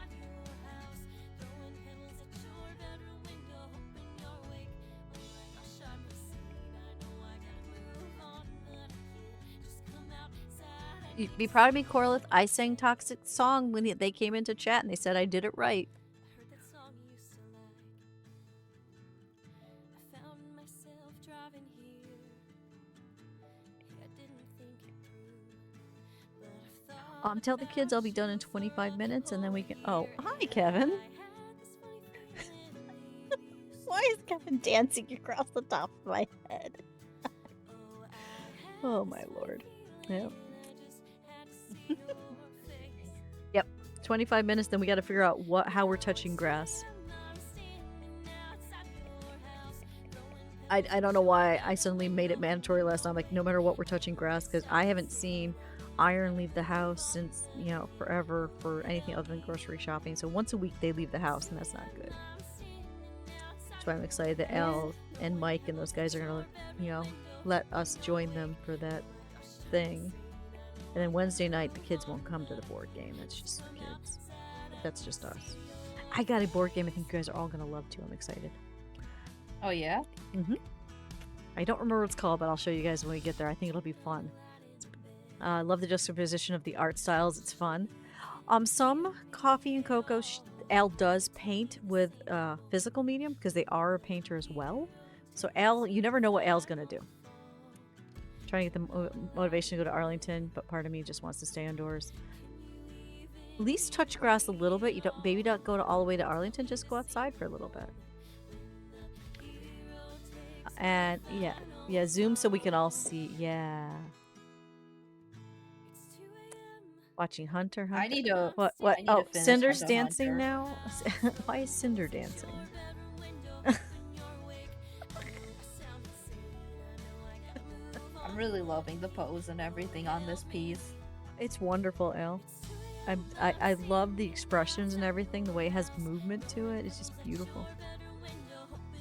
You'd be proud of me, Corliss. I sang Toxic Song when they came into chat and they said I did it right. Tell the kids I'll be done in 25 minutes and then we can. Oh, hi, Kevin. Why is Kevin dancing across the top of my head? Oh, my lord. Yep. Yep. 25 minutes, then we got to figure out how we're touching grass. I don't know why I suddenly made it mandatory last time. Like, no matter what, we're touching grass, because I haven't seen Iron leave the house since, forever for anything other than grocery shopping. So once a week they leave the house, and that's not good. That's why I'm excited that Elle and Mike and those guys are gonna, let us join them for that thing. And then Wednesday night the kids won't come to the board game. That's just the kids. That's just us. I got a board game I think you guys are all gonna love too. I'm excited. Oh yeah? Mm-hmm. I don't remember what it's called, but I'll show you guys when we get there. I think it'll be fun. I love the juxtaposition of the art styles. It's fun. Some coffee and cocoa Al does paint with physical medium because they are a painter as well. So Al, you never know what Al's gonna do. Trying to get the motivation to go to Arlington, but part of me just wants to stay indoors. At least touch grass a little bit. You don't, maybe don't go all the way to Arlington. Just go outside for a little bit. And yeah, zoom so we can all see. Yeah. Watching Hunter. I need a. What? I need Oh, to finish Cinder's Hunter dancing Hunter. now. Why is Cinder dancing? I'm really loving the pose and everything on this piece. It's wonderful, Elle. I love the expressions and everything. The way it has movement to it. It's just beautiful.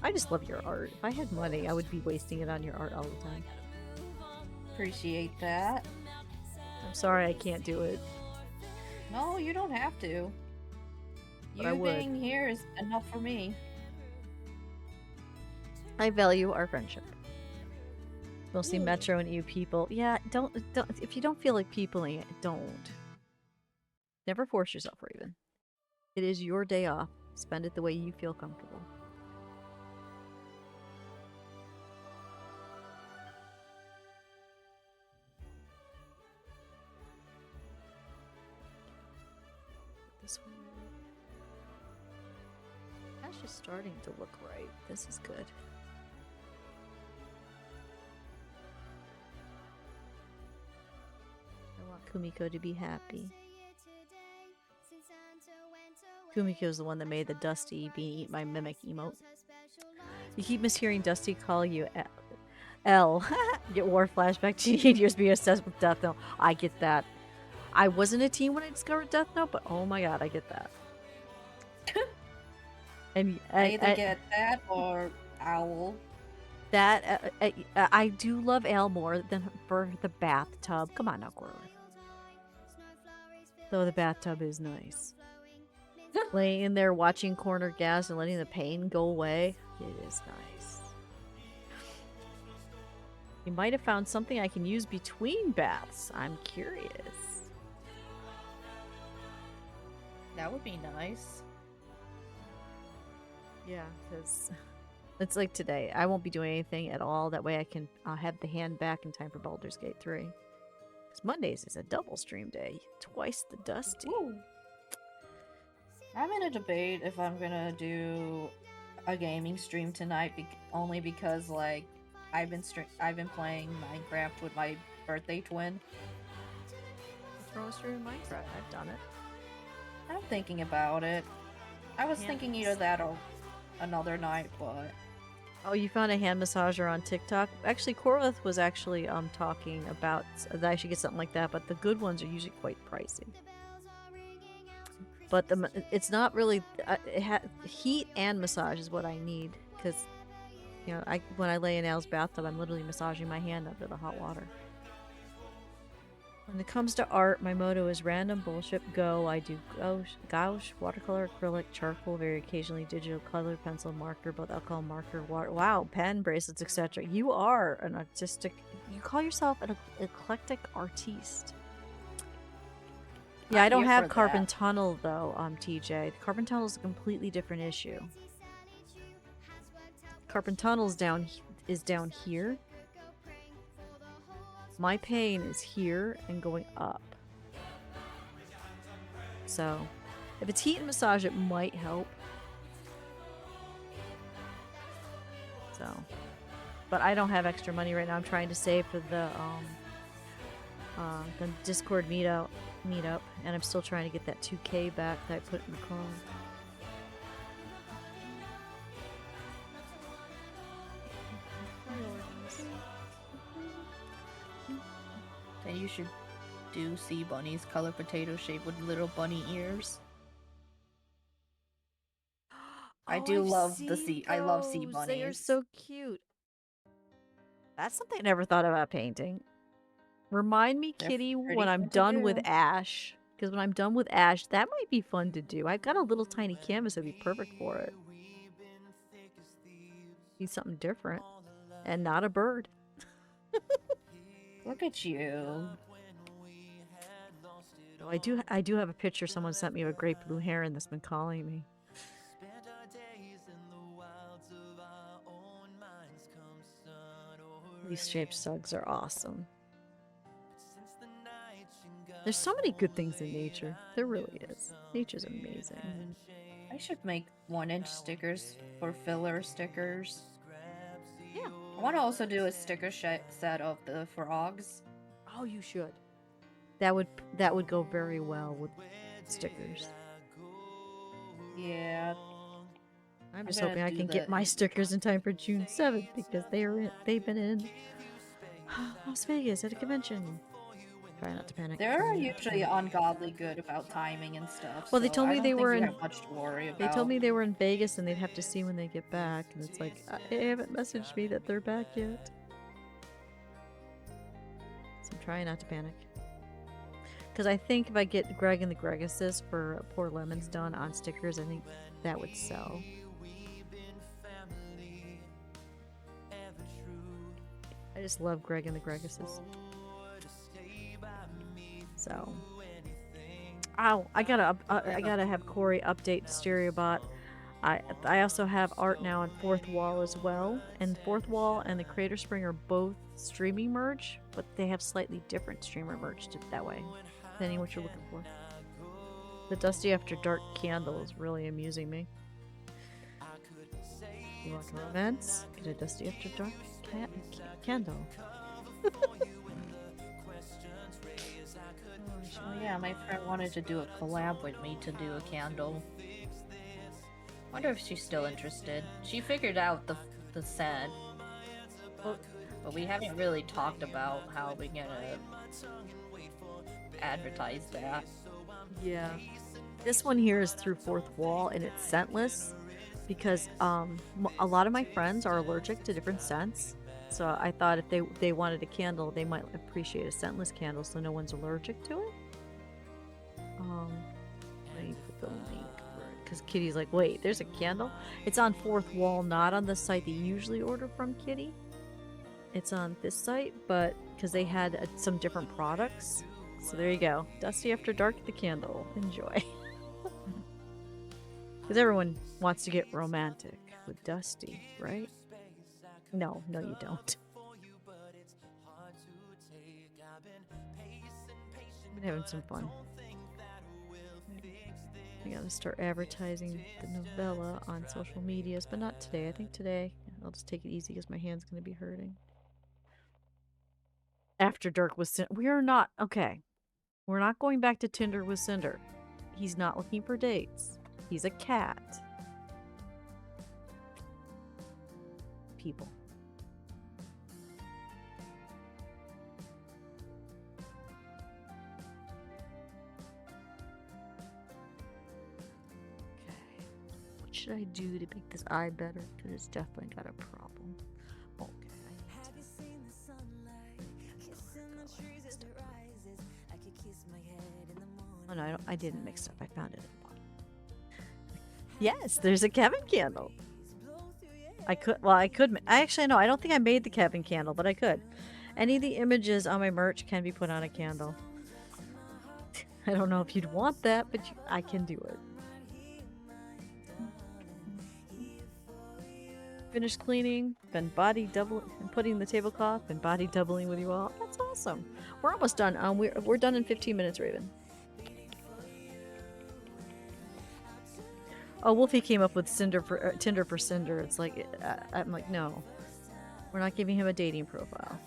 I just love your art. If I had money, I would be wasting it on your art all the time. Appreciate that. I'm sorry I can't do it. No, you don't have to. But I You would. being here is enough for me. I value our friendship. Mostly Metro and you people. Yeah, don't. If you don't feel like peopling it, don't. Never force yourself, Raven. It is your day off. Spend it the way you feel comfortable. This one. That's just starting to look right. This is good. I want Kumiko to be happy. Kumiko is the one that made the Dusty being eat my mimic emote. You keep mishearing Dusty call you L. Get war flashback teenage years being obsessed with Death Note. I get that. I wasn't a teen when I discovered Death Note, but oh my god, I get that. And I either get that or Owl. That I do love Al more than for the bathtub. Come on now, Corley. Though the bathtub is nice. Laying in there watching corner gas and letting the pain go away. It is nice. You might have found something I can use between baths. I'm curious. That would be nice. Yeah, because it's like today. I won't be doing anything at all. That way I can have the hand back in time for Baldur's Gate 3. Because Mondays is a double stream day. Twice the Dusty. Ooh. I'm in a debate if I'm gonna do a gaming stream tonight, only because like I've been playing Minecraft with my birthday twin. What's wrong with streaming Minecraft? I've done it. I'm thinking about it. I was thinking either that or another night, but oh, you found a hand massager on TikTok? Actually, Corlith was actually talking about that I should get something like that, but the good ones are usually quite pricey. But it's not really heat and massage is what I need, because when I lay in Al's bathtub, I'm literally massaging my hand under the hot water. When it comes to art, my motto is random bullshit go. I do gouache, watercolor, acrylic, charcoal, very occasionally digital color, pencil, marker, both alcohol, marker, water. Wow, pen, bracelets, etc. You are an artistic. You call yourself an eclectic artiste. Yeah, I don't here have for carpal that. tunnel though, TJ. The carpal tunnel is a completely different issue. Carpal tunnel's is down here. My pain is here and going up. So, if it's heat and massage, it might help. So, but I don't have extra money right now. I'm trying to save for the Discord meetup, and I'm still trying to get that 2K back that I put in the card. Then you should do sea bunnies, color potato shape with little bunny ears. I do love the sea. I love sea bunnies. They are so cute. That's something I never thought about painting. Remind me, Kitty, when I'm done with Ash. Because when I'm done with Ash, that might be fun to do. I've got a little tiny canvas that'd be perfect for it. Be something different. And not a bird. Look at you. Oh, I do have a picture someone sent me of a great blue heron that's been calling me. These shaped sugs are awesome. There's so many good things in nature. There really is. Nature's amazing. I should make 1-inch stickers for filler stickers. Yeah. I want to also do a sticker set of the frogs. Oh, you should. That would go very well with stickers. Yeah. I'm just hoping I can get my stickers in time for June 7th because they've been in Las Vegas at a convention. Try not to panic. They're usually ungodly good about timing and stuff. Well, they told me they were in. Much to worry about. They told me they were in Vegas and they'd have to see when they get back, and it's like they haven't messaged me that they're back yet. So I'm trying not to panic. Because I think if I get Greg and the Greguses for Poor Lemons done on stickers, I think that would sell. I just love Greg and the Greguses. So, I gotta have Corey update Dustiria bot. I also have art now on Fourth Wall as well, and Fourth Wall and the Creator Spring are both streaming merch, but they have slightly different streamer merch that way, depending what you're looking for. The Dusty After Dark candle is really amusing me. You want romance? Get a Dusty After Dark candle. Oh yeah, my friend wanted to do a collab with me to do a candle. Wonder if she's still interested. She figured out the scent, but we haven't really talked about how we're gonna advertise that. Yeah, this one here is through Fourth Wall and it's scentless because a lot of my friends are allergic to different scents. So I thought if they wanted a candle, they might appreciate a scentless candle so no one's allergic to it. Let me put the link because Kitty's like, wait, there's a candle? It's on Fourth Wall, not on the site that you usually order from, Kitty. It's on this site, but because they had some different products. So there you go. Dusty After Dark, the candle. Enjoy. Because everyone wants to get romantic with Dusty, right? No, you don't. I've been having some fun. I gotta start advertising the novella on social medias, but not today. I think today I'll just take it easy because my hand's gonna be hurting. After Dark with Cinder. We are not. Okay. We're not going back to Tinder with Cinder. He's not looking for dates. He's a cat. People. What should I do to make this eye better? Because it's definitely got a problem. Okay. Oh no, I didn't mix up. I found it at the bottom. Yes, there's a Kevin candle. I actually, no, I don't think I made the Kevin candle, but I could. Any of the images on my merch can be put on a candle. I don't know if you'd want that, but I can do it. Finished cleaning, been body doubling, putting the tablecloth, and body doubling with you all. That's awesome. We're almost done. We're done in 15 minutes, Raven. Oh, Wolfie came up with Tinder for Cinder. It's like I'm like, no, we're not giving him a dating profile.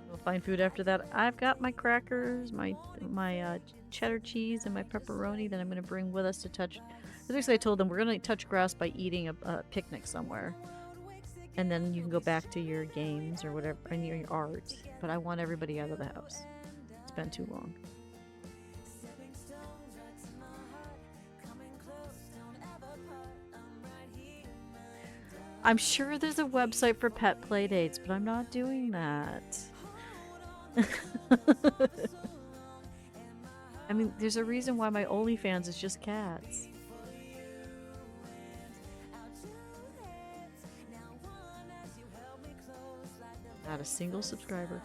We'll find food after that. I've got my crackers, my cheddar cheese, and my pepperoni that I'm going to bring with us to touch. Because I told them we're going to touch grass by eating a picnic somewhere. And then you can go back to your games or whatever, and your art. But I want everybody out of the house. It's been too long. I'm sure there's a website for pet play dates, but I'm not doing that. I mean, there's a reason why my OnlyFans is just cats. Not a single subscriber.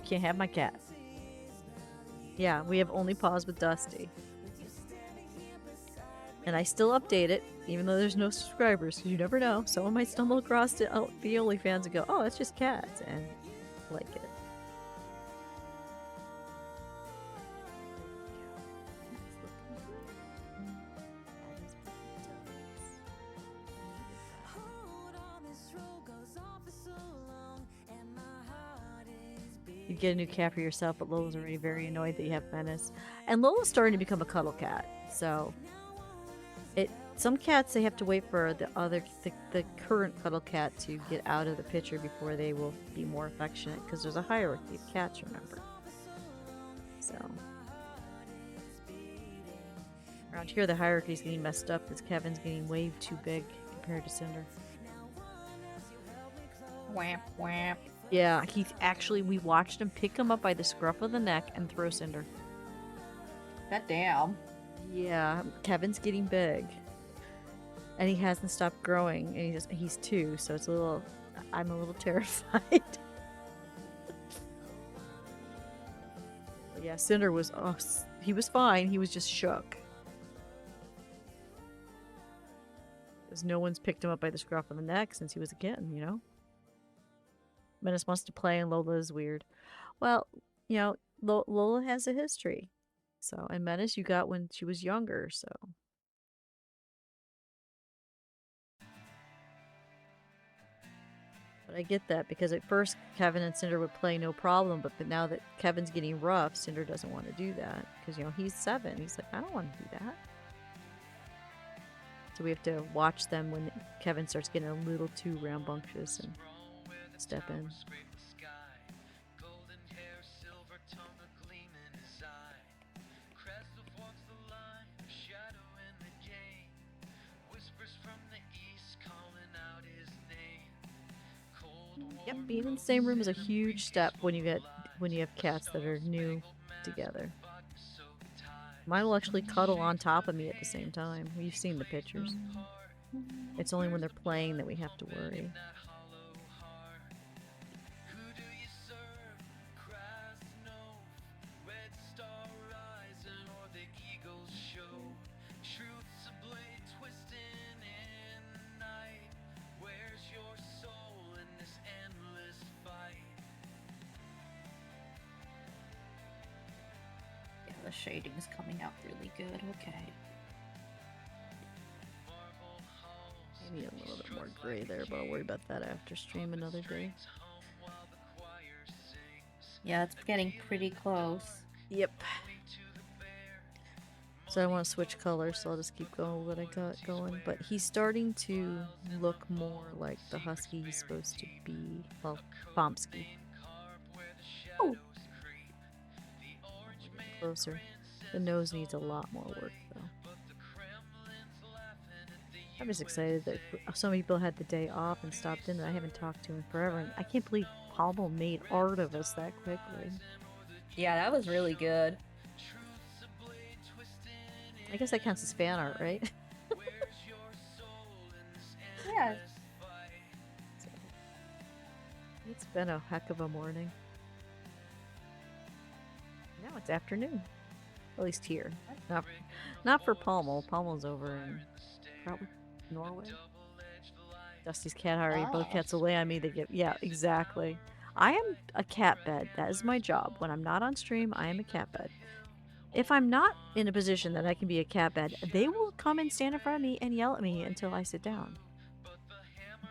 Can't have my cat. Yeah, we have only paws with Dusty. And I still update it, even though there's no subscribers, because you never know. Someone might stumble across the OnlyFans and go, oh, it's just cats, and like it. You get a new cat for yourself, but Lola's already very annoyed that you have Menace. And Lola's starting to become a cuddle cat, so some cats, they have to wait for the current cuddle cat to get out of the picture before they will be more affectionate, because there's a hierarchy of cats, remember. So around here the hierarchy's getting messed up because Kevin's getting way too big compared to Cinder. Wham, wham. Yeah, we watched him pick him up by the scruff of the neck and throw Cinder. God damn. Yeah, Kevin's getting big. And he hasn't stopped growing, and he's 2, so I'm a little terrified. Yeah, Cinder was, he was fine, he was just shook. Because no one's picked him up by the scruff of the neck since he was a kitten, you know? Menace wants to play, and Lola is weird. Well, you know, Lola has a history. So, and Menace you got when she was younger, so. But I get that, because at first Kevin and Cinder would play no problem, but now that Kevin's getting rough, Cinder doesn't want to do that. Because, you know, he's 7. He's like, I don't want to do that. So we have to watch them when Kevin starts getting a little too rambunctious and step in. Yep, being in the same room is a huge step when you have cats that are new together. Mine will actually cuddle on top of me at the same time. We've seen the pictures. It's only when they're playing that we have to worry. The shading's coming out really good. Okay. Maybe a little bit more gray there, but I'll worry about that after stream another day. Yeah, it's getting pretty close. Yep. So I want to switch colors, so I'll just keep going with what I got going. But he's starting to look more like the husky he's supposed to be. Well, Pomsky. Oh! Closer. The nose needs a lot more work, though. I'm just excited that so many people had the day off and stopped in that I haven't talked to in forever. And I can't believe Palmo made art of us that quickly. Yeah, that was really good. I guess that counts as fan art, right? Yeah. So, it's been a heck of a morning. Now it's afternoon. At least here. Not for Palmo. Palmo's over in probably Norway. Dusty's cat Harry. Both cats will lay on me. They get yeah, exactly. I am a cat bed. That is my job. When I'm not on stream, I am a cat bed. If I'm not in a position that I can be a cat bed, they will come and stand in front of me and yell at me until I sit down.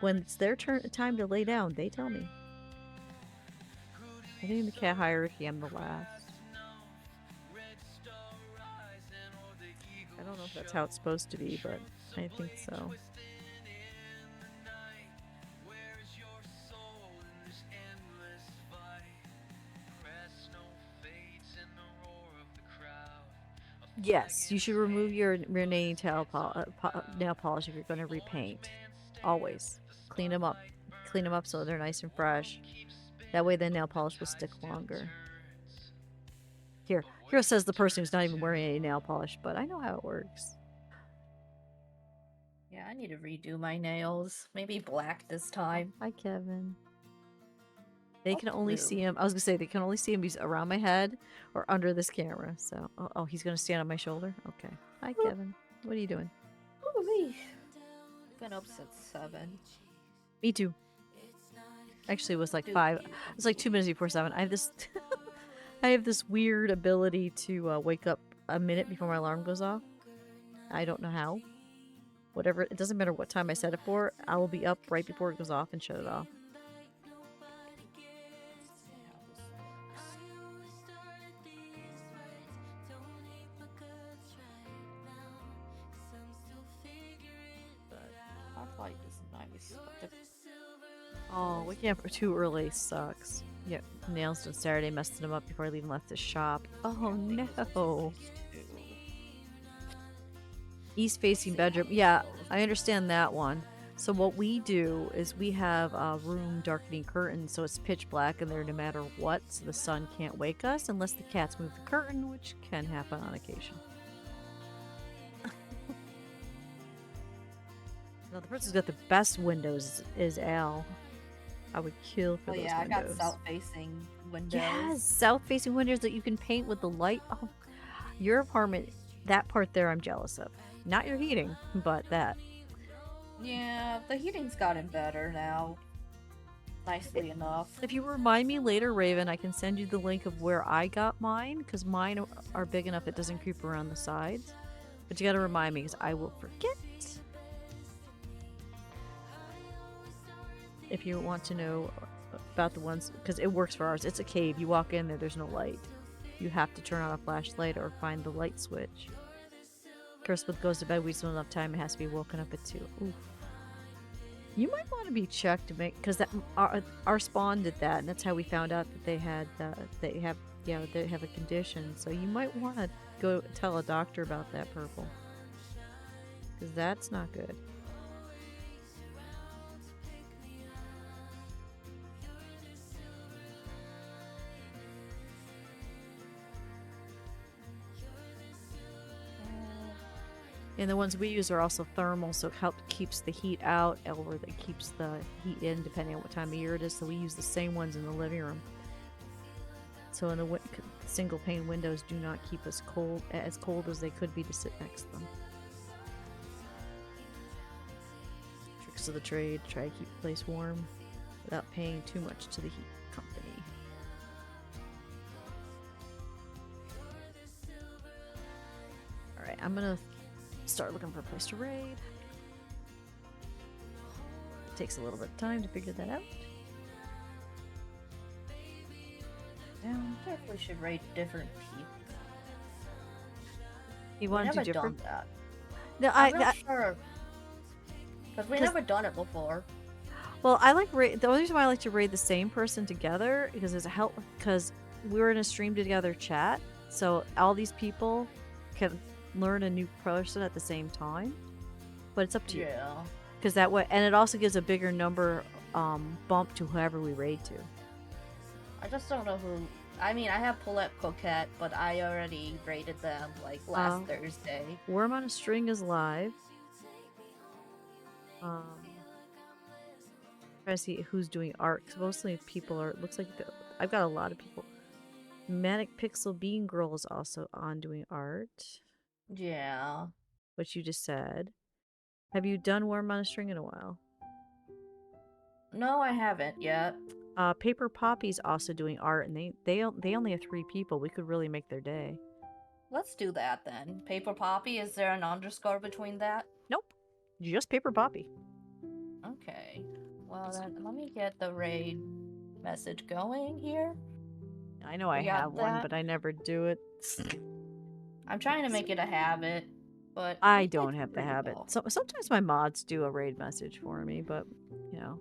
When it's their time to lay down, they tell me. I think in the cat hierarchy, I'm the last. I don't know if that's how it's supposed to be, but I think so. Yes, you should remove your remaining nail polish if you're going to repaint. Always. Clean them up. Clean them up so they're nice and fresh. That way the nail polish will stick longer. Here says the person who's not even wearing any nail polish, but I know how it works. Yeah, I need to redo my nails. Maybe black this time. Hi, Kevin. They can only see him. I was gonna say they can only see him. He's around my head or under this camera. So, oh, he's gonna stand on my shoulder. Okay. Hi, Kevin. What are you doing? Ooh, been up since 7. Me too. Actually, it was like 5. It was like 2 minutes before 7. I have this. I have this weird ability to wake up a minute before my alarm goes off. I don't know how. Whatever. It doesn't matter what time I set it for. I will be up right before it goes off and shut it off. Light is nice. Oh, waking up too early sucks. Yeah, nails done Saturday, messed them up before I even left the shop. Oh no. East facing bedroom. Yeah, I understand that one. So what we do is we have a room darkening curtains, so it's pitch black in there no matter what, so the sun can't wake us unless the cats move the curtain, which can happen on occasion. No, the person who's got the best windows is Al. I would kill for those windows. I got south-facing windows. Yes, south-facing windows that you can paint with the light. Oh, your apartment, that part there I'm jealous of. Not your heating, but that. Yeah, the heating's gotten better now. Nicely enough. If you remind me later, Raven, I can send you the link of where I got mine, because mine are big enough it doesn't creep around the sides. But you gotta remind me, because I will forget. If you want to know about the ones, because it works for ours. It's a cave. You walk in there, there's no light. You have to turn on a flashlight or find the light switch. Kirsten goes to bed, we still enough time, it has to be woken up at 2. Oof. You might want to be checked to make, because that our spawn did that, and that's how we found out that they have a condition. So you might want to go tell a doctor about that, Purple, because that's not good. And the ones we use are also thermal, so it keeps the heat out, or that keeps the heat in, depending on what time of year it is. So we use the same ones in the living room. So in the single pane windows do not keep us as cold as they could be to sit next to them. Tricks of the trade: try to keep the place warm without paying too much to the heat company. All right, I'm gonna start looking for a place to raid. It takes a little bit of time to figure that out. Yeah, I definitely should raid different people. You want to do different? Done that. No, I'm not sure. Because we never done it before. Well, I like the only reason why I like to raid the same person together because it's a help. Because we're in a stream together chat, so all these people can learn a new person at the same time. but it's up to you. Yeah. Because that way, and it also gives a bigger number bump to whoever we raid to. I just don't know who. I mean, I have Paulette Coquette, but I already rated them like last Thursday. Worm on a String is live. Try to see who's doing art. Because mostly people are. Looks like I've got a lot of people. Manic Pixel Bean Girl is also on doing art. Yeah. What you just said. Have you done Worm on a String in a while? No, I haven't yet. Paper Poppy's also doing art, and they only have 3 people. We could really make their day. Let's do that then. Paper Poppy, is there an underscore between that? Nope. Just Paper Poppy. Okay. Well, then let me get the raid message going here. I know I have one, but I never do it. I'm trying to make it a habit, but I don't have the habit. So sometimes my mods do a raid message for me, but you know,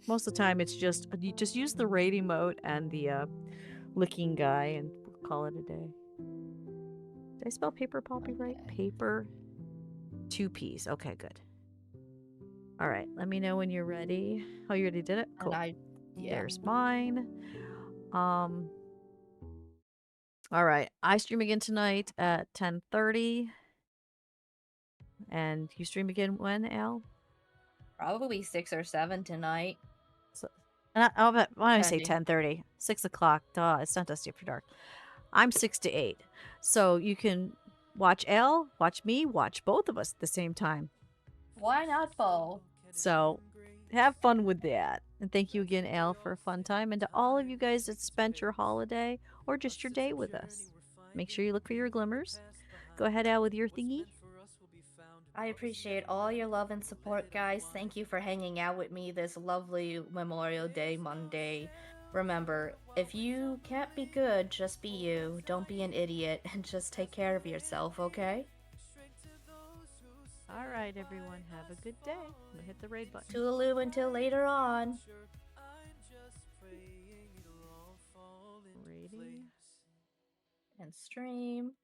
most of the time it's just you just use the raid emote and the licking guy, and we'll call it a day. Did I spell Paper Poppy right? Paper 2 P's. Okay, good. All right, let me know when you're ready. Oh, you already did it? Cool. There's mine. All right, I stream again tonight at 10:30. And you stream again when, Al? Probably 6 or 7 tonight. So, I'll bet, when I say 10:30, 6 o'clock, duh, it's not Dusty After Dark. I'm 6 to 8. So you can watch Al, watch me, watch both of us at the same time. Why not both? So have fun with that. And thank you again, Al, for a fun time. And to all of you guys that spent your holiday or just your day with us, make sure you look for your glimmers. Go ahead, Al, with your thingy. I appreciate all your love and support, guys. Thank you for hanging out with me this lovely Memorial Day Monday. Remember, if you can't be good, just be you. Don't be an idiot, and just take care of yourself, okay? All right, everyone. Have a good day. I'm gonna hit the raid button. Toodaloo until later on. Rating. And stream.